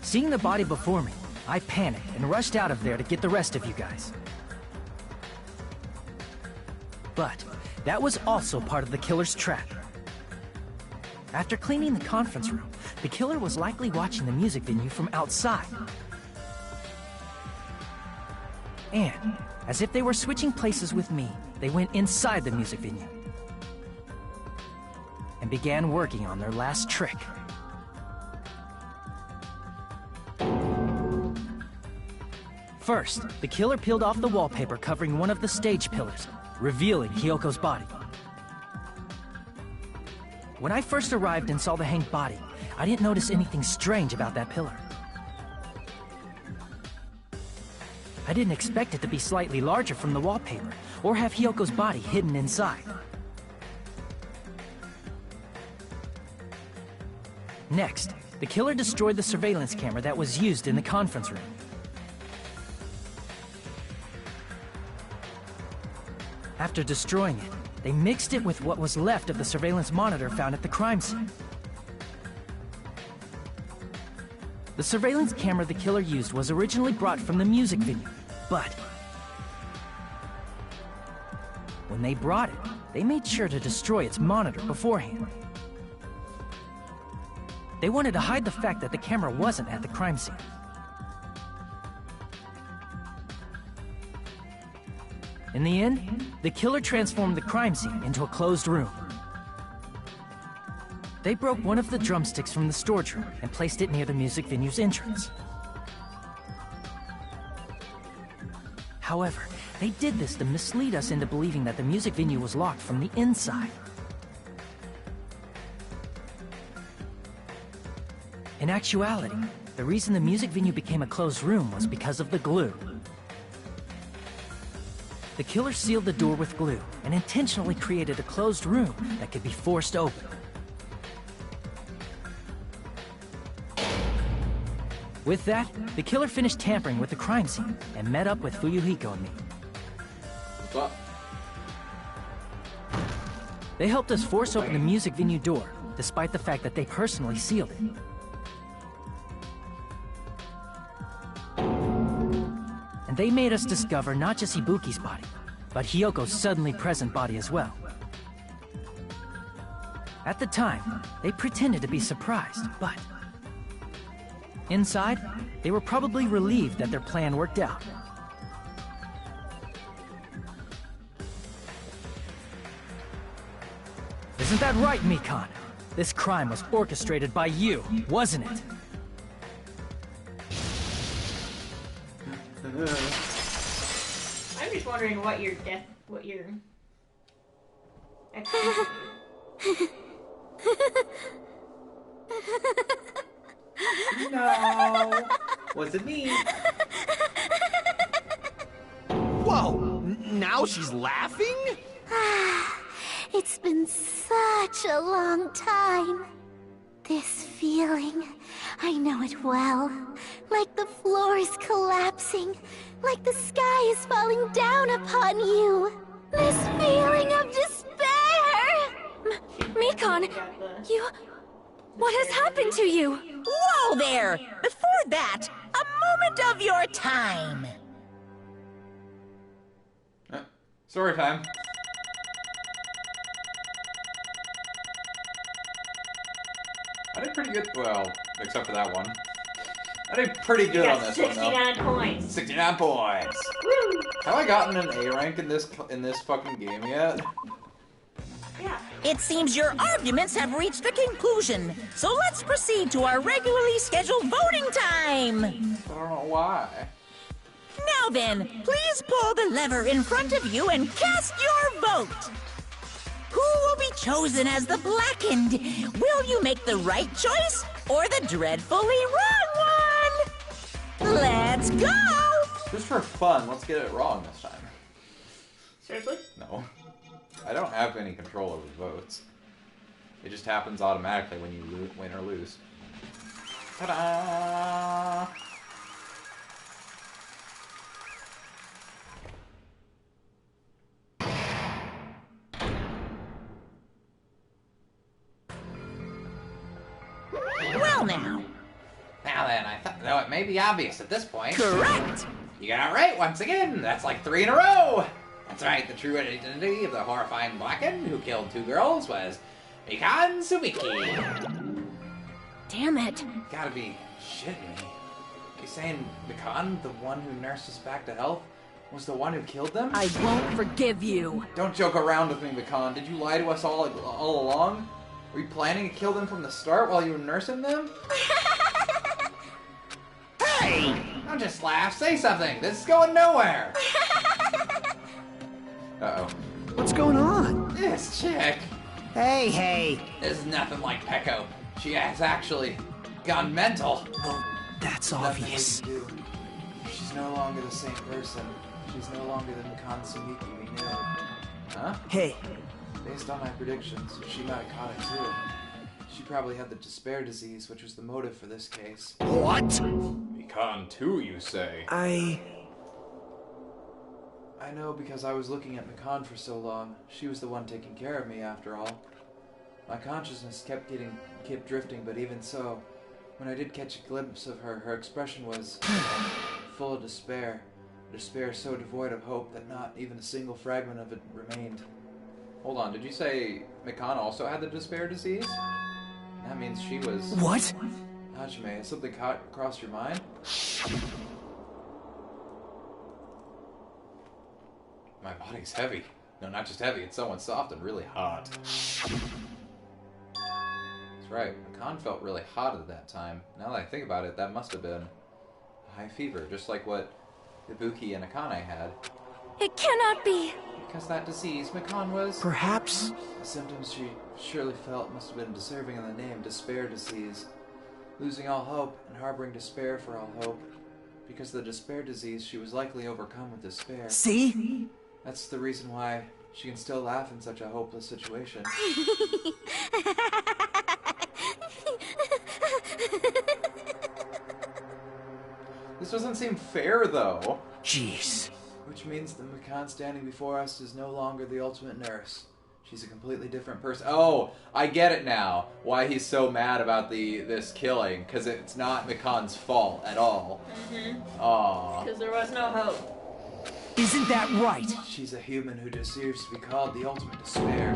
Seeing the body before me, I panicked and rushed out of there to get the rest of you guys. But that was also part of the killer's trap. After cleaning the conference room, the killer was likely watching the music venue from outside. And, as if they were switching places with me, they went inside the music venue and began working on their last trick. First, the killer peeled off the wallpaper covering one of the stage pillars, revealing Hyoko's body. When I first arrived and saw the hanged body, I didn't notice anything strange about that pillar. I didn't expect it to be slightly larger from the wallpaper, or have Hyoko's body hidden inside. Next, the killer destroyed the surveillance camera that was used in the conference room. After destroying it, they mixed it with what was left of the surveillance monitor found at the crime scene. The surveillance camera the killer used was originally brought from the music venue, but when they brought it, they made sure to destroy its monitor beforehand. They wanted to hide the fact that the camera wasn't at the crime scene. In the end, the killer transformed the crime scene into a closed room. They broke one of the drumsticks from the storage room and placed it near the music venue's entrance. However, they did this to mislead us into believing that the music venue was locked from the inside. In actuality, the reason the music venue became a closed room was because of the glue. The killer sealed the door with glue and intentionally created a closed room that could be forced open. With that, the killer finished tampering with the crime scene and met up with Fuyuhiko and me. What's up? They helped us force open the music venue door, despite the fact that they personally sealed it. And they made us discover not just Ibuki's body, but Hyoko's suddenly present body as well. At the time, they pretended to be surprised, but inside, they were probably relieved that their plan worked out. Isn't that right, Mikan? This crime was orchestrated by you, wasn't it? I'm just wondering what your No. Wasn't me. Whoa! Now she's laughing? It's been such a long time. This feeling, I know it well. Like the floor is collapsing, like the sky is falling down upon you. This feeling of despair! Mikon, you... What has happened to you? Whoa there! Before that, a moment of your time. Story time. I did pretty good, well, except for that one. I did pretty good on this one, though. 69 points. 69 points. Woo! Have I gotten an A rank in this fucking game yet? Yeah. It seems your arguments have reached a conclusion, so let's proceed to our regularly scheduled voting time. I don't know why. Now then, please pull the lever in front of you and cast your vote. Who will be chosen as the blackened? Will you make the right choice or the dreadfully wrong one? Let's go! Just for fun, let's get it wrong this time. Seriously? No. I don't have any control over the votes. It just happens automatically when you win or lose. Ta-da! Well now. Now then, though it may be obvious at this point. Correct! You got it right once again. That's like 3 in a row. That's right, the true identity of the horrifying blackened who killed 2 girls was Mikan Subiki. Damn it. Gotta be shitting me. You saying Mikan, the one who nursed us back to health, was the one who killed them? I won't forgive you. Don't joke around with me, Mikan. Did you lie to us all along? Were you planning to kill them from the start while you were nursing them? Hey! Don't just laugh, say something. This is going nowhere. Uh-oh. What's going on? This chick. Hey. This is nothing like Peko. She has actually gone mental. Well, that's obvious. Nothing we can do. She's no longer the same person. She's no longer the Mikan Sumiki we knew. Huh? Hey. Based on my predictions, she might have caught it too. She probably had the despair disease, which was the motive for this case. What? Mikan too, you say? I know because I was looking at Mikan for so long. She was the one taking care of me, after all. My consciousness kept drifting, but even so, when I did catch a glimpse of her, her expression was full of despair. Despair so devoid of hope that not even a single fragment of it remained. Hold on, did you say Mikan also had the despair disease? That means she was... What? Hajime, has something crossed your mind? My body's heavy. No, not just heavy, it's somewhat soft and really hot. That's right, Mikan felt really hot at that time. Now that I think about it, that must have been high fever, just like what Ibuki and Akane had. It cannot be. Because that disease Mikan was... Perhaps... The symptoms she surely felt must have been deserving of the name despair disease. Losing all hope and harboring despair for all hope. Because of the despair disease, she was likely overcome with despair. See? That's the reason why she can still laugh in such a hopeless situation. This doesn't seem fair, though. Jeez. Which means the Mikan standing before us is no longer the ultimate nurse. She's a completely different person. Oh, I get it now. Why he's so mad about this killing. Because it's not Mikan's fault at all. Mm-hmm. Aww. Because there was no hope. Isn't that right? She's a human who deserves to be called the ultimate despair.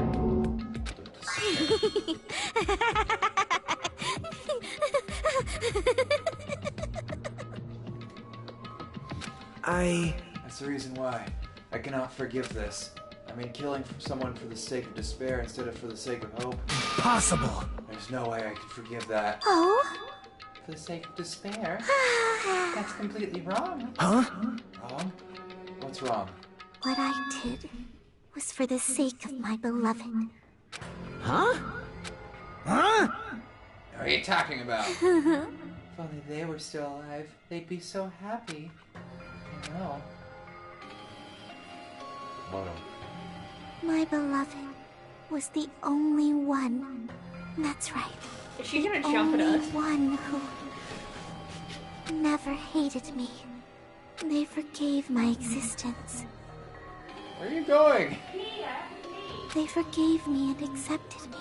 That's the reason why I cannot forgive this. I mean, killing someone for the sake of despair instead of for the sake of hope. Impossible. There's no way I could forgive that. Oh? For the sake of despair? That's completely wrong. Huh? Wrong? What's wrong? What I did was for the sake of my beloved. Huh? Huh? What are you talking about? If only they were still alive, they'd be so happy. I know. Mono. My beloved was the only one. That's right. Is she gonna jump at us? One who never hated me. They forgave my existence. Where are you going? They forgave me and accepted me.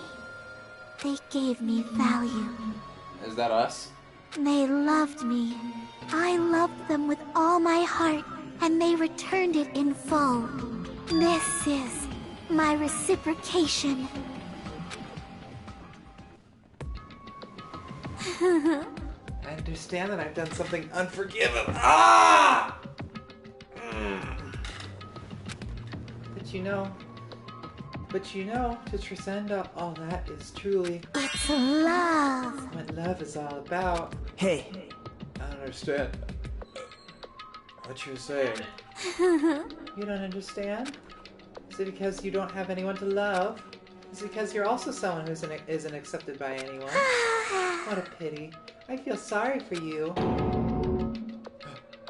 They gave me value. Is that us? They loved me. I loved them with all my heart, and they returned it in full. This is my reciprocation. I understand that I've done something unforgivable. Ah! But you know, to transcend all that is truly... It's love. What love is all about. Hey. I don't understand what you're saying. You don't understand? Is it because you don't have anyone to love? Is it because you're also someone who isn't accepted by anyone? What a pity. I feel sorry for you.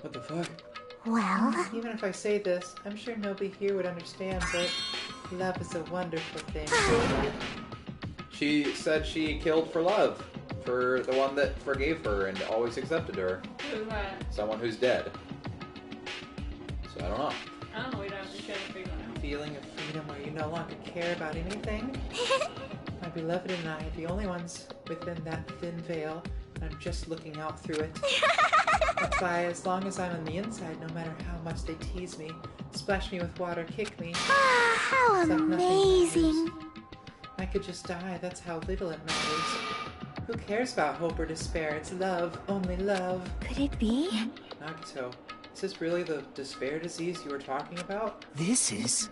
What the fuck? Well... Even if I say this, I'm sure nobody here would understand, but love is a wonderful thing. She said she killed for love. For the one that forgave her and always accepted her. Who's that? Someone who's dead. So I don't know. I don't know, we don't have to share the big one. Feeling of freedom where you no longer care about anything. My beloved and I are the only ones within that thin veil, and I'm just looking out through it. That's why, as long as I'm on the inside, no matter how much they tease me, splash me with water, kick me. How it's like amazing! nothing matters. I could just die, that's how little it matters. Who cares about hope or despair? It's love, only love. Could it be? Nagito, is this really the despair disease you were talking about? This is...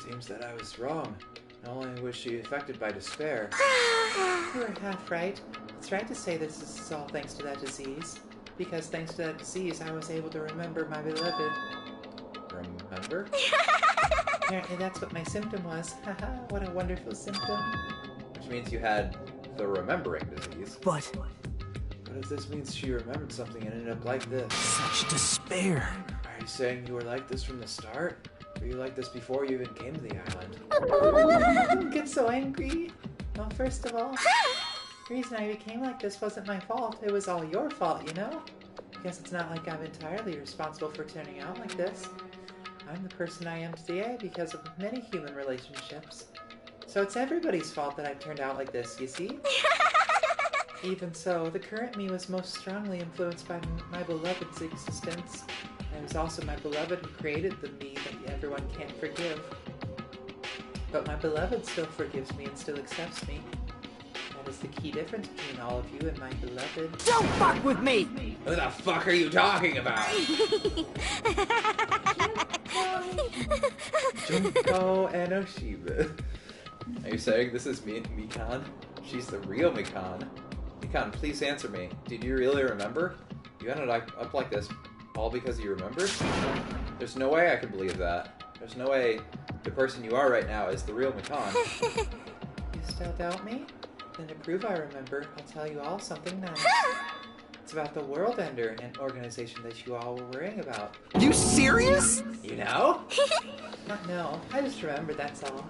Seems that I was wrong. Not only was she affected by despair. You were half right. It's right to say this is all thanks to that disease. Because thanks to that disease, I was able to remember my beloved. Remember? Apparently that's what my symptom was. Haha, what a wonderful symptom. Which means you had the remembering disease. But... What if this means she remembered something and ended up like this? Such despair. Are you saying you were like this from the start? Were you like this before you even came to the island? Don't get so angry. Well, first of all, the reason I became like this wasn't my fault. It was all your fault, you know? Guess it's not like I'm entirely responsible for turning out like this. I'm the person I am today because of many human relationships. So it's everybody's fault that I've turned out like this, you see? Even so, the current me was most strongly influenced by my beloved's existence. And it was also my beloved who created the me that everyone can't forgive. But my beloved still forgives me and still accepts me. That is the key difference between all of you and my beloved. Don't fuck with me! Who the fuck are you talking about? Junko and Oshiba. Are you saying this is Mikan? She's the real Mikan. Mikan, please answer me. Did you really remember? You ended up like this all because you remembered? There's no way I can believe that. There's no way the person you are right now is the real Mikan. You still doubt me? Then to prove I remember, I'll tell you all something nice. It's about the World Ender, an organization that you all were worrying about. You serious? You know? No, I just remembered, that's all.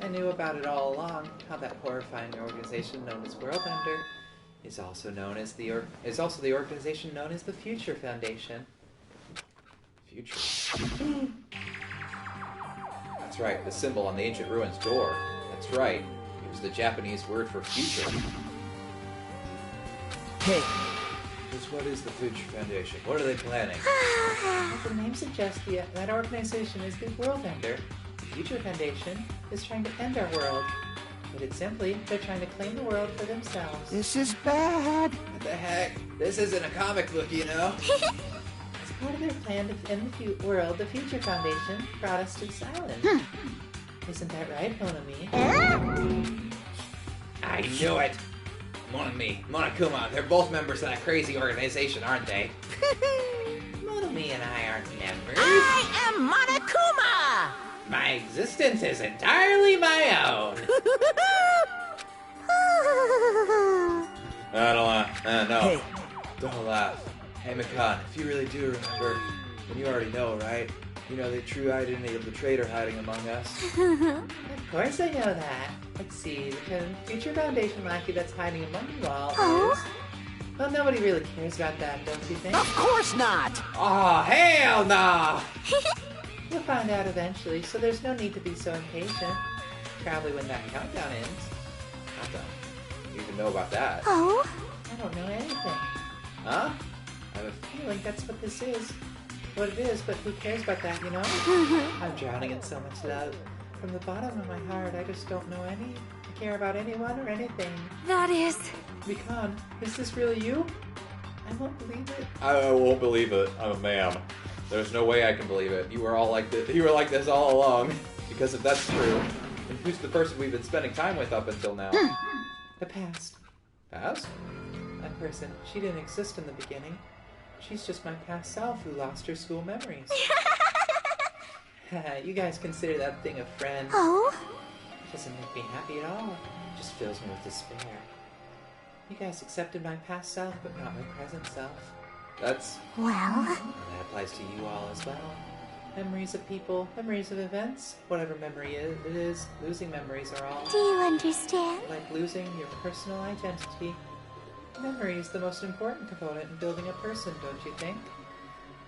I knew about it all along, how that horrifying organization known as World Ender is also known as the organization known as the Future Foundation. Future. That's right, the symbol on the ancient ruins door. That's right, it was the Japanese word for future. Hey. What is the Future Foundation? What are they planning? As the name suggests, that organization is the World Ender. The Future Foundation is trying to end our world. Put it simply, they're trying to claim the world for themselves. This is bad. What the heck? This isn't a comic book, you know? As part of their plan to end the world, the Future Foundation brought us to this island. Isn't that right, Monomi? I knew it! Monomi, Monokuma, they're both members of that crazy organization, aren't they? Monomi and I aren't members. I am Monokuma! My existence is entirely my own. I don't no. Hey. Don't laugh. Hey, Mikan, if you really do remember, then you already know, right? You know the true identity of the traitor hiding among us. Of course I know that. Let's see, the future Foundation lackey that's hiding among you all is... Well, nobody really cares about that, don't you think? Of course not! Aw, hell nah! You'll find out eventually, so there's no need to be so impatient. Probably when that countdown ends. Countdown? You even know about that? Oh? I don't know anything. Huh? I have a feeling that's what this is. What it is, but who cares about that, you know? I'm drowning in so much love. From the bottom of my heart, I just don't know I care about anyone or anything. That is... Mikan, is this really you? I won't believe it. I won't believe it. I'm a ma'am. There's no way I can believe it. You were all like this. You were like this all along. Because if that's true, then who's the person we've been spending time with up until now? The past. Past? That person, she didn't exist in the beginning. She's just my past self who lost her school memories. You guys consider that thing a friend. Oh? It doesn't make me happy at all. It just fills me with despair. You guys accepted my past self, but not my present self. That's... Well... And that applies to you all as well. Memories of people, memories of events, whatever memory it is, losing memories are all... Do you understand? Like losing your personal identity. Memory is the most important component in building a person, don't you think?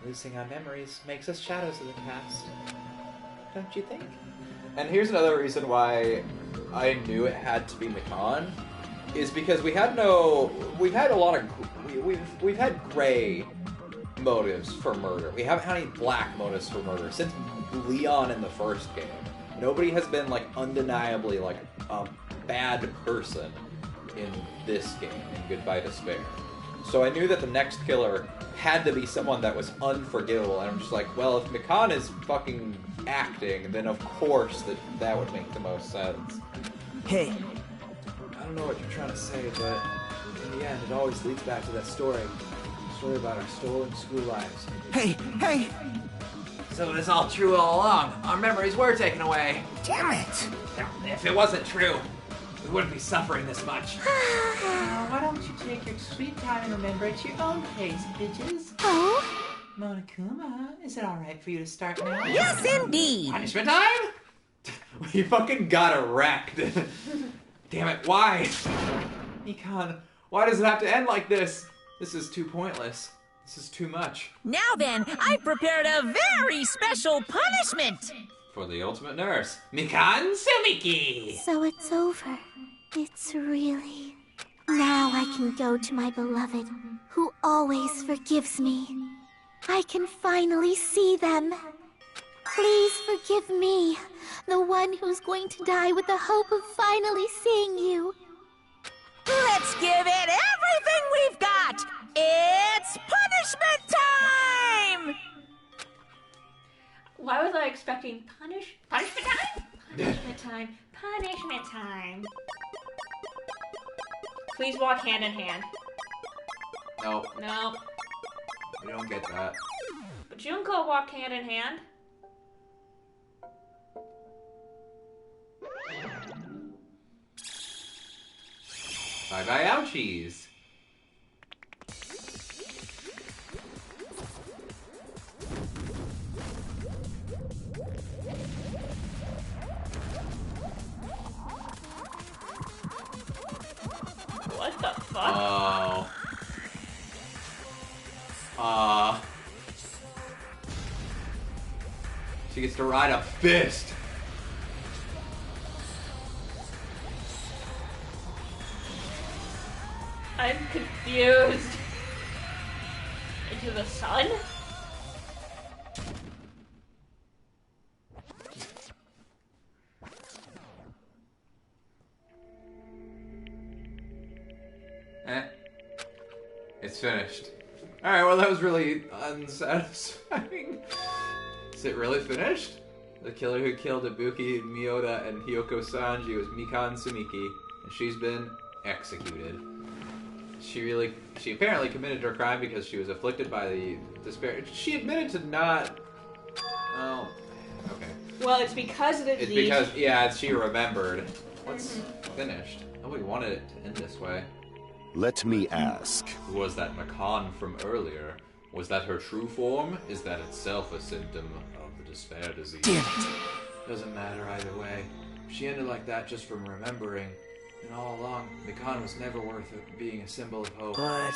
Losing our memories makes us shadows of the past. Don't you think? And here's another reason why I knew it had to be Mikan, is because we've had a lot of, we've had gray motives for murder. We haven't had any black motives for murder since Leon in the first game. Nobody has been like undeniably like a bad person in this game, in Goodbye Despair. So I knew that the next killer had to be someone that was unforgivable, and I'm just like, well, if Mikan is fucking acting, then of course that would make the most sense. Hey. I don't know what you're trying to say, but in the end, it always leads back to that story. The story about our stolen school lives. Hey! So it was all true all along. Our memories were taken away. Damn it! If it wasn't true, we wouldn't be suffering this much. Why don't you take your sweet time and remember at your own pace, bitches? Oh? Monokuma, is it alright for you to start now? Yes, indeed! Punishment time? We fucking got wrecked. Damn it, why? Mikan, why does it have to end like this? This is too pointless. This is too much. Now then, I've prepared a very special punishment! For the ultimate nurse. Mikan Sumiki! So it's over. It's really... Now I can go to my beloved, who always forgives me. I can finally see them. Please forgive me, the one who's going to die with the hope of finally seeing you. Let's give it everything we've got! It's punishment time! Why was I expecting punishment time? Punishment time. Punishment time. Please walk hand in hand. No. No. We don't get that. But Junko walked hand in hand. Bye-bye ouchies. What the fuck? Oh. She gets to ride a fist. I'm confused. Into the sun? It's finished. Alright, well that was really unsatisfying. Is it really finished? The killer who killed Ibuki, Miyoda, and Hiyoko Sanji was Mikan Sumiki, and she's been executed. She apparently committed her crime because she was afflicted by the despair. She admitted to not... Oh, okay. Well, it's because of the It's because, yeah, she remembered. What's finished? Nobody wanted it to end this way. Let me ask. Who was that Makan from earlier? Was that her true form? Is that itself a symptom of the despair disease? Damn it! Doesn't matter either way. She ended like that just from remembering. And all along, Mikan was never worth it being a symbol of hope. But...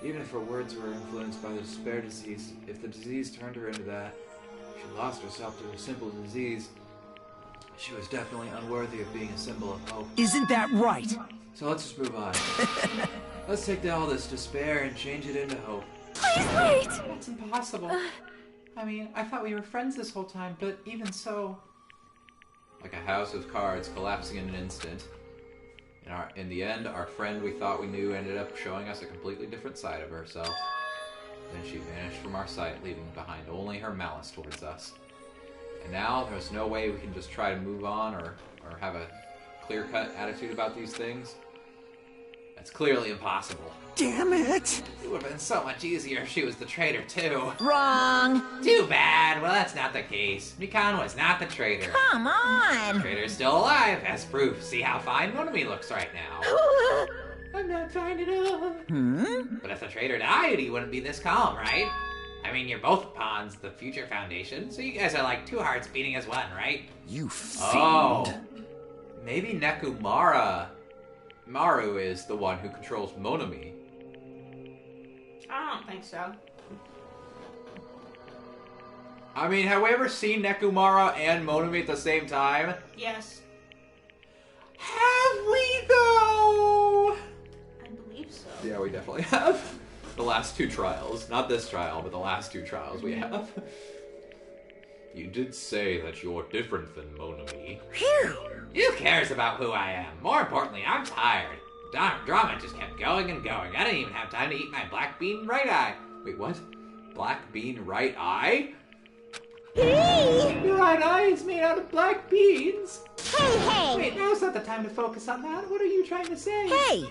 Even if her words were influenced by the despair disease, if the disease turned her into that, she lost herself to a simple disease. She was definitely unworthy of being a symbol of hope. Isn't that right? So let's just move on. Let's take all this despair and change it into hope. Please wait! That's impossible. I mean, I thought we were friends this whole time, but even so... Like a house of cards collapsing in an instant. In the end, our friend we thought we knew ended up showing us a completely different side of herself. Then she vanished from our sight, leaving behind only her malice towards us. And now, there's no way we can just try to move on or have a clear-cut attitude about these things. That's clearly impossible. Damn it! It would have been so much easier if she was the traitor, too. Wrong. Too bad. Well, that's not the case. Mikan was not the traitor. Come on. The traitor's still alive, as proof. See how fine Monomi looks right now. I'm not fine at all. But if the traitor died, he wouldn't be this calm, right? I mean, you're both pawns, the Future Foundation, so you guys are like two hearts beating as one, right? You fiend. Oh, maybe Maru is the one who controls Monomi. I don't think so. I mean, have we ever seen Nekumara and Monomi at the same time? Yes. Have we, though? I believe so. Yeah, we definitely have. The last two trials. Not this trial, but the last two trials we have. You did say that you're different than Monomi. Phew. Who cares about who I am? More importantly, I'm tired. Drama just kept going and going. I didn't even have time to eat my black bean right eye. Wait, what? Black bean right eye? Your right eye is made out of black beans. Hey! Wait, now's not the time to focus on that. What are you trying to say? Hey,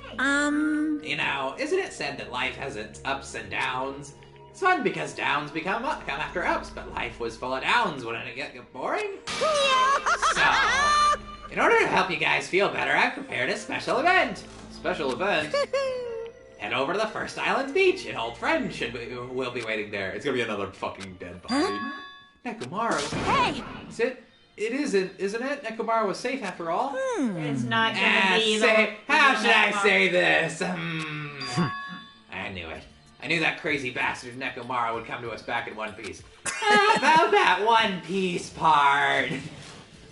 You know, isn't it said that life has its ups and downs? It's fun because downs come after ups, but life was full of downs. Wouldn't it get boring? So, in order to help you guys feel better, I've prepared a special event. Special event? Head over to the First Island Beach. An old friend will be waiting there. It's gonna be another fucking dead body. Nekomaru. Hey! It isn't it? Nekomaru was safe after all. It's not gonna be the... How should I say this? I knew it. I knew that crazy bastard Nekomaru would come to us back in one piece. How about that One Piece part?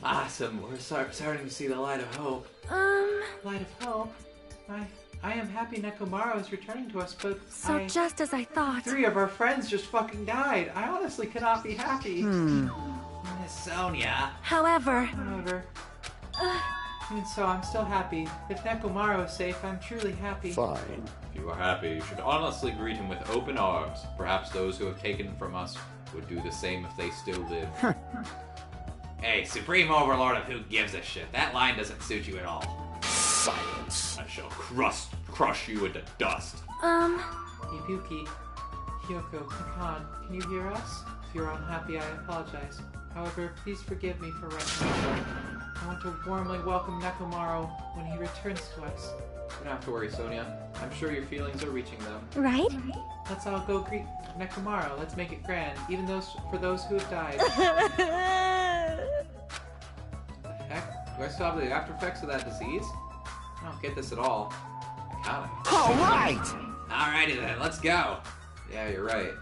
Awesome. We're starting to see the light of hope. Light of hope? I am happy Nekomaru is returning to us, but So just as I thought. 3 of our friends just fucking died. I honestly cannot be happy. Miss Sonia. However, And so I'm still happy. If Nekomaru is safe, I'm truly happy. Fine. If you are happy, you should honestly greet him with open arms. Perhaps those who have taken from us would do the same if they still live. Hey, Supreme Overlord of Who Gives a Shit. That line doesn't suit you at all. Silence. I shall crush you into dust. Ibuki, Hyoko, Mikan, can you hear us? If you're unhappy, I apologize. However, please forgive me for right now. I want to warmly welcome Nekomaru when he returns to us. You don't have to worry, Sonia. I'm sure your feelings are reaching them. right? Let's all go greet Nekomaru. Let's make it grand, even for those who have died. Heck, do I still have the after effects of that disease? I don't get this at all. I kinda. All right! Alrighty then, let's go. Yeah, you're right.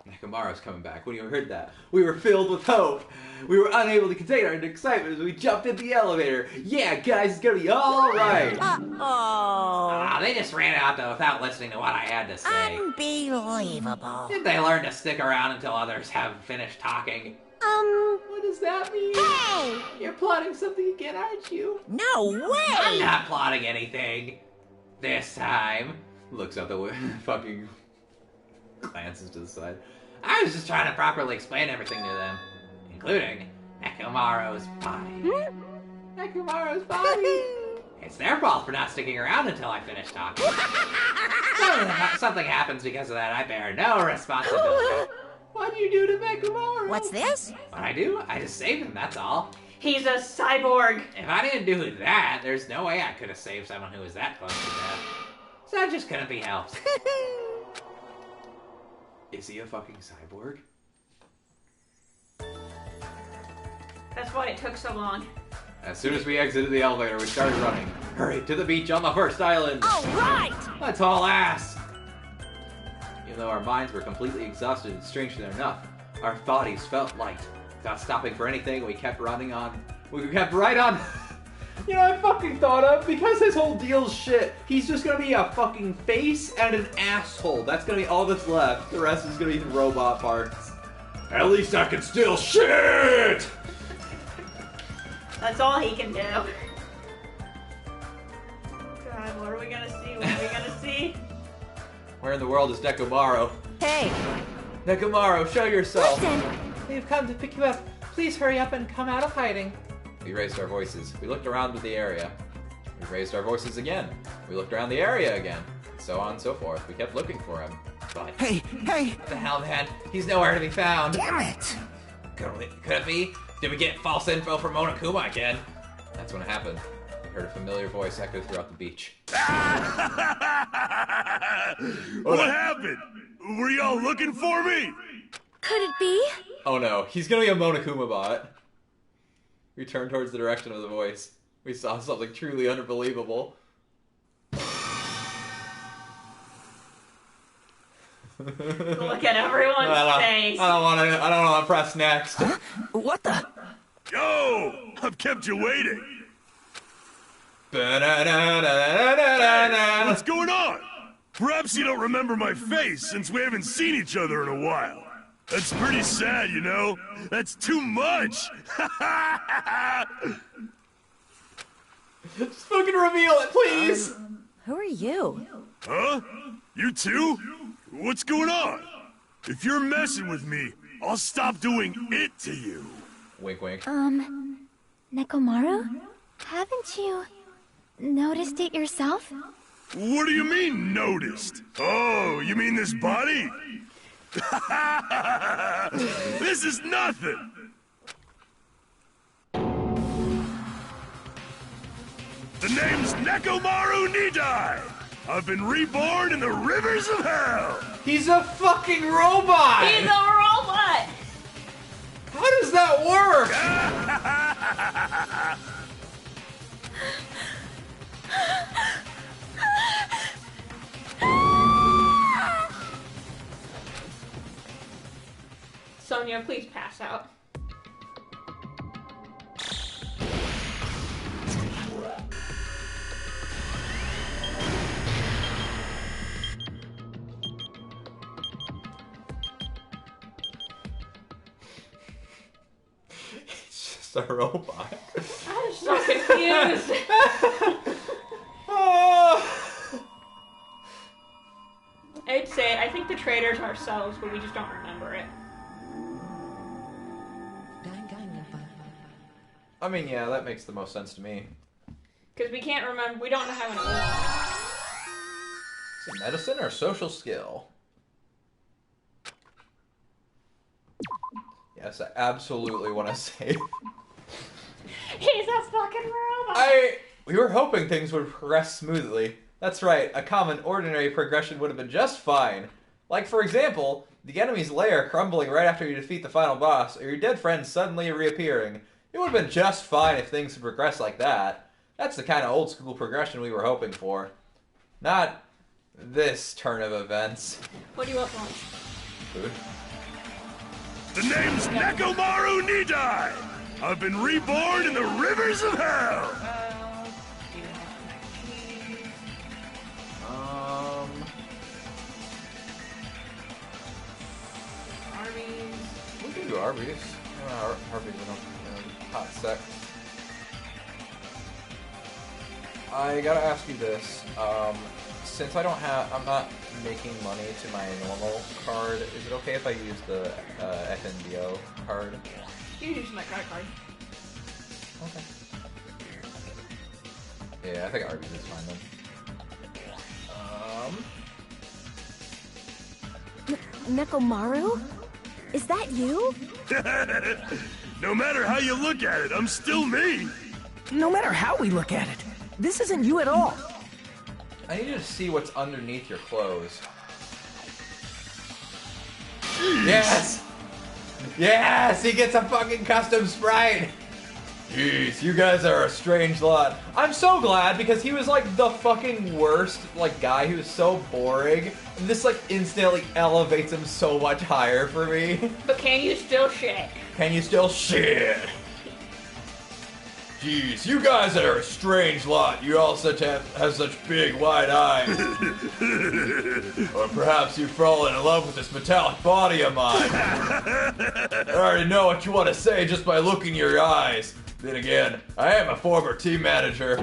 Nekomaru's coming back. When you heard that, we were filled with hope. We were unable to contain our excitement as we jumped in the elevator. Yeah, guys, it's gonna be alright. Uh-oh. They just ran out though without listening to what I had to say. Unbelievable. Did they learn to stick around until others have finished talking? What does that mean? Hey! You're plotting something again, aren't you? No way! I'm not plotting anything. This time. Looks out the way, fucking glances to the side. I was just trying to properly explain everything to them, including Nekomaru's body. Nekomaru's body! It's their fault for not sticking around until I finish talking. Something happens because of that. I bear no responsibility. What do you do to Nekomaru? What's this? What I do? I just save him, that's all. He's a cyborg. If I didn't do that, there's no way I could have saved someone who was that close to death. So that just couldn't be helped. Is he a fucking cyborg? That's why it took so long. As soon as we exited the elevator, we started running. Hurry, to the beach on the first island! All right! Let's haul ass! Even though our minds were completely exhausted, strangely enough, our bodies felt light. Without stopping for anything, we kept running on. We kept right on. You know, I fucking thought of, because his whole deal's shit, he's just gonna be a fucking face and an asshole. That's gonna be all that's left. The rest is gonna be the robot parts. At least I can steal shit! That's all he can do. God, what are we gonna see? What are we gonna see? Where in the world is Nekomaru? Hey! Nekomaru, show yourself! Listen! We've come to pick you up. Please hurry up and come out of hiding. We raised our voices. We looked around the area. We raised our voices again. We looked around the area again. So on and so forth. We kept looking for him. But Hey! what the hell, man? He's nowhere to be found. Damn it! Could it be? Did we get false info from Monokuma again? That's when it happened. We heard a familiar voice echo throughout the beach. What happened? Were y'all looking for me? Could it be? Oh no, he's gonna be a Monokuma bot. We turned towards the direction of the voice. We saw something truly unbelievable. Look at everyone's face. I don't want to press next. Huh? What the? Yo! I've kept you waiting. What's going on? Perhaps you don't remember my face since we haven't seen each other in a while. That's pretty sad, you know? That's too much! Just fucking reveal it, please! Who are you? Huh? You too? What's going on? If you're messing with me, I'll stop doing it to you. Wink, wink. Nekomaru? Haven't you noticed it yourself? What do you mean, noticed? Oh, you mean this body? This is nothing! The name's Nekomaru Nidai! I've been reborn in the rivers of hell! He's a fucking robot! He's a robot! How does that work? Sonia, please pass out. It's just a robot. I'm so confused. I'd say, I think the traitors are ourselves, but we just don't remember it. I mean, yeah, that makes the most sense to me. Because we can't remember, we don't know how it works. Is it medicine or social skill? Yes, I absolutely want to save. He's a fucking robot! We were hoping things would progress smoothly. That's right, a common, ordinary progression would have been just fine. Like, for example, the enemy's lair crumbling right after you defeat the final boss, or your dead friend suddenly reappearing. It would have been just fine if things had progressed like that. That's the kind of old-school progression we were hoping for. Not this turn of events. What do you want for lunch? Food? The name's Nekomaru Nidai! I've been reborn in the rivers of hell! Arby's. We can do Arby's. Arby's in a hot sec. I gotta ask you this. Since I'm not making money to my normal card, is it okay if I use the FNBO card? You use my credit card. Okay. Yeah, I think Arby's is fine then. Nekomaru? Is that you? No matter how you look at it, I'm still me. No matter how we look at it, this isn't you at all. I need you to see what's underneath your clothes. Jeez. Yes! Yes! He gets a fucking custom sprite! Jeez, you guys are a strange lot. I'm so glad because he was like the fucking worst like guy. He was so boring. And this like instantly elevates him so much higher for me. But can you still shit? Can you still shit? Jeez, you guys are a strange lot. You all have such big, wide eyes. Or perhaps you've fallen in love with this metallic body of mine. I already know what you want to say just by looking in your eyes. Then again, I am a former team manager.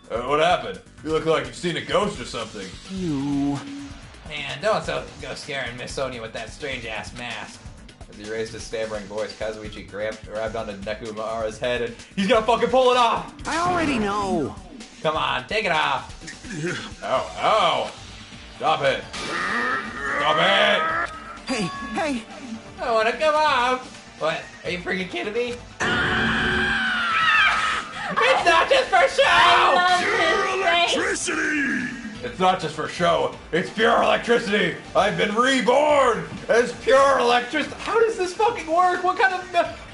What happened? You look like you've seen a ghost or something. You... Man, don't go scaring Miss Sonia with that strange-ass mask. As he raised his stammering voice, Kazuichi grabbed onto Nekumara's head and he's gonna fucking pull it off! I already know. Come on, take it off. Ow, ow! Stop it! Stop it! Hey, hey! I want to come off. What? Are you freaking kidding me? It's not just for show! Pure electricity! It's not just for show, it's pure electricity! I've been reborn as pure electricity! How does this fucking work? What kind of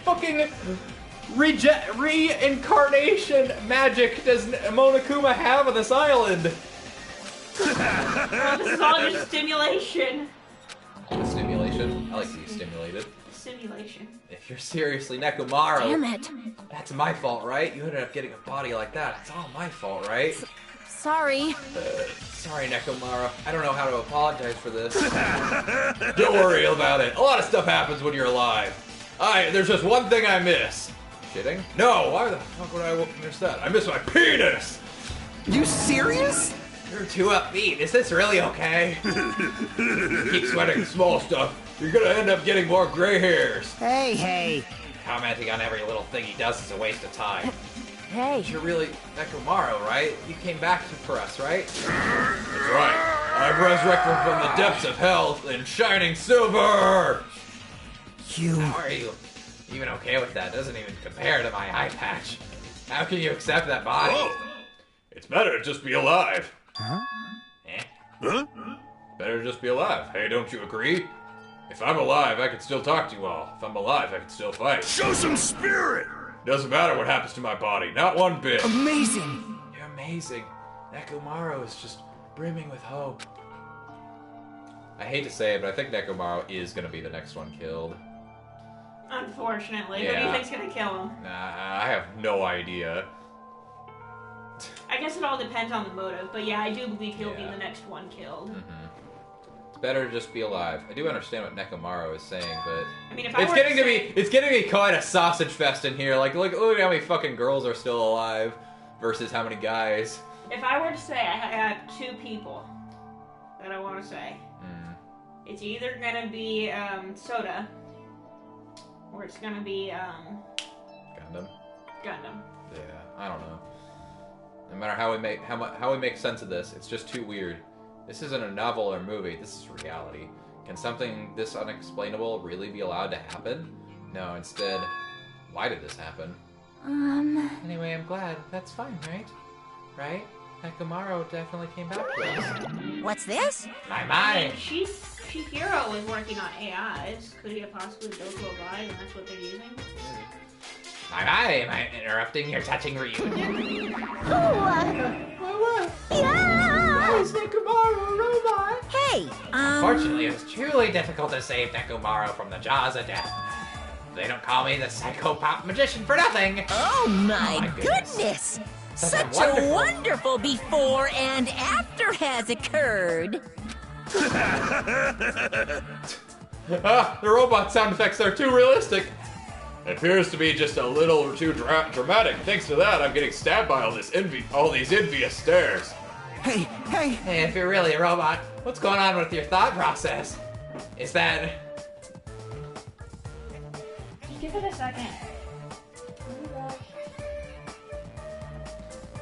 fucking reincarnation magic does Monokuma have on this island? Well, this is all just stimulation. Stimulation? I like to be stimulated. Simulation. If you're seriously Nekomaru, Damn it. that's my fault, right? You ended up getting a body like that. It's all my fault, right? Sorry. Sorry, Nekomaru. I don't know how to apologize for this. Don't worry about it. A lot of stuff happens when you're alive. There's just one thing I miss. Shitting? No, why the fuck would I miss that? I miss my penis! You serious? You're too upbeat. Is this really okay? Keep sweating small stuff. You're gonna end up getting more gray hairs. Hey, hey. Commenting on every little thing he does is a waste of time. Hey. You're really Nekomaru, right? You came back for us, right? That's right. I've resurrected from the depths of hell in shining silver! How are you even okay with that? Doesn't even compare to my eye patch. How can you accept that body? Whoa. It's better to just be alive. Huh? Eh? Huh? Better to just be alive. Hey, don't you agree? If I'm alive, I can still talk to you all. If I'm alive, I can still fight. Show some spirit! Doesn't matter what happens to my body, not one bit. Amazing. You're amazing. Nekomaru is just brimming with hope. I hate to say it, but I think Nekomaru is gonna be the next one killed. Unfortunately. Who do Yeah. you think's gonna kill him? I have no idea. I guess it all depends on the motive, but yeah, I do believe he'll be Yeah. the next one killed. It's better to just be alive. I do understand what Nekomaru is saying, but I mean, if I it's were getting to to be quite a sausage fest in here. Like, look at how many fucking girls are still alive versus how many guys. If I were to say I have two people that I want to say, it's either gonna be Soda, or it's gonna be Gundam. Gundam. Yeah, I don't know. No matter how we make sense of this, it's just too weird. This isn't a novel or movie. This is reality. Can something this unexplainable really be allowed to happen? No, instead, why did this happen? Anyway, I'm glad. That's fine, right? Right? Nekomaru definitely came back to us. What's this? My I mind. mean, Chihiro is working on AIs. Could he have possibly built a alive, and that's what they're using? My mind. Am I interrupting your touching reunion? Yeah! Is Nekomaru a robot? Hey, Fortunately, it was truly difficult to save Nekomaru from the jaws of death. They don't call me the psycho-pop magician for nothing. Oh my my goodness. goodness! Such a Such a wonderful before and after has occurred. The robot sound effects are too realistic. It appears to be just a little too dramatic. Thanks to that, I'm getting stabbed by all these envious stares. Hey, hey! Hey, if you're really a robot, what's going on with your thought process? Is that... Just give it a second.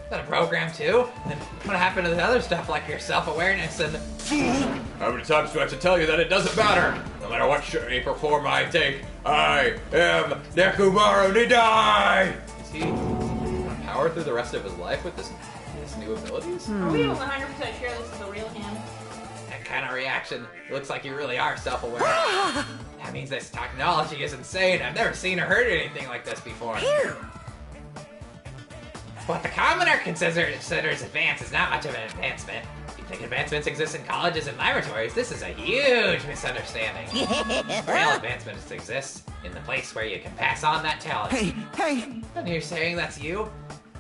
Is that a program too? Then what happened to the other stuff like your self-awareness and... How many times do I have to tell you that it doesn't matter? The No matter what shape or form I take, I am Nekomaru Nidai! Is he gonna power through the rest of his life with his new abilities? Are we 100% sure this is the real him? That kind of reaction, it looks like you really are self-aware. That means this technology is insane. I've never seen or heard anything like this before. What the commoner considers advanced is not much of an advancement. You think advancements exist in colleges and laboratories? This is a huge misunderstanding. Real advancements exist in the place where you can pass on that talent. Hey! And you're saying that's you?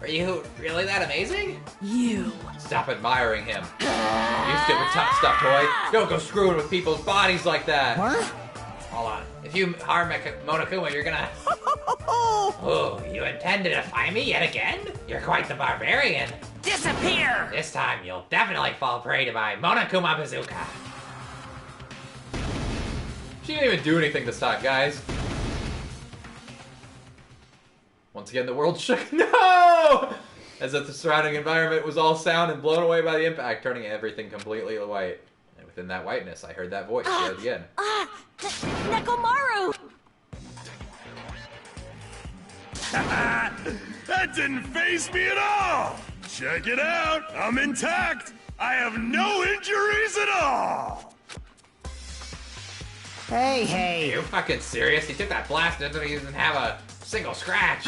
Are you really that amazing? You. Stop admiring him. You stupid tough stuff toy. Don't go screwing with people's bodies like that. What? Hold on. If you harm Monokuma, you're gonna... Oh, you intend to defy me yet again? You're quite the barbarian. Disappear! This time, you'll definitely fall prey to my Monokuma bazooka. She didn't even do anything this time, guys. Once again, the world shook. No! As if the surrounding environment was all sound and blown away by the impact, turning everything completely white. And within that whiteness, I heard that voice there at the end. Nekomaru! That didn't faze me at all! Check it out! I'm intact! I have no injuries at all! Hey! Are you fucking serious? He took that blast and didn't even have a single scratch.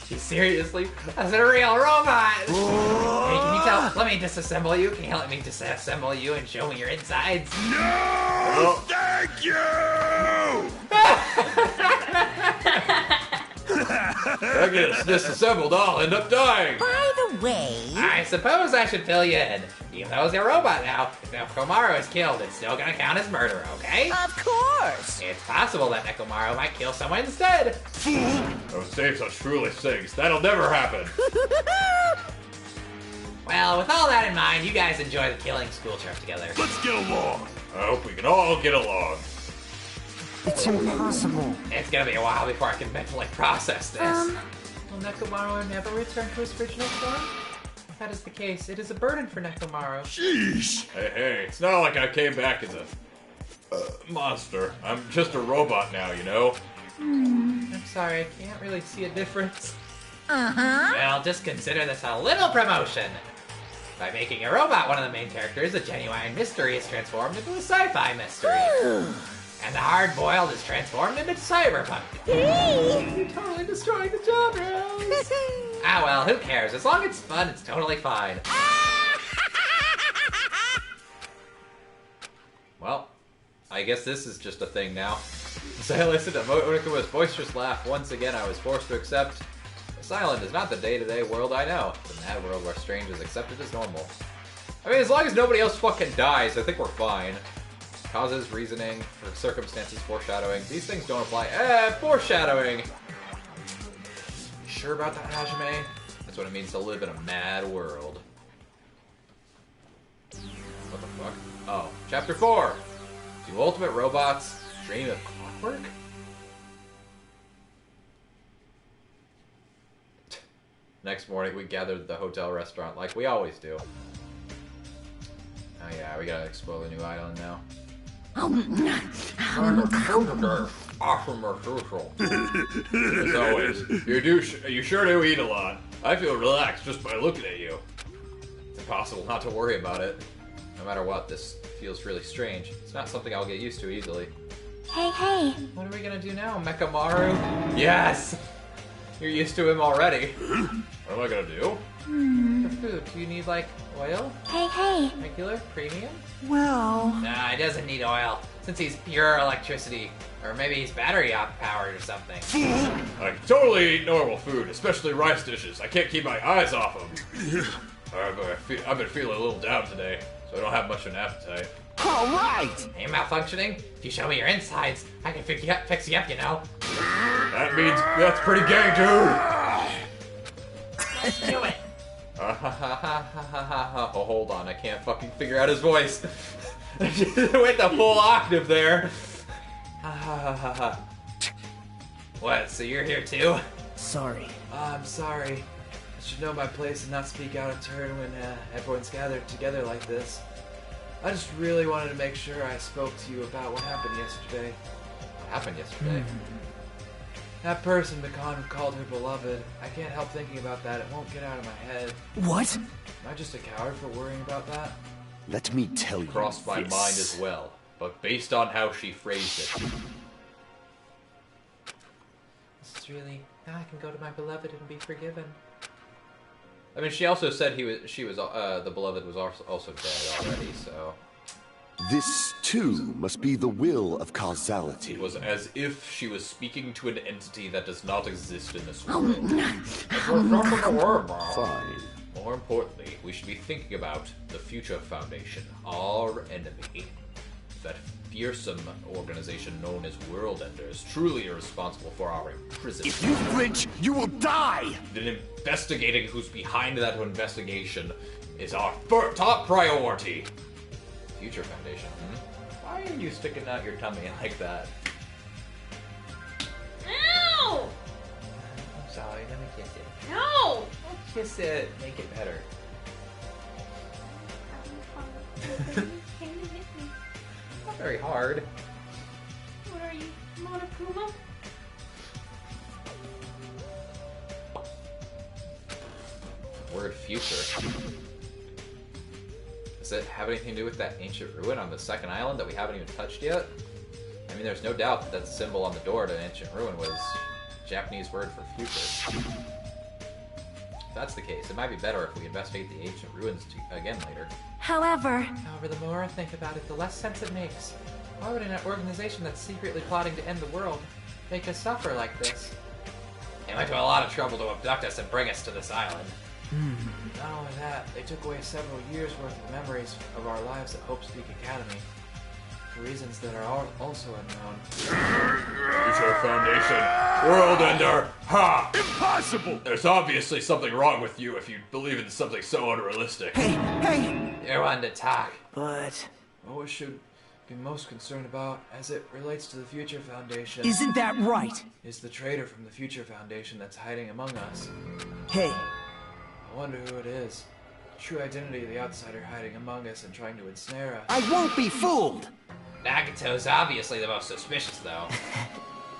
Seriously? That's a real robot! Hey, can you tell? Let me disassemble you. Can you let me disassemble you and show me your insides? No! Thank you! I get disassembled, I'll end up dying! By the way... I suppose I should fill you in. Even though he's a robot now, if Nekomaru is killed, it's still gonna count as murder, okay? Of course! It's possible that Nekomaru might kill someone instead. Don't say such foolish things. That'll never happen. Well, with all that in mind, you guys enjoy the killing school trip together. Let's get along! I hope we can all get along. It's impossible. It's gonna be a while before I can mentally process this. Will Nekomaru never return to his original form? If that is the case, it is a burden for Nekomaru. Sheesh! Hey, it's not like I came back as a monster. I'm just a robot now, you know? I'm sorry, I can't really see a difference. Well, just consider this a little promotion. By making a robot one of the main characters, a genuine mystery is transformed into a sci-fi mystery. And the hard-boiled is transformed into cyberpunk. You're totally destroying the genres! Ah well, who cares? As long as it's fun, it's totally fine. Well, I guess this is just a thing now. As I listened to Monokuma's boisterous laugh, once again I was forced to accept this island is not the day-to-day world I know. It's a mad world where strange is accepted as normal. I mean, as long as nobody else fucking dies, I think we're fine. Causes, reasoning, for circumstances, foreshadowing. These things don't apply. Foreshadowing! You sure about that, Hajime? That's what it means to live in a mad world. What the fuck? Oh, Chapter 4! Do ultimate robots dream of clockwork? Next morning, we gathered at the hotel restaurant like we always do. Oh yeah, we gotta explore the new island now. Awesome or crucial. As always, you sure do eat a lot. I feel relaxed just by looking at you. It's impossible not to worry about it. No matter what, this feels really strange. It's not something I'll get used to easily. Hey! What are we gonna do now, Mechamaru? Yes! You're used to him already. What am I gonna do? For food, do you need, like, oil? Hey! Regular? Premium? Well... Nah, he doesn't need oil, since he's pure electricity. Or maybe he's battery powered or something. I can totally eat normal food, especially rice dishes. I can't keep my eyes off them. I've been feeling a little down today, so I don't have much of an appetite. Alright! Are you malfunctioning? If you show me your insides, I can fix you up, you know. That means that's pretty gay, dude! Let's do it! Oh, hold on, I can't fucking figure out his voice. With the full octave there. What, so you're here too? Sorry. I'm sorry. I should know my place and not speak out of turn when everyone's gathered together like this. I just really wanted to make sure I spoke to you about what happened yesterday. What happened yesterday? That person Mikan called her beloved. I can't help thinking about that. It won't get out of my head. What? Am I just a coward for worrying about that? Let me tell you Crossed my mind as well, but based on how she phrased it. This is really... Now I can go to my beloved and be forgiven. I mean, she also said the beloved was also dead already, so... This, too, must be the will of causality. It was as if she was speaking to an entity that does not exist in this world. Fine. More importantly, we should be thinking about the Future Foundation, our enemy. That fearsome organization known as World Enders truly are responsible for our imprisonment. If you flinch, you will die! Then investigating who's behind that investigation is our top priority. Future Foundation, Why are you sticking out your tummy like that? Ow! I'm sorry, let me kiss it. No! Kiss it, make it better. Can you hit me? Not very hard. What are you, Monokuma? Word future. Does it have anything to do with that ancient ruin on the second island that we haven't even touched yet? I mean, there's no doubt that the symbol on the door to ancient ruin was a Japanese word for future. If that's the case, it might be better if we investigate the ancient ruins again later. However, the more I think about it, the less sense it makes. Why would an organization that's secretly plotting to end the world make us suffer like this? They went to a lot of trouble to abduct us and bring us to this island. Not only that, they took away several years' worth of memories of our lives at Hope's Peak Academy. For reasons that are also unknown. Future Foundation, World Ender, ha! Impossible! There's obviously something wrong with you if you believe in something so unrealistic. Hey! You're one to talk. But... What we should be most concerned about, as it relates to the Future Foundation... Isn't that right? ...is the traitor from the Future Foundation that's hiding among us. Hey. I wonder who it is. The true identity of the outsider hiding among us and trying to ensnare us. I won't be fooled! Nagato's obviously the most suspicious, though.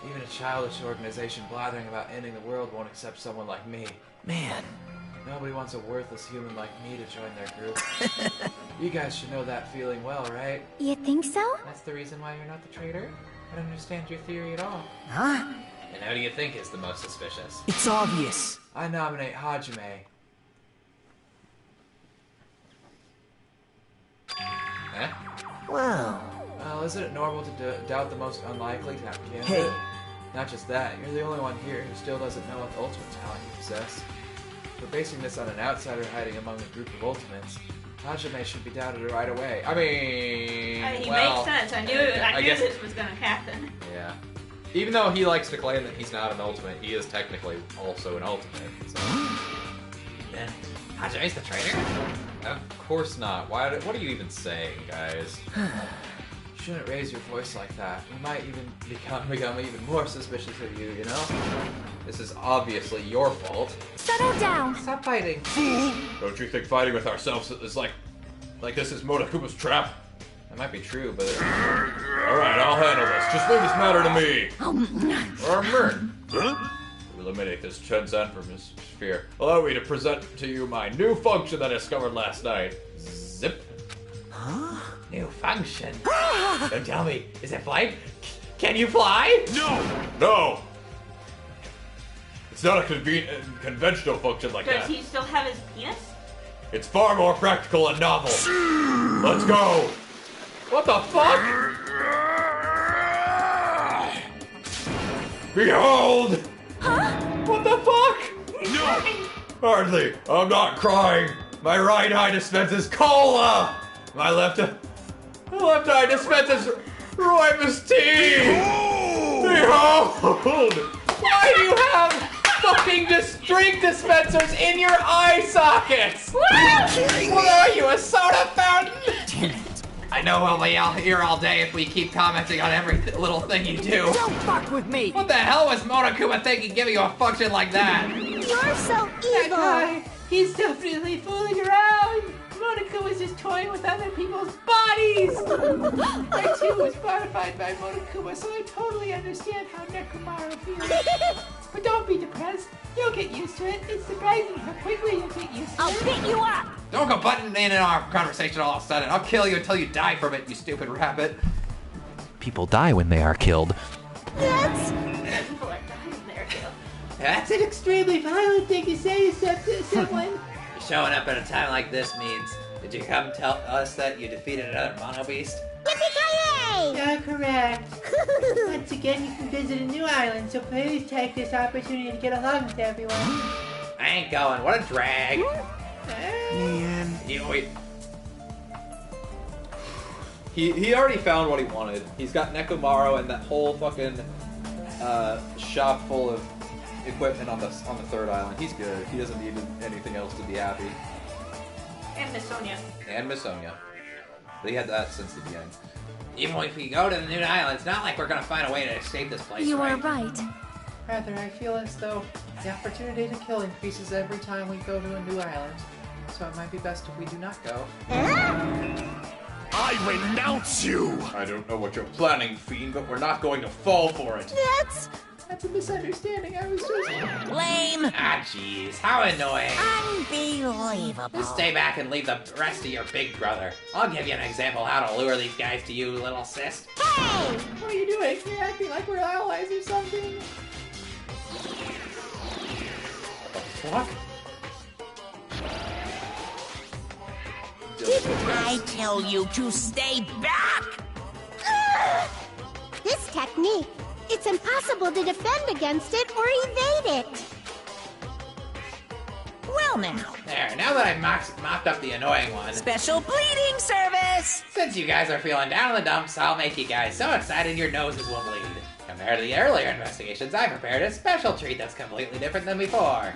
Even a childish organization blathering about ending the world won't accept someone like me. Man. Nobody wants a worthless human like me to join their group. You guys should know that feeling well, right? You think so? That's the reason why you're not the traitor? I don't understand your theory at all. Huh? And who do you think is the most suspicious? It's obvious. I nominate Hajime. Huh? Well, isn't it normal to doubt the most unlikely, can't Hey. it? Not just that, you're the only one here who still doesn't know what the ultimate talent you possess. For basing this on an outsider hiding among a group of ultimates, Hajime should be doubted right away. I mean, He well, makes sense. I knew guess- this was gonna happen. Yeah. Even though he likes to claim that he's not an ultimate, he is technically also an ultimate. So. Then Hajime's the traitor? Of course not. What are you even saying, guys? You shouldn't raise your voice like that. We might even become even more suspicious of you, you know? This is obviously your fault. settle down. Stop fighting. Don't you think fighting with ourselves is like this is Monokuma's trap? That might be true, but... Alright, I'll handle this. Just leave this matter to me. Eliminate this Shenzhen from his sphere. Allow me to present to you my new function that I discovered last night. Zip. Huh? New function? Don't tell me. Is it flight? Can you fly? No! It's not a conventional function like Does that. he still have his penis? It's far more practical and novel. Let's go! What the fuck? Behold! Huh? What the fuck? No! Hardly. I'm not crying. My right eye dispenses cola. My left eye dispenses rooibos tea. Behold! Why do you have fucking drink dispensers in your eye sockets? What are you, a soda fountain? Damn it. I know we'll be out here all day if we keep commenting on every little thing you do. Don't fuck with me! What the hell was Monokuma thinking giving you a function like that? You're so That evil. guy, he's definitely fooling around. Monica Hyuga was just toying with other people's bodies! I too was mortified by Monokuma, so I totally understand how Nekomaru feels. But don't be depressed. You'll get used to it. It's surprising how quickly you'll get used to it. I'll beat you up! Don't go butting in our conversation all of a sudden. I'll kill you until you die from it, you stupid rabbit. People die when they are killed. That's... People are dying when they're killed. That's an extremely violent thing to say to someone. Showing up at a time like this means, did you come tell us that you defeated another Mono Beast? Yippee-ki-yay! Yeah, correct. Once again, you can visit a new island, so please take this opportunity to get along with everyone. I ain't going. What a drag. Man. Wait. He already found what he wanted. He's got Nekomaru and that whole fucking shop full of equipment on the third island. He's good. He doesn't need anything else to be happy. And Miss Sonia. And Miss Sonia. But he had that since the beginning. Even if we go to the new island, it's not like we're gonna find a way to escape this place, You right? are right. Rather, I feel as though the opportunity to kill increases every time we go to a new island. So it might be best if we do not go. I renounce you! I don't know what you're planning, Fiend, but we're not going to fall for it. That's a misunderstanding. I was just... Lame! Ah, jeez. How annoying. Unbelievable. Just stay back and leave the rest of your big brother. I'll give you an example how to lure these guys to you, little sis. Hey! What are you doing? You're acting like we're allies or something. What? Didn't I tell you to stay back? This technique, it's impossible to defend against it or evade it. Well now. There, now that I've mopped up the annoying one. Special bleeding service! Since you guys are feeling down in the dumps, I'll make you guys so excited your noses will bleed. Compared to the earlier investigations, I prepared a special treat that's completely different than before.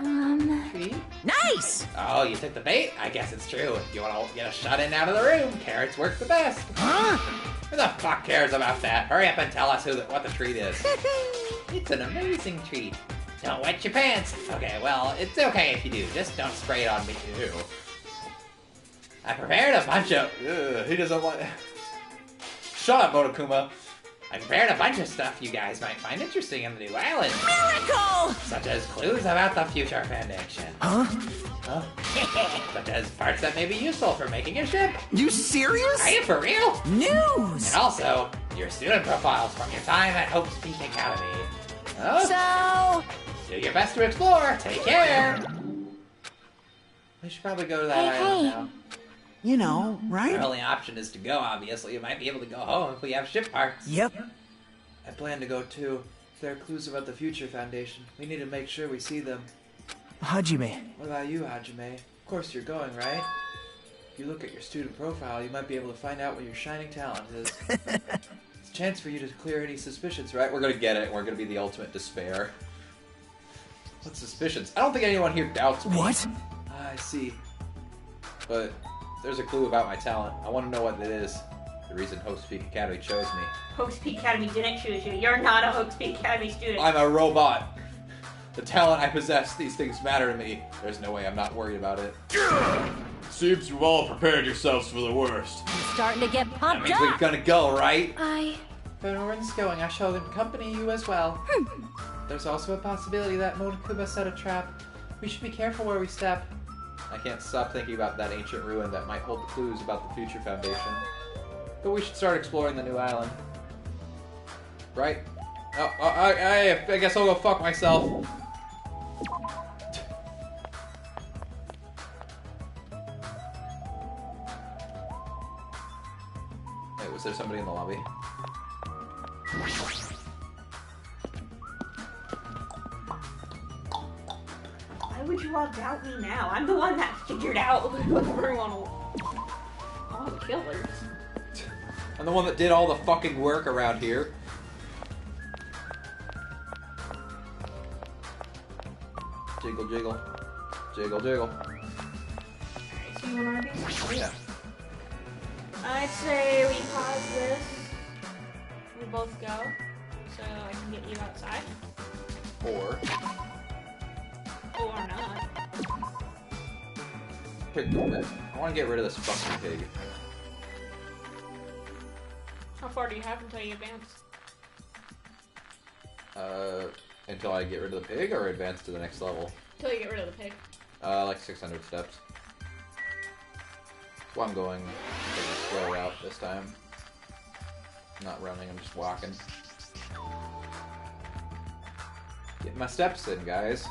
Treat? Nice! Oh, you took the bait? I guess it's true. If you want to get a shut-in out of the room, carrots work the best. Huh? Who the fuck cares about that? Hurry up and tell us what the treat is. It's an amazing treat. Don't wet your pants. Okay, well, it's okay if you do. Just don't spray it on me, too. I prepared a bunch of... He doesn't want... Shut up, Monokuma. I prepared a bunch of stuff you guys might find interesting in the new island. Miracle! Such as clues about the future foundation. Huh? Such as parts that may be useful for making a ship. You serious? Are you for real? News! And also, your student profiles from your time at Hope's Peak Academy. So... Do your best to explore. Take care. We should probably go to that island now. You know, right? Our only option is to go, obviously. You might be able to go home if we have ship parts. Yep. I plan to go too. If there are clues about the Future Foundation, we need to make sure we see them. Hajime. What about you, Hajime? Of course you're going, right? If you look at your student profile, you might be able to find out what your shining talent is. It's a chance for you to clear any suspicions, right? We're gonna get it. We're gonna be the ultimate despair. What suspicions? I don't think anyone here doubts me. What? I see. But there's a clue about my talent. I want to know what it is. The reason Hope's Peak Academy chose me. Hope's Peak Academy didn't choose you. You're not a Hope's Peak Academy student. I'm a robot. The talent I possess, these things matter to me. There's no way I'm not worried about it. Seems you've all prepared yourselves for the worst. I'm starting to get That pumped means we're up. gonna go, right? But Oren's going. I shall accompany you as well. There's also a possibility that Monokuma set a trap. We should be careful where we step. I can't stop thinking about that ancient ruin that might hold clues about the Future Foundation. But we should start exploring the new island. Right? Oh, I guess I'll go fuck myself. Wait, was there somebody in the lobby? Why would you all doubt me now? I'm the one that figured out everyone, all the killers. I'm the one that did all the fucking work around here. Jiggle, jiggle. Jiggle, jiggle. So you want to Yeah. I'd say we pause this. We both go, so I can get you outside. Or Or not. pick the bit. want to get rid of this fucking pig. How far do you have until you advance? Until I get rid of the pig or advance to the next level? Until you get rid of the pig. Like 600 steps. That's why I'm going a slow route this time. I'm not running, I'm just walking. Get my steps in, guys.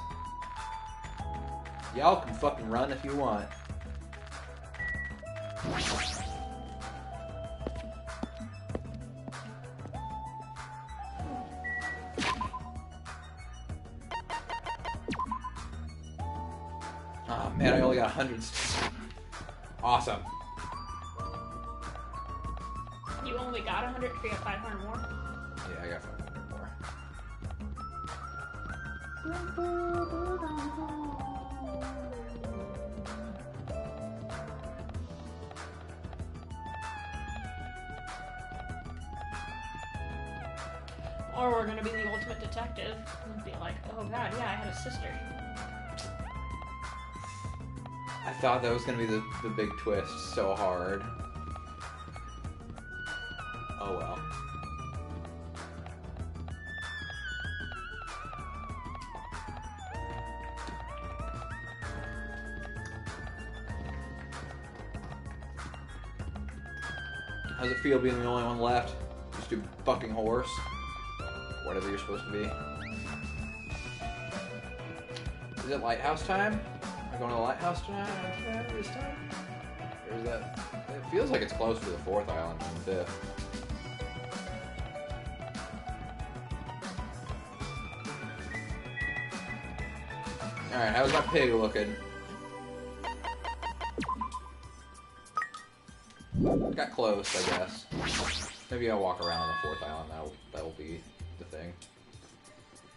Y'all can fucking run if you want. Oh man, I only got 100 steps. Awesome. You only got 100, you got 500 more? Yeah, I got 500 more. Or we're gonna be the ultimate detective and be like, oh god, yeah, I had a sister. I thought that was gonna be the big twist so hard. Oh well. How's it feel being the only one left? Just do fucking horse. Whatever you're supposed to be. Is it lighthouse time? Are we going to the lighthouse tonight? This time? Or is that... It feels like it's closer to the 4th island than the 5th. Alright, how's my pig looking? Got close, I guess. Maybe I'll walk around on the 4th island. That'll be the thing.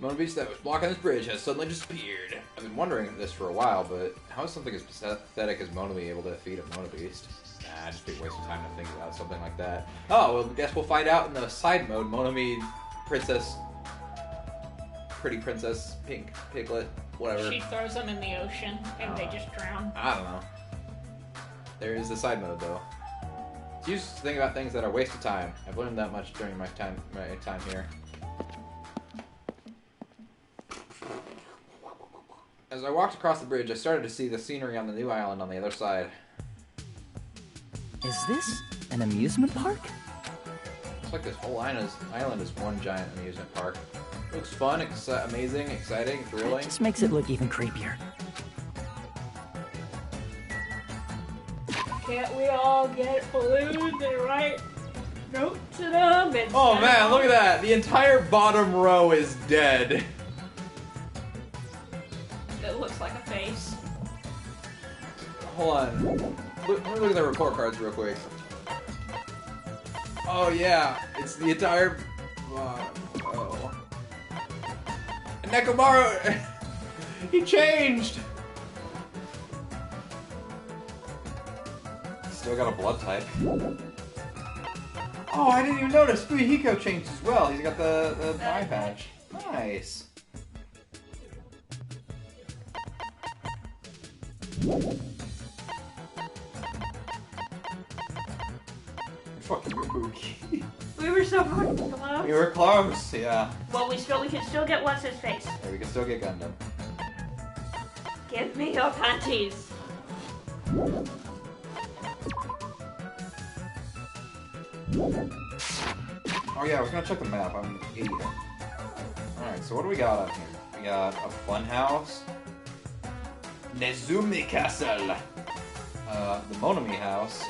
Monomi that was blocking this bridge has suddenly disappeared. I've been wondering this for a while, but how is something as pathetic as Monomi able to defeat a Monobeast? Nah, just be a waste of time to think about something like that. Oh, well, I guess we'll find out in the side mode. Monomi, princess, pretty princess, pink piglet, whatever. She throws them in the ocean and they just drown. I don't know. There is the side mode, though. It's used to think about things that are a waste of time. I've learned that much during my time here. As I walked across the bridge, I started to see the scenery on the new island on the other side. Is this an amusement park? Looks like this whole island is one giant amusement park. Looks fun, amazing, exciting, thrilling. It just makes it look even creepier. Can't we all get balloons and write notes to them? Oh man, look at that! The entire bottom row is dead. It looks like a face. Hold on. Let me look at the report cards real quick. Oh yeah, it's the entire... oh. Nekomaru! He changed! Still got a blood type. Oh, I didn't even notice! Fuyuhiko changed as well. He's got the eye patch. Nice. Fucking Ibuki. We were so close. We were close, yeah. Well, we can still get what's his face. Yeah, we can still get Gundam. Give me your panties. Oh yeah, I was gonna check the map. I'm an idiot. Alright, so what do we got up here? We got a fun house. Nezumi Castle. The Monomi house.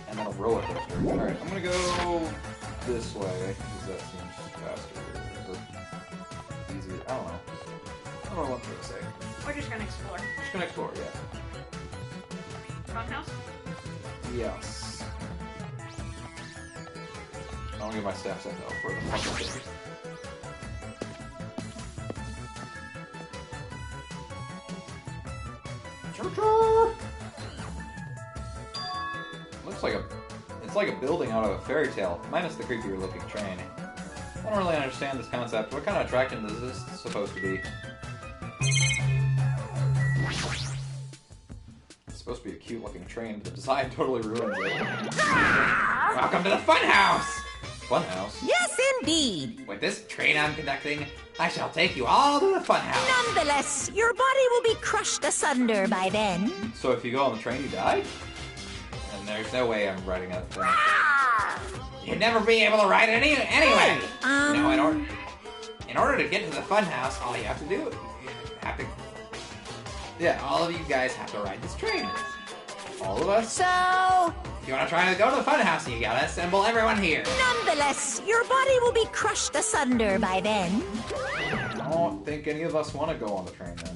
And then a roller coaster. Alright, I'm gonna go this way, because that seems faster. Or easier. I don't know. I don't know what to say. We're just gonna explore. Just gonna explore, yeah. Fun house? Yes. I'll get my steps up though for the fucking thing. Looks like it's like a building out of a fairy tale, minus the creepier looking train. I don't really understand this concept. What kind of attraction is this supposed to be? It's supposed to be a cute-looking train. The design totally ruins it. Welcome to the funhouse! Funhouse? Yes, indeed. With this train I'm conducting, I shall take you all to the funhouse. Nonetheless, your body will be crushed asunder by then. So if you go on the train, you die? And there's no way I'm riding that thing. You'd never be able to ride it anyway. No, in order to get to the funhouse, all you have to do, all of you guys have to ride this train. All of us? So... If you want to try to go to the funhouse, you gotta assemble everyone here. Nonetheless, your body will be crushed asunder by then. I don't think any of us want to go on the train then.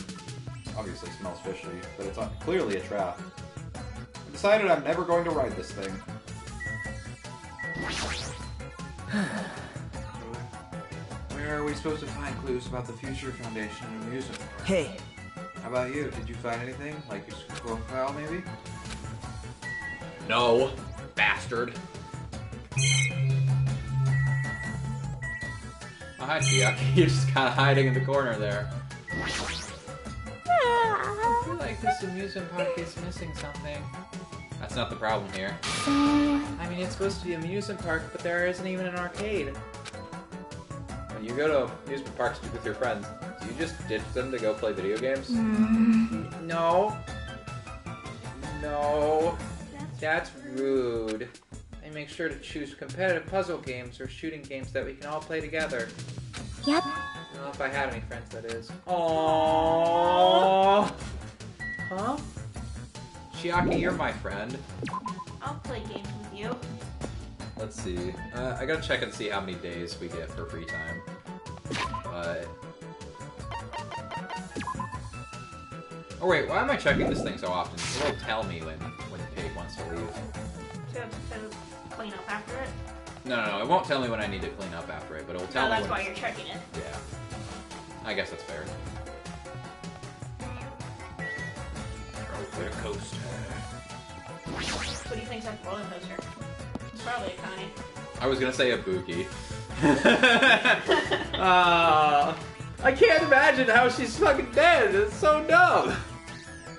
Obviously it smells fishy, but it's clearly a trap. I decided I'm never going to ride this thing. Where are we supposed to find clues about the future foundation and amusement park? Hey. How about you? Did you find anything? Like your school profile, maybe? No, bastard. Oh, hi, Chiaki. You're just kind of hiding in the corner there. I feel like this amusement park is missing something. That's not the problem here. I mean, it's supposed to be an amusement park, but there isn't even an arcade. When you go to amusement parks with your friends, do you just ditch them to go play video games? No. No. That's rude. I make sure to choose competitive puzzle games or shooting games that we can all play together. Yep. Well, if I had any friends, that is. Aww. Huh? Chiaki, you're my friend. I'll play games with you. Let's see. I gotta check and see how many days we get for free time. Oh wait, why am I checking this thing so often? It won't tell me when Pig wants to leave. To clean up after it? No, it won't tell me when I need to clean up after it, but it will tell me that's when why you're checking it. Yeah. I guess that's fair. Roller coaster. What do you think's like a roller coaster? It's probably a Connie. I was gonna say a Buki. I can't imagine how she's fucking dead. It's so dumb.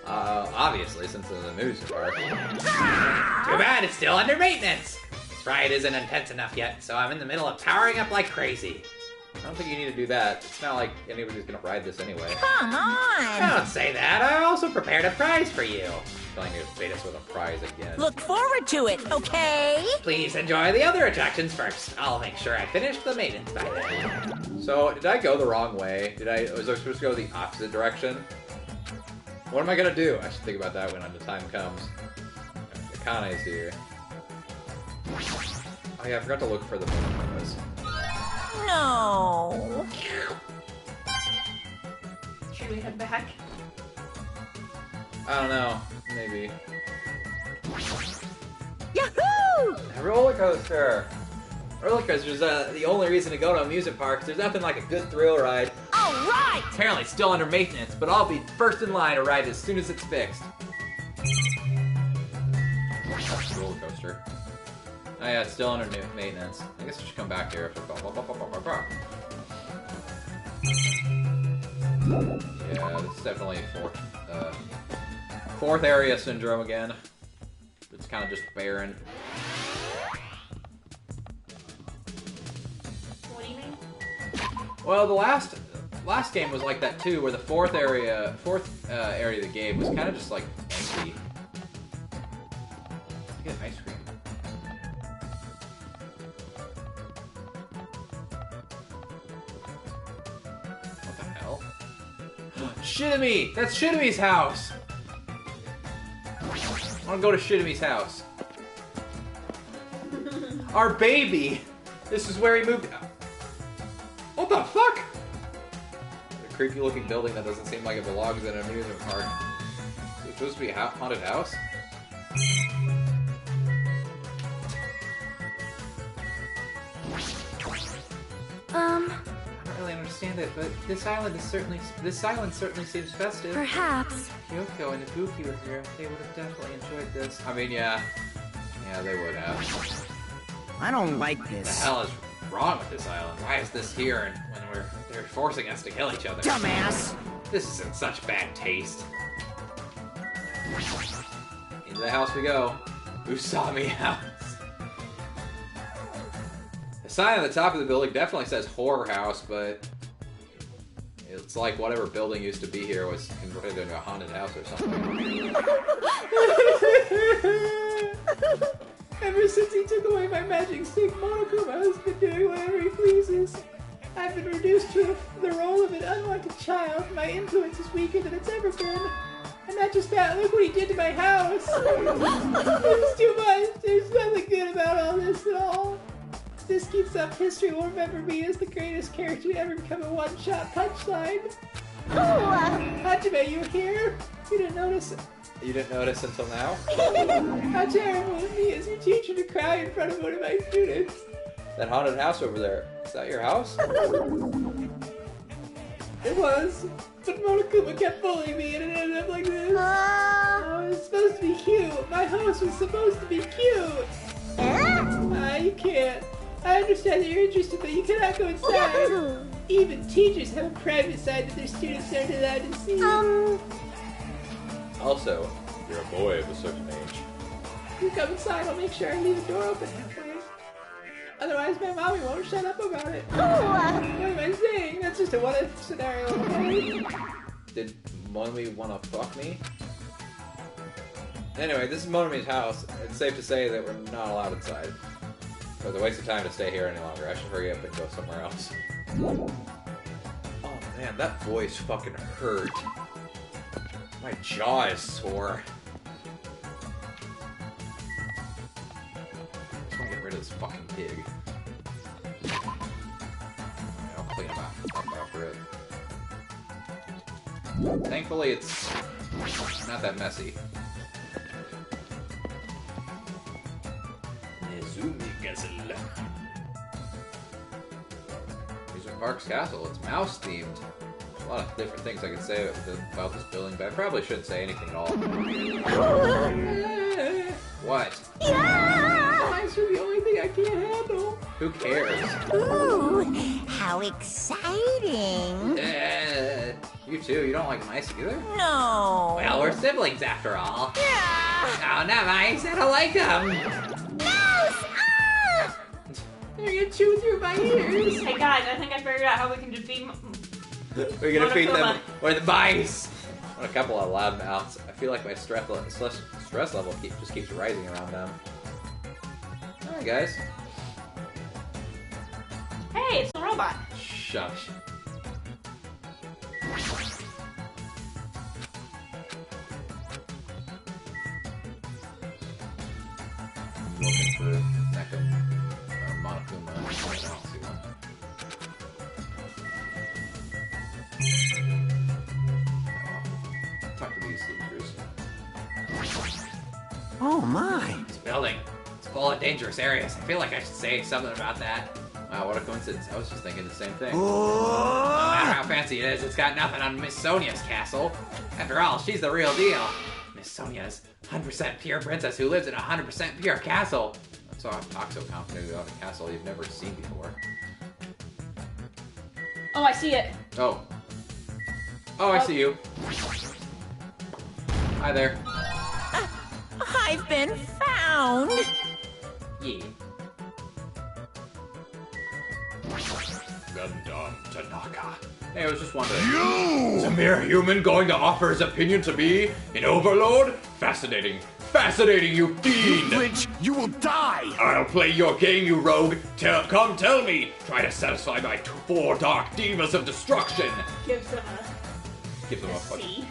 Obviously, since it's a amusement park. Too bad it's still under maintenance. This ride isn't intense enough yet, so I'm in the middle of powering up like crazy. I don't think you need to do that. It's not like anybody's gonna ride this anyway. Come on! Don't say that. I also prepared a prize for you. Telling you to bait us with a prize again. Look forward to it, okay? Please enjoy the other attractions first. I'll make sure I finish the maintenance by then. So, did I go the wrong way? Was I supposed to go the opposite direction? What am I gonna do? I should think about that when the time comes. Akane's here. Oh yeah, I forgot to look for the bonus. No. Should we head back? I don't know. Maybe. Yahoo! A roller coaster! Roller coasters the only reason to go to amusement parks. There's nothing like a good thrill ride. All right! Apparently it's still under maintenance, but I'll be first in line to ride as soon as it's fixed. That's the roller coaster. Oh yeah, it's still under maintenance. I guess I should come back here. Yeah, this is definitely fourth area syndrome again. It's kind of just barren. What do you mean? Well, the last game was like that too, where the fourth area of the game was kind of just like empty. Get ice cream. What the hell? Shitamy! That's Shitamy's house! I want to go to Shitamy's house. Our baby! This is where he moved. What the fuck? A creepy looking building that doesn't seem like it belongs in an amusement park. Is it supposed to be a haunted house? I don't really understand it, but this island certainly seems festive. Perhaps. Kyoko and Ibuki were here. They would have definitely enjoyed this. I mean, yeah. Yeah, they would have. I don't like What this. the hell is wrong with this island? Why is this here and when they're forcing us to kill each other? Dumbass! This is in such bad taste. Into the house we go. Usami House. The sign at the top of the building definitely says horror house, but it's like whatever building used to be here was converted into a haunted house or something. Ever since he took away my magic stick, Monokuma has been doing whatever he pleases. I've been reduced to the role of an unwanted child. My influence is weaker than it's ever been. And not just that, look what he did to my house. It's too much. There's nothing good about all this at all. If this keeps up, history will remember me as the greatest character to ever become a one-shot punchline. Hajime, you here? You didn't notice it. You didn't notice until now? How terrible of me as your teacher to cry in front of one of my students. That haunted house over there. Is that your house? It was. But Monokuma kept bullying me and it ended up like this. Oh, it was supposed to be cute. My host was supposed to be cute. You can't. I understand that you're interested, but you cannot go inside. Even teachers have a private side that their students aren't allowed to see. Also, you're a boy of a certain age. You come inside, I'll make sure I leave the door open halfway. Otherwise, my mommy won't shut up about it. What am I saying? That's just a what-if scenario, okay? Did Monomi want to fuck me? Anyway, this is Monomi's house. It's safe to say that we're not allowed inside. So it's a waste of time to stay here any longer. I should hurry up and go somewhere else. Oh man, that voice fucking hurt. My jaw is sore. I just want to get rid of this fucking pig. I'll clean him up after it. Thankfully, it's not that messy. Amusement Park's castle. It's mouse themed. A lot of different things I could say about this building, but I probably shouldn't say anything at all. What? Mice are the only thing I can't handle. Who cares? Ooh, how exciting! You too. You don't like mice either? No. Well, we're siblings after all. Yeah. Oh, no, mice. I don't like them. Mouse! Ah! They're gonna chew through my ears. Hey guys, I think I figured out how we can defeat. We're gonna feed them Or the mice. a couple of loud mouths. I feel like my stress level just keeps rising around them. Hi guys. Hey, it's the robot. Shush. Looking for Neko or Monokuma. I don't see one. Talk to these losers. Oh my! This building. It's full of dangerous areas. I feel like I should say something about that. Wow, what a coincidence. I was just thinking the same thing. No matter how fancy it is, it's got nothing on Miss Sonia's castle. After all, she's the real deal. Miss Sonia's 100% pure princess who lives in a 100% pure castle. That's how I'm talk so confident about a castle you've never seen before. Oh, I see it. Oh. Oh, I see you. Hi there. I've been found. Yeah. Gundam Tanaka. Hey, I was just wondering. You! Is a mere human going to offer his opinion to me, an overlord? Fascinating. Fascinating, you fiend! Flinch, you will die! I'll play your game, you rogue. Come tell me. Try to satisfy my 4 dark divas of destruction. Gives them a Give them a fuck. C.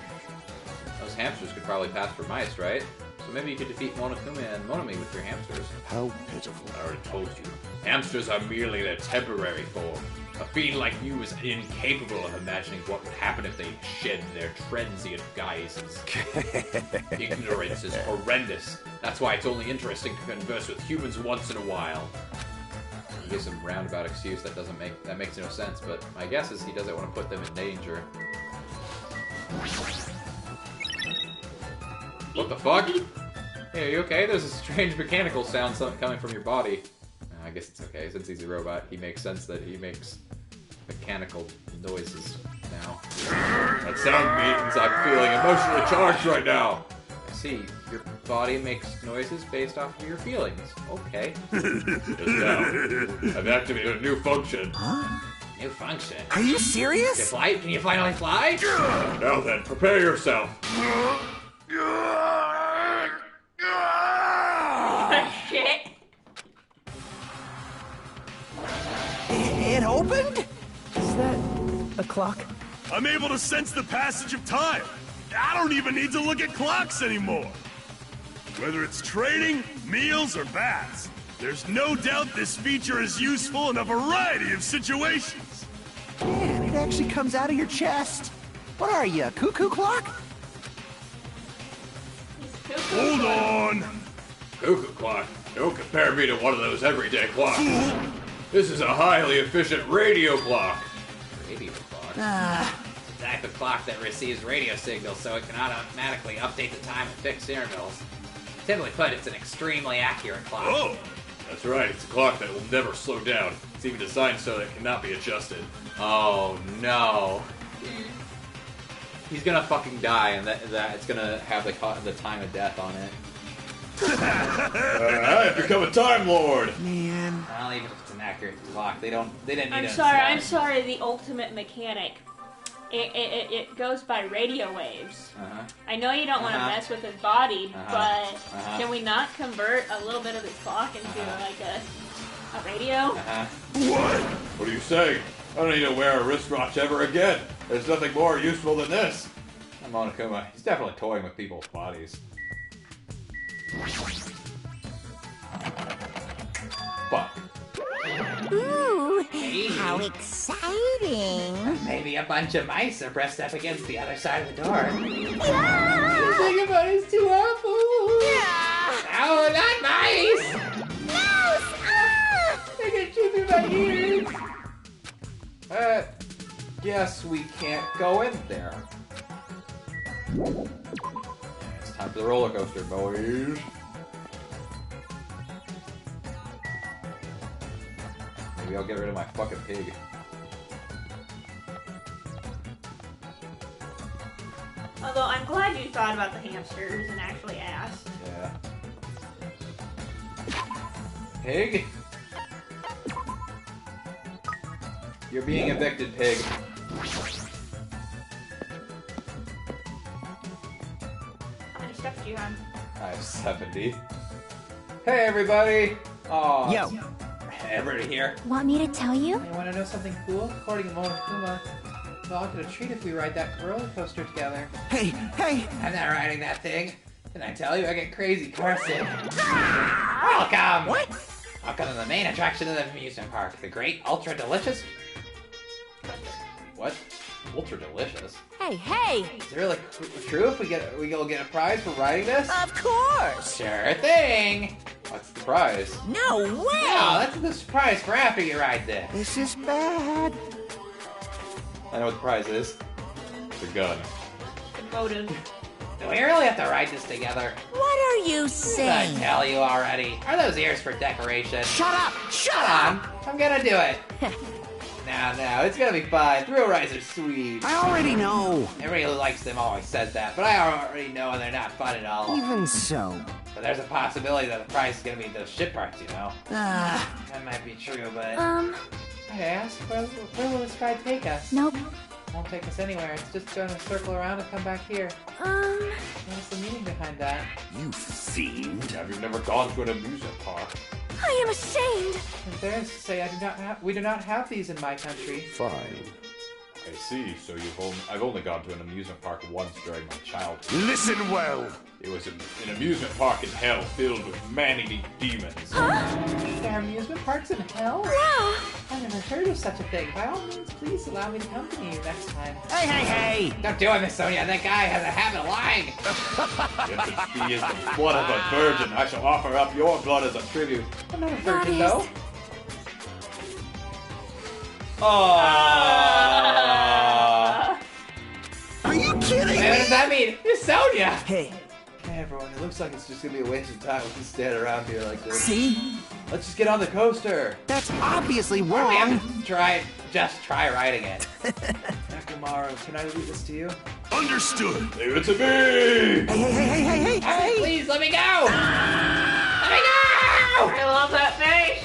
Those hamsters could probably pass for mice, right? So maybe you could defeat Monokuma and Monomi with your hamsters. How pitiful. I already told you. Hamsters are merely their temporary form. A fiend like you is incapable of imagining what would happen if they shed their transient guises. Ignorance is horrendous. That's why it's only interesting to converse with humans once in a while. He gives some roundabout excuse that makes no sense, but my guess is he doesn't want to put them in danger. What the fuck? Hey, are you okay? There's a strange mechanical sound coming from your body. I guess it's okay. Since he's a robot, he makes sense that he makes mechanical noises now. That sound means I'm feeling emotionally charged right now. I see. Your body makes noises based off of your feelings. Okay. Just now, I've activated a new function. Huh? New function? Are you serious? Can you finally fly? Now then, prepare yourself. Shit. It opened? Is that a clock? I'm able to sense the passage of time. I don't even need to look at clocks anymore. Whether it's training, meals, or baths, there's no doubt this feature is useful in a variety of situations. Man, it actually comes out of your chest. What are you, a cuckoo clock? Hold on. Cuckoo clock. Don't compare me to one of those everyday clocks. This is a highly efficient radio clock. Radio clock? It's a type of clock that receives radio signals so it can automatically update the time at fixed intervals. Simply put, it's an extremely accurate clock. Oh, that's right. It's a clock that will never slow down. It's even designed so that it cannot be adjusted. Oh no. He's gonna fucking die, and that it's gonna have the time of death on it. I've become a Time Lord. Man. Well, even if it's an accurate clock, they didn't need I'm sorry, the ultimate mechanic. It goes by radio waves. I know you don't want to mess with his body, but can we not convert a little bit of this clock into like a radio? What are you saying? I don't need to wear a wristwatch ever again. There's nothing more useful than this. Monokuma, he's definitely toying with people's bodies. Fuck. Ooh, how exciting! Maybe a bunch of mice are pressed up against the other side of the door. Yeah! Think about it's too awful! Yeah! Oh, not mice! Mouse! Ah! They're gonna chew through my ears! Guess we can't go in there. It's time for the roller coaster, boys. Maybe I'll get rid of my fucking pig. Although I'm glad you thought about the hamsters and actually asked. Yeah. Pig? You're being evicted, pig. How many steps do you have? I have 70. Hey, everybody! Aw. Yo. Everybody here? Want me to tell you? You want to know something cool? According to Monokuma, we'll all get a treat if we ride that roller coaster together. Hey! I'm not riding that thing. Didn't I tell you I get crazy car sick? Welcome! What? Welcome to the main attraction of the amusement park, the Great Ultra Delicious. What? Ultra delicious? Hey! Is it really true if we go get a prize for riding this? Of course! Sure thing! What's the prize? No way! No, that's the surprise for after you ride this. This is bad. I know what the prize is. It's a gun. Motive. Do we really have to ride this together? What are you Did I saying? tell you already? Are those ears for decoration? Shut up! Shut on! I'm gonna do it! No, it's gonna be fun. Thrill rides are sweet. I already know. Everybody who likes them always says that, but I already know they're not fun at all. Even so. But there's a possibility that the price is gonna be those shit parts, you know? Ah. That might be true, but... I asked, where will this ride take us? Nope. It won't take us anywhere. It's just going to circle around and come back here. What's the meaning behind that? You fiend. Have you never gone to an amusement park? I am ashamed. And there is to say, we do not have these in my country. Fine. I see, so I've only gone to an amusement park once during my childhood. Listen well. It was an amusement park in hell filled with man-eating demons. There are amusement parks in hell? Wow. I've never heard of such a thing. By all means, please allow me to accompany you next time. Hey! Don't do it, Miss Sonia. That guy has a habit of lying. If he is the blood of a virgin, I shall offer up your blood as a tribute. I'm not a virgin, though. Are you kidding me? What does that mean? Miss Sonia! Hey. Hey everyone, it looks like it's just gonna be a waste of time if we stand around here like this. See? Let's just get on the coaster. That's obviously We wrong. have to just try riding it. Nakamaro, can I leave this to you? Understood. Leave it to me! Hey, please, let me go! Let me go! I love that face!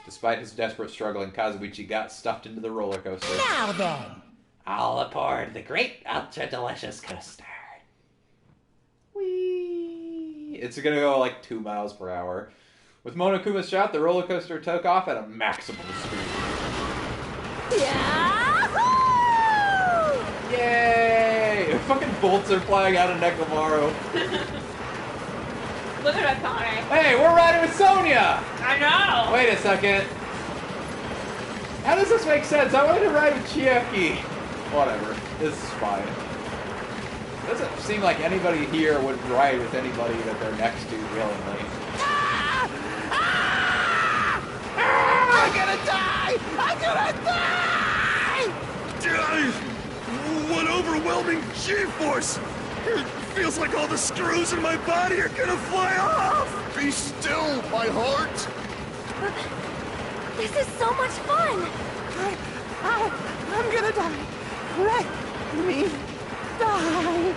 Despite his desperate struggling, Kazuichi got stuffed into the roller coaster. Now then. All aboard the great ultra-delicious coaster. Whee! It's gonna go like 2 miles per hour. With Monokuma's shot, the roller coaster took off at a maximum speed. Yahoo! Yay! Fucking bolts are flying out of Nekomaru. Look at that Kane. Hey, we're riding with Sonia! I know! Wait a second. How does this make sense? I wanted to ride with Chiaki. Whatever. This is fine. Doesn't seem like anybody here would ride with anybody that they're next to willingly. I'm gonna die! I'm gonna die! What overwhelming G-force! It feels like all the screws in my body are gonna fly off! Be still, my heart! This is so much fun! I'm gonna die. Let me die.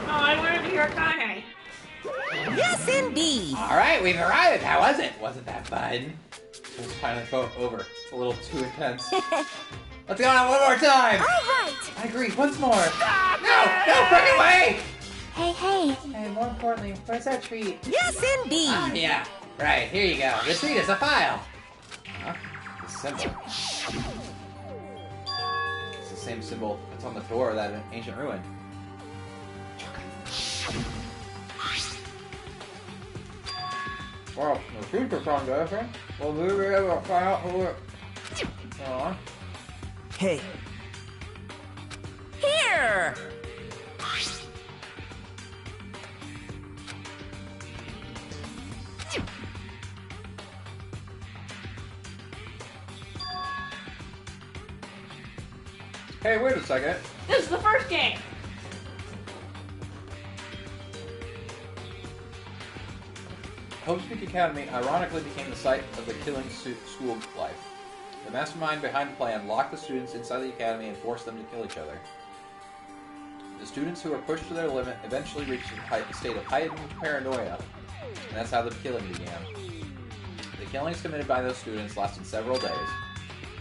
Oh, I wanted to hear Kane. Yes, indeed. Alright, we've arrived. How was it? Wasn't that fun? It was finally over. It's a little too intense. Let's go on one more time! Alright! I agree, once more! No! No, frickin' way! Hey. Hey, more importantly, where's our treat? Yes, indeed. Ah, yeah. Right, here you go. Receipt is a file. Huh? The symbol. It's the same symbol that's on the door of that ancient ruin. Well, the future foundation will be able to find out who it... Hey, Here. Hey, wait a second. This is the first game. Hope's Peak Academy ironically became the site of the killing school life. The mastermind behind the plan locked the students inside the academy and forced them to kill each other. The students who were pushed to their limit eventually reached a state of heightened paranoia, and that's how the killing began. The killings committed by those students lasted several days,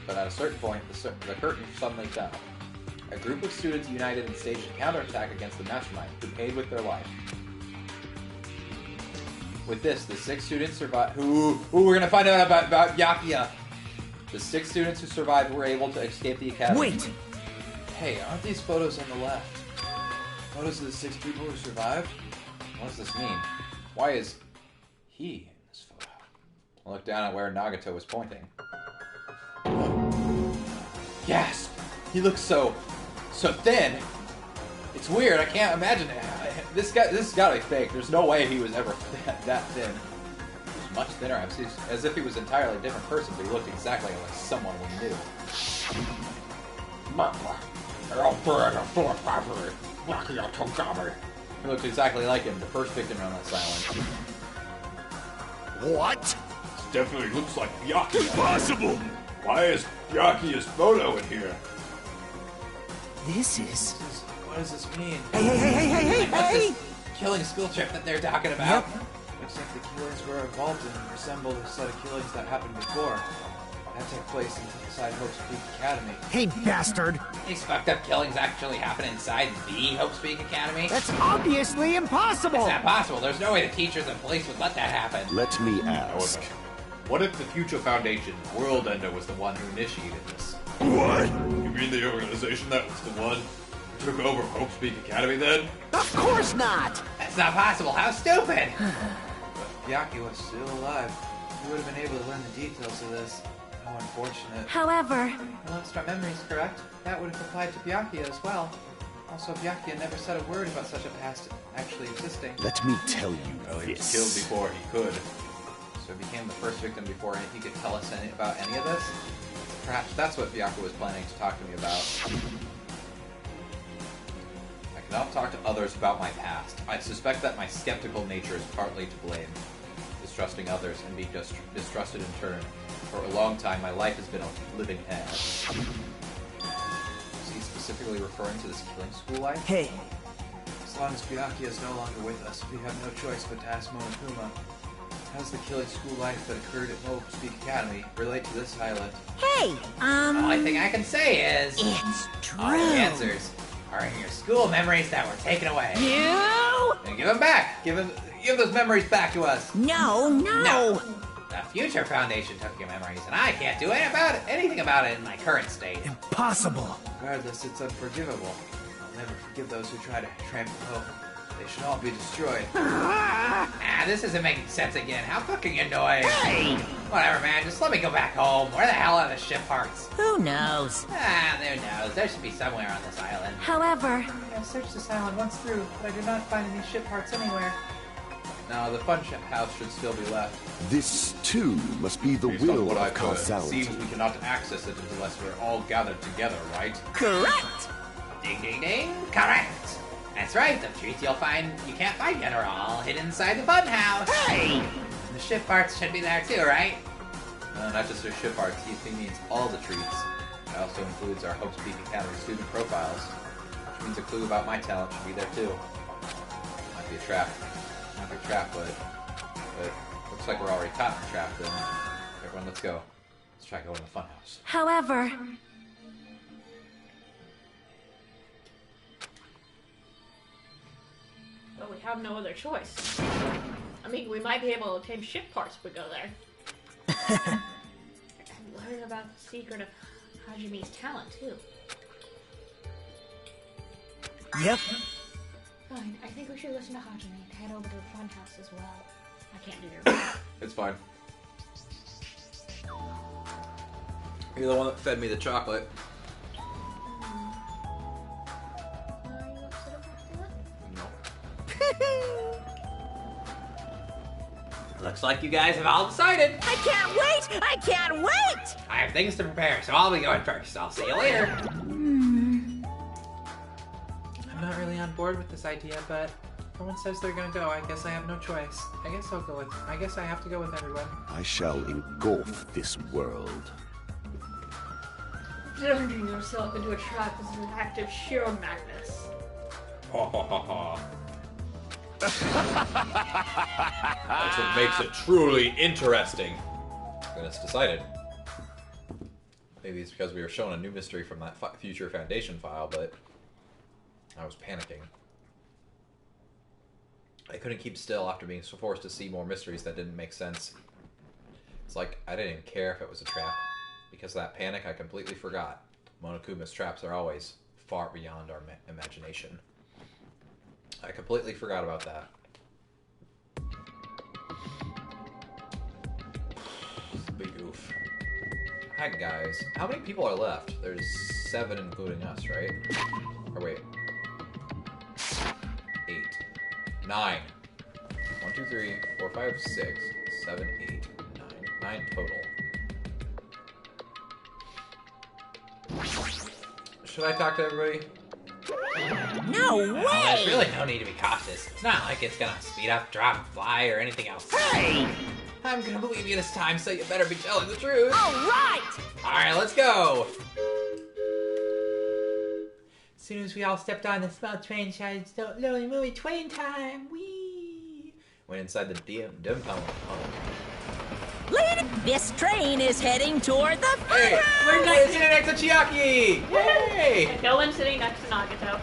but at a certain point, the curtain suddenly fell. A group of students united and staged a counterattack against the mastermind, who paid with their life. With this, the 6 students survived. We're gonna find out about Yakuya. The 6 students who survived were able to escape the academy. wait! Hey, aren't these photos on the left? Photos of the 6 people who survived? What does this mean? Why is he in this photo? I looked down at where Nagato was pointing. Gasp! He looks so thin. It's weird. I can't imagine it. This has got to be fake. There's no way he was ever that thin. He was much thinner, as if he was an entirely different person, but he looked exactly like someone we knew. He looked exactly like him, the first victim on that silence. What? This definitely looks like Byakuya. Impossible! Why is Byakuya's photo in here? This is... What does this mean? Hey! What's this killing school trip that they're talking about? Looks like the killings we're involved in resemble the set of killings that happened before. That took place inside Hope's Peak Academy. Hey, bastard! These fucked up killings actually happen inside the Hope's Peak Academy? That's obviously impossible! It's not possible. There's no way the teachers and police would let that happen. Let me ask. What if the Future Foundation, World Ender, was the one who initiated this? What? You mean the organization that was the one who took over Hope's Peak Academy then? Of course not! That's not possible. How stupid! But Byakuya was still alive. He would have been able to learn the details of this. How unfortunate. However... I lost our memories, correct? That would have applied to Byakuya as well. Also, Byakuya never said a word about such a past actually existing. Let me tell you He was this. killed before he could. So he became the first victim before he could tell us about any of this? Perhaps that's what Byakuya was planning to talk to me about. I cannot talk to others about my past. I suspect that my skeptical nature is partly to blame. Distrusting others and being distrusted in turn. For a long time, my life has been a living hell. See, specifically referring to this killing school life? Hey! As long as Byakuya is no longer with us, we have no choice but to ask Monokuma. How does the killing school life that occurred at Mope Speak Academy relate to this island? Hey, The only thing I can say is... It's true. All the answers are in your school memories that were taken away. You? And give them back! Give those memories back to us! No. The Future Foundation took your memories, and I can't do anything about it in my current state. Impossible. Regardless, it's unforgivable. I'll never forgive those who try to trample Hope. They should all be destroyed. This isn't making sense again. How fucking annoying. Hey! Whatever, man. Just let me go back home. Where the hell are the ship parts? Who knows? Who knows? There should be somewhere on this island. However, I've searched this island once through, but I did not find any ship parts anywhere. Now, the fun house should still be left. This, too, must be the Based on will what of I've heard, it causality. seems we cannot access it unless we're all gathered together, right? Correct! Ding, ding, ding. Correct. That's right. The treats you can't find yet are all hidden inside the fun house. Hey! The ship parts should be there too, right? No, not just their ship parts. He means all the treats. It also includes our Hope Speak Academy student profiles, which means a clue about my talent should be there too. Might be a trap. Might be a trap, but looks like we're already caught in the trap then. Everyone, let's go. Let's try going to the fun house. however, But we have no other choice. I mean, we might be able to obtain ship parts if we go there. And learn about the secret of Hajime's talent, too. Yep. Fine, I think we should listen to Hajime and head over to the fun house as well. I can't do your It's fine. You're the one that fed me the chocolate. Looks like you guys have all decided. I can't wait! I can't wait! I have things to prepare, so I'll be going first. I'll see you later. I'm not really on board with this idea, but everyone says they're gonna go. I guess I have no choice. I guess I have to go with everyone. I shall engulf this world. Plunging yourself into a trap is an act of sheer madness. Ha ha ha ha. That's what makes it truly interesting. And it's decided. Maybe it's because we were shown a new mystery from that Future Foundation file, but I was panicking. I couldn't keep still after being forced to see more mysteries that didn't make sense. It's like I didn't even care if it was a trap. Because of that panic, I completely forgot. Monokuma's traps are always far beyond our imagination. I completely forgot about that. Big oof. Hi guys. How many people are left? There's 7 including us, right? Or wait. 8. 9. 1, 2, 3, 4, 5, 6, 7, 8, 9. 9 total. Should I talk to everybody? No way! There's really no need to be cautious. It's not like it's gonna speed up, drop, fly, or anything else. Hey! I'm gonna believe you this time, so you better be telling the truth. Alright! Alright, let's go! As soon as we all stepped on the small train, shouted, "Lonely movie train time!" Wee! Went inside the dim tunnel. Lady, this train is heading toward the fun Hey! house! We're sitting next to Chiaki! Yay! And no one's sitting next to Nagato.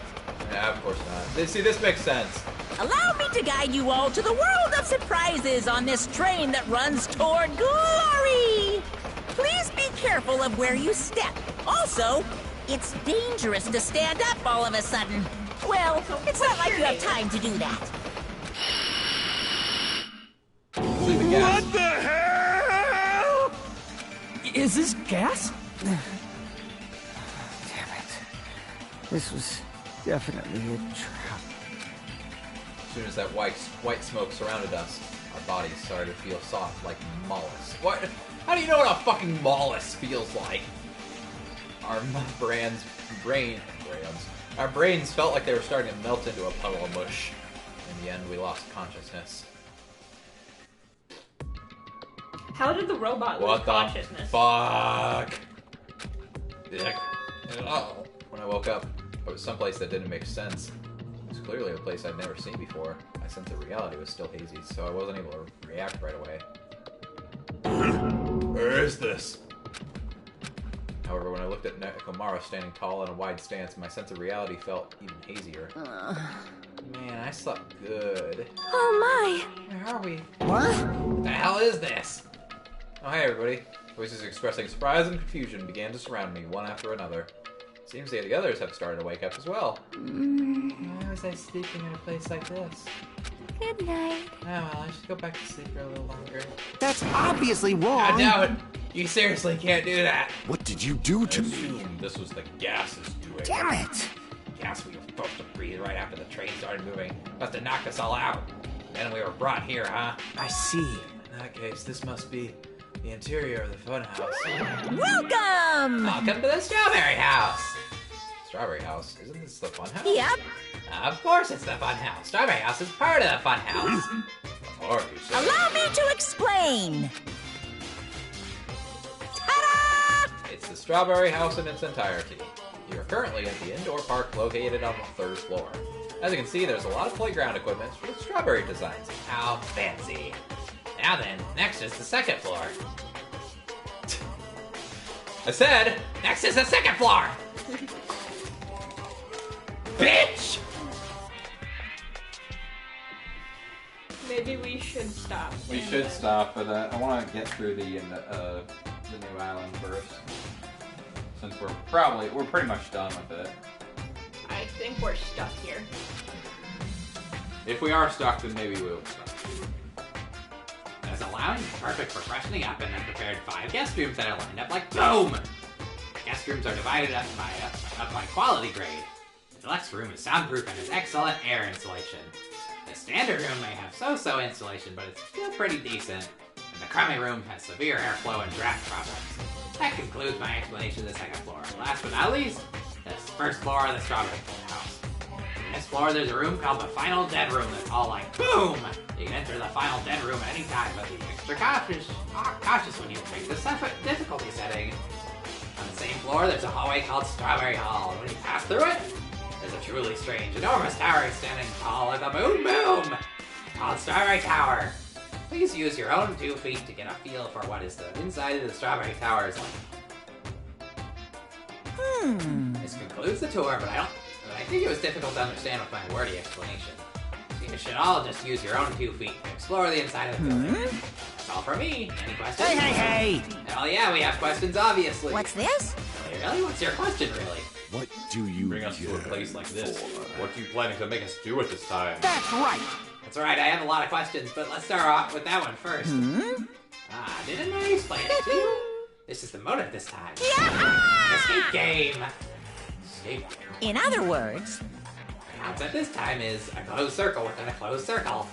Yeah, of course not. See, this makes sense. Allow me to guide you all to the world of surprises on this train that runs toward glory! Please be careful of where you step. Also, it's dangerous to stand up all of a sudden. Well, it's not like you have time to do that. What the hell? Is this gas? Damn it. This was definitely a trap. As soon as that white smoke surrounded us, our bodies started to feel soft like mollusks. What? How do you know what a fucking mollusk feels like? Our brains felt like they were starting to melt into a puddle of mush. In the end, we lost consciousness. How did the robot lose What the consciousness? fuck? Oh. When I woke up, But someplace that didn't make sense. It was clearly a place I'd never seen before. My sense of reality was still hazy, so I wasn't able to react right away. Where is this? However, when I looked at Nekomaro standing tall in a wide stance, my sense of reality felt even hazier. Man, I slept good. Oh my! Where are we? What the hell is this? Oh, hey everybody. Voices expressing surprise and confusion began to surround me, one after another. Seems the others have started to wake up as well. Why was I sleeping in a place like this? Good night. Oh well, I should go back to sleep for a little longer. That's obviously wrong. I doubt it. You seriously can't do that. What did you do to me? Assume this was the gases doing. Damn it! Gas we were supposed to breathe right after the train started moving. Must have knocked us all out. Then we were brought here, huh? I see. In that case, this must be the interior of the funhouse. Welcome! Welcome to the Strawberry House. Strawberry House? Isn't this the fun house? Yep. Of course it's the fun house. Strawberry House is part of the fun house. Allow me to explain. Ta-da! It's the Strawberry House in its entirety. You are currently at the indoor park located on the 3rd floor. As you can see, there's a lot of playground equipment with strawberry designs. How fancy. Now then, next is the 2nd floor. I said, next is the 2nd floor! Bitch! Maybe we should stop. We should stop, but I want to get through the new island first. Since we're pretty much done with it. I think we're stuck here. If we are stuck, then maybe we'll stop. There's a lounge perfect for freshening up, and I've prepared 5 guest rooms that are lined up like boom! Guest rooms are divided up by quality grade. The deluxe room is soundproof and has excellent air insulation. The standard room may have so-so insulation, but it's still pretty decent. And the crummy room has severe airflow and draft problems. That concludes my explanation of the 2nd floor. Last but not least, the 1st floor of the Strawberry House. In this floor, there's a room called the Final Dead Room that's all like boom! You can enter the Final Dead Room at any time, but be extra cautious when you pick the difficulty setting. On the same floor, there's a hallway called Strawberry Hall. When you pass through it, there's a truly strange, enormous tower standing tall like a boom boom! Called Strawberry Tower. Please use your own 2 feet to get a feel for what is the inside of the Strawberry Tower is like. This concludes the tour, but I think it was difficult to understand with my wordy explanation. So you should all just use your own 2 feet to explore the inside of the building. That's all for me. Any questions? Hey! Hell yeah, we have questions, obviously. What's this? Really? What's your question, really? What do you bring us to a place like this? What are you planning to make us do at this time? That's right! That's right, I have a lot of questions, but let's start off with that one first. Didn't I explain it to you? This is the motive this time. Yeah! Escape game! Escape game. In other words... The concept this time is a closed circle within a closed circle.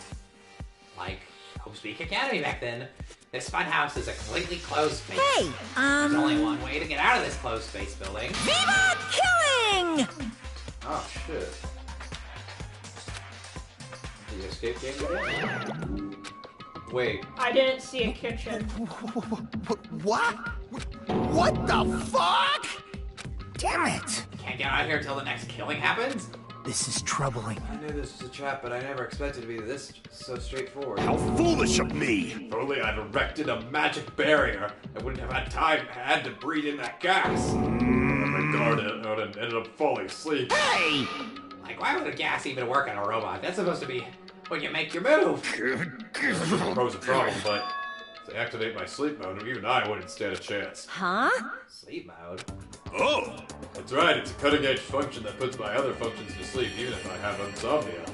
Like Hope's Academy back then. This funhouse is a completely closed space. Hey, There's only one way to get out of this closed space building. Viva killing! Oh, shit. The escape game again? Wait. I didn't see a kitchen. What? What the fuck? Damn it! Can't get out of here till the next killing happens? This is troubling. I knew this was a trap, but I never expected to be this so straightforward. How foolish of me! If only I'd erected a magic barrier, I wouldn't have had to breathe in that gas. My guard ended up falling asleep. Hey! Like, why would a gas even work on a robot? That's supposed to be when you make your move. Pose a problem, but to activate my sleep mode, even I wouldn't stand a chance. Huh? Sleep mode? Oh! That's right, it's a cutting-edge function that puts my other functions to sleep even if I have insomnia.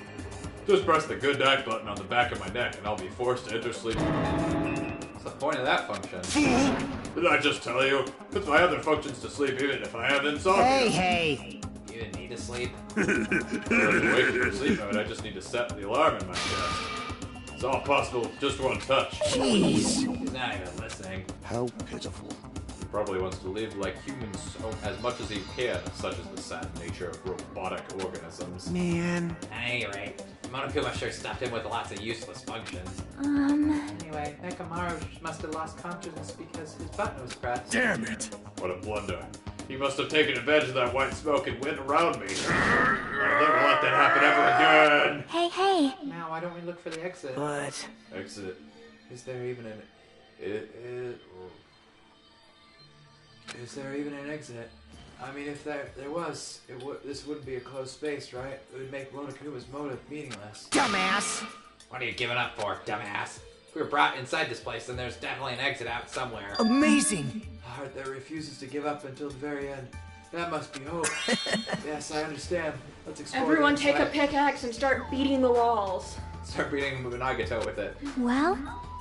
Just press the good night button on the back of my neck and I'll be forced to enter sleep mode. What's the point of that function? Fool! Did I just tell you? Puts my other functions to sleep even if I have insomnia. Hey! You didn't need to sleep. Away from sleep mode, I just need to set the alarm in my chest. It's all possible with just one touch. Jeez! He's not even listening. How pitiful. He probably wants to live like humans as much as he can, such as the sad nature of robotic organisms. Man. At any rate, Monokuma sure stuffed him with lots of useless functions. Anyway, Nekomaru must have lost consciousness because his button was pressed. Damn it! What a blunder. He must have taken advantage of that white smoke and wind around me. I'll never let that happen ever again. Hey. Now, why don't we look for the exit? But... Exit. Is there even an... Is there even an exit? I mean, if there was, this wouldn't be a closed space, right? It would make Monokuma's motive meaningless. Dumbass! What are you giving up for, dumbass? If we were brought inside this place, then there's definitely an exit out somewhere. Amazing! A heart that refuses to give up until the very end. That must be hope. Yes, I understand. Let's explore. Everyone take a pickaxe and start beating the walls. Start beating Nagato with it. Well?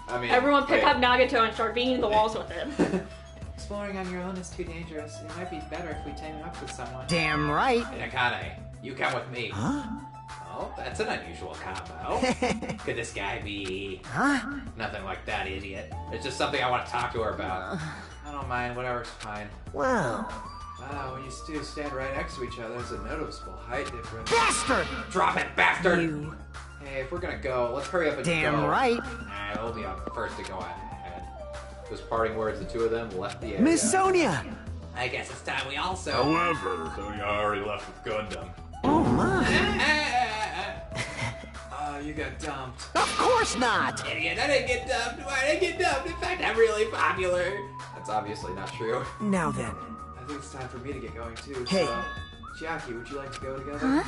I mean, everyone pick up Nagato and start beating the walls with it. Exploring on your own is too dangerous. It might be better if we team up with someone. Damn right. Nakane, you come with me. Huh? Oh, that's an unusual combo. Could this guy be... Huh? Nothing like that, idiot. It's just something I want to talk to her about. I don't mind, whatever's fine. Well... Wow, when you two stand right next to each other, there's a noticeable height difference. Bastard! Drop it, bastard! You... Hey, if we're gonna go, let's hurry up and go. Damn right. Nah, we'll be up first to go ahead. Those parting words, the two of them left the area. Miss Sonia! I guess it's time we also... However, Sonia already left with Gundam. Oh my! You got dumped. Of course not! Idiot, I didn't get dumped. Why did I get dumped? In fact, I'm really popular. That's obviously not true. Now then. I think it's time for me to get going too. Hey. So, Chiaki, would you like to go together? Huh?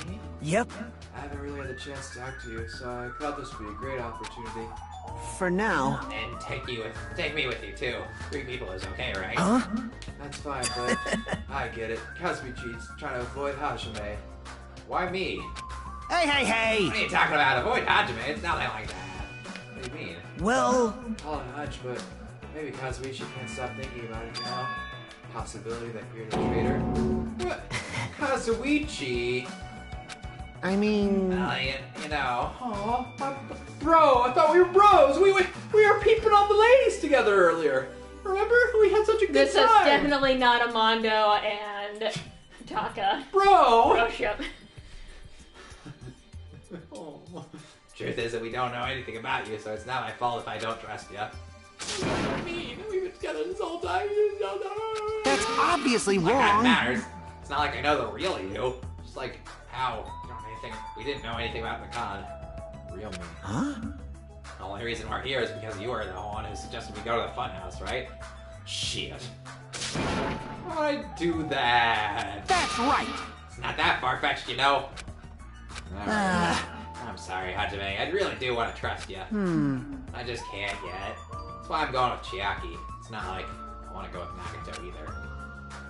Me? Yep. I haven't really had the chance to talk to you, so I thought this would be a great opportunity. For now. And take me with you too. 3 people is okay, right? Huh? That's fine, but I get it. Kazumichi's trying to avoid Hajime. Why me? Hey! What are you talking about? Avoid Hajime? It's nothing like that. What do you mean? Well... Call it a hunch, but maybe Kazumichi can't stop thinking about it, you know? Possibility that you're the traitor. What? Kazuichi? I mean... You know... Aw, bro, I thought we were bros! We were peeping on the ladies together earlier! Remember? We had such a good This time! is definitely not Amando and Taka. Bro! Broship. Truth is that we don't know anything about you, so it's not my fault if I don't trust you. I mean, we've been together this whole time. That's obviously Like that wrong. matters. It's not like I know the real you. Just like how we didn't know anything about the con. Real me. Huh? The only reason we're here is because you were the one who suggested we go to the funhouse, right? Shit. Why would I do that? That's right. It's not that far-fetched, you know. I'm sorry, Hajime. I really do want to trust you. I just can't yet. That's why I'm going with Chiaki. It's not like I want to go with Nagato either.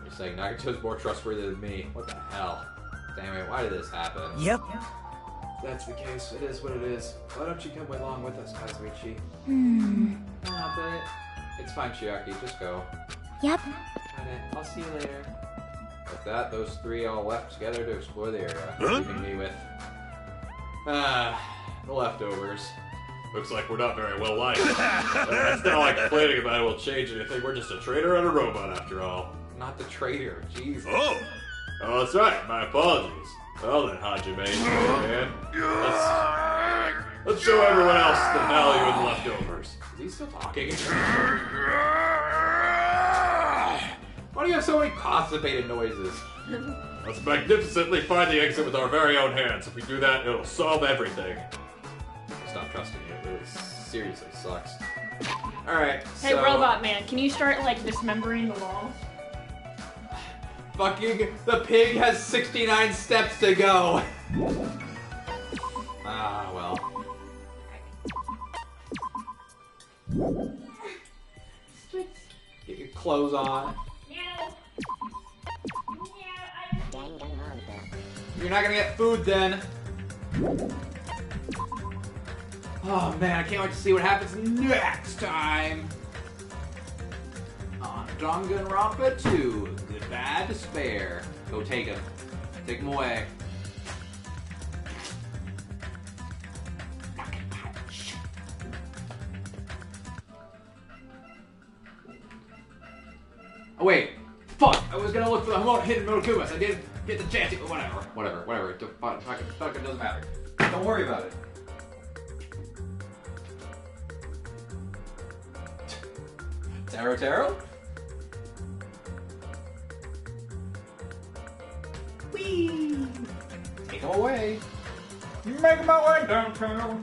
You're saying Nagato's more trustworthy than me. What the hell? Damn it, why did this happen? Yep. If that's the case, it is what it is. Why don't you come along with us, Kazuichi? But it's fine, Chiaki. Just go. Yep. Got it. I'll see you later. With that, those 3 all left together to explore the area, Huh? leaving me with the leftovers. Looks like we're not very well liked. It's not like complaining about it will change anything. We're just a traitor and a robot after all. Not the traitor, jeez. Oh, that's right. My apologies. Well then, Hajime, man. Let's show everyone else the value in the leftovers. Is he still talking? Why do you have so many constipated noises? Let's magnificently find the exit with our very own hands. If we do that, it'll solve everything. Stop trusting you. It really seriously sucks. Alright, Hey, Robot Man, can you start, like, dismembering the wall? Fucking, the pig has 69 steps to go! Ah, well. Get your clothes on. You're not gonna get food then. Oh man, I can't wait to see what happens next time on Danganronpa 2, Goodbye Despair. Go take him. Take him away. Oh wait, fuck! I was gonna look for the hidden Monokumas. I didn't get the chance. Whatever. It fucking doesn't matter. Don't worry about it. Taro? Whee! Take them away. Making my way downtown.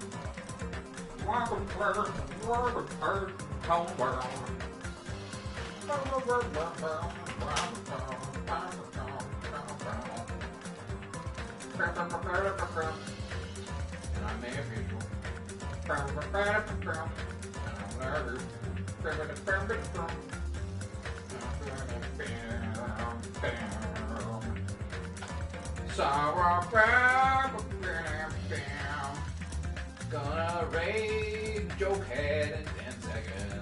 Gonna raid Jokehead in 10 seconds.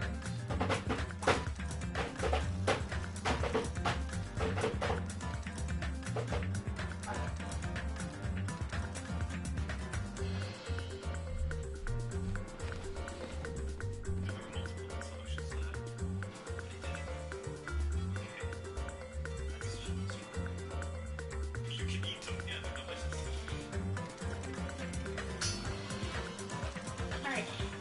Alright.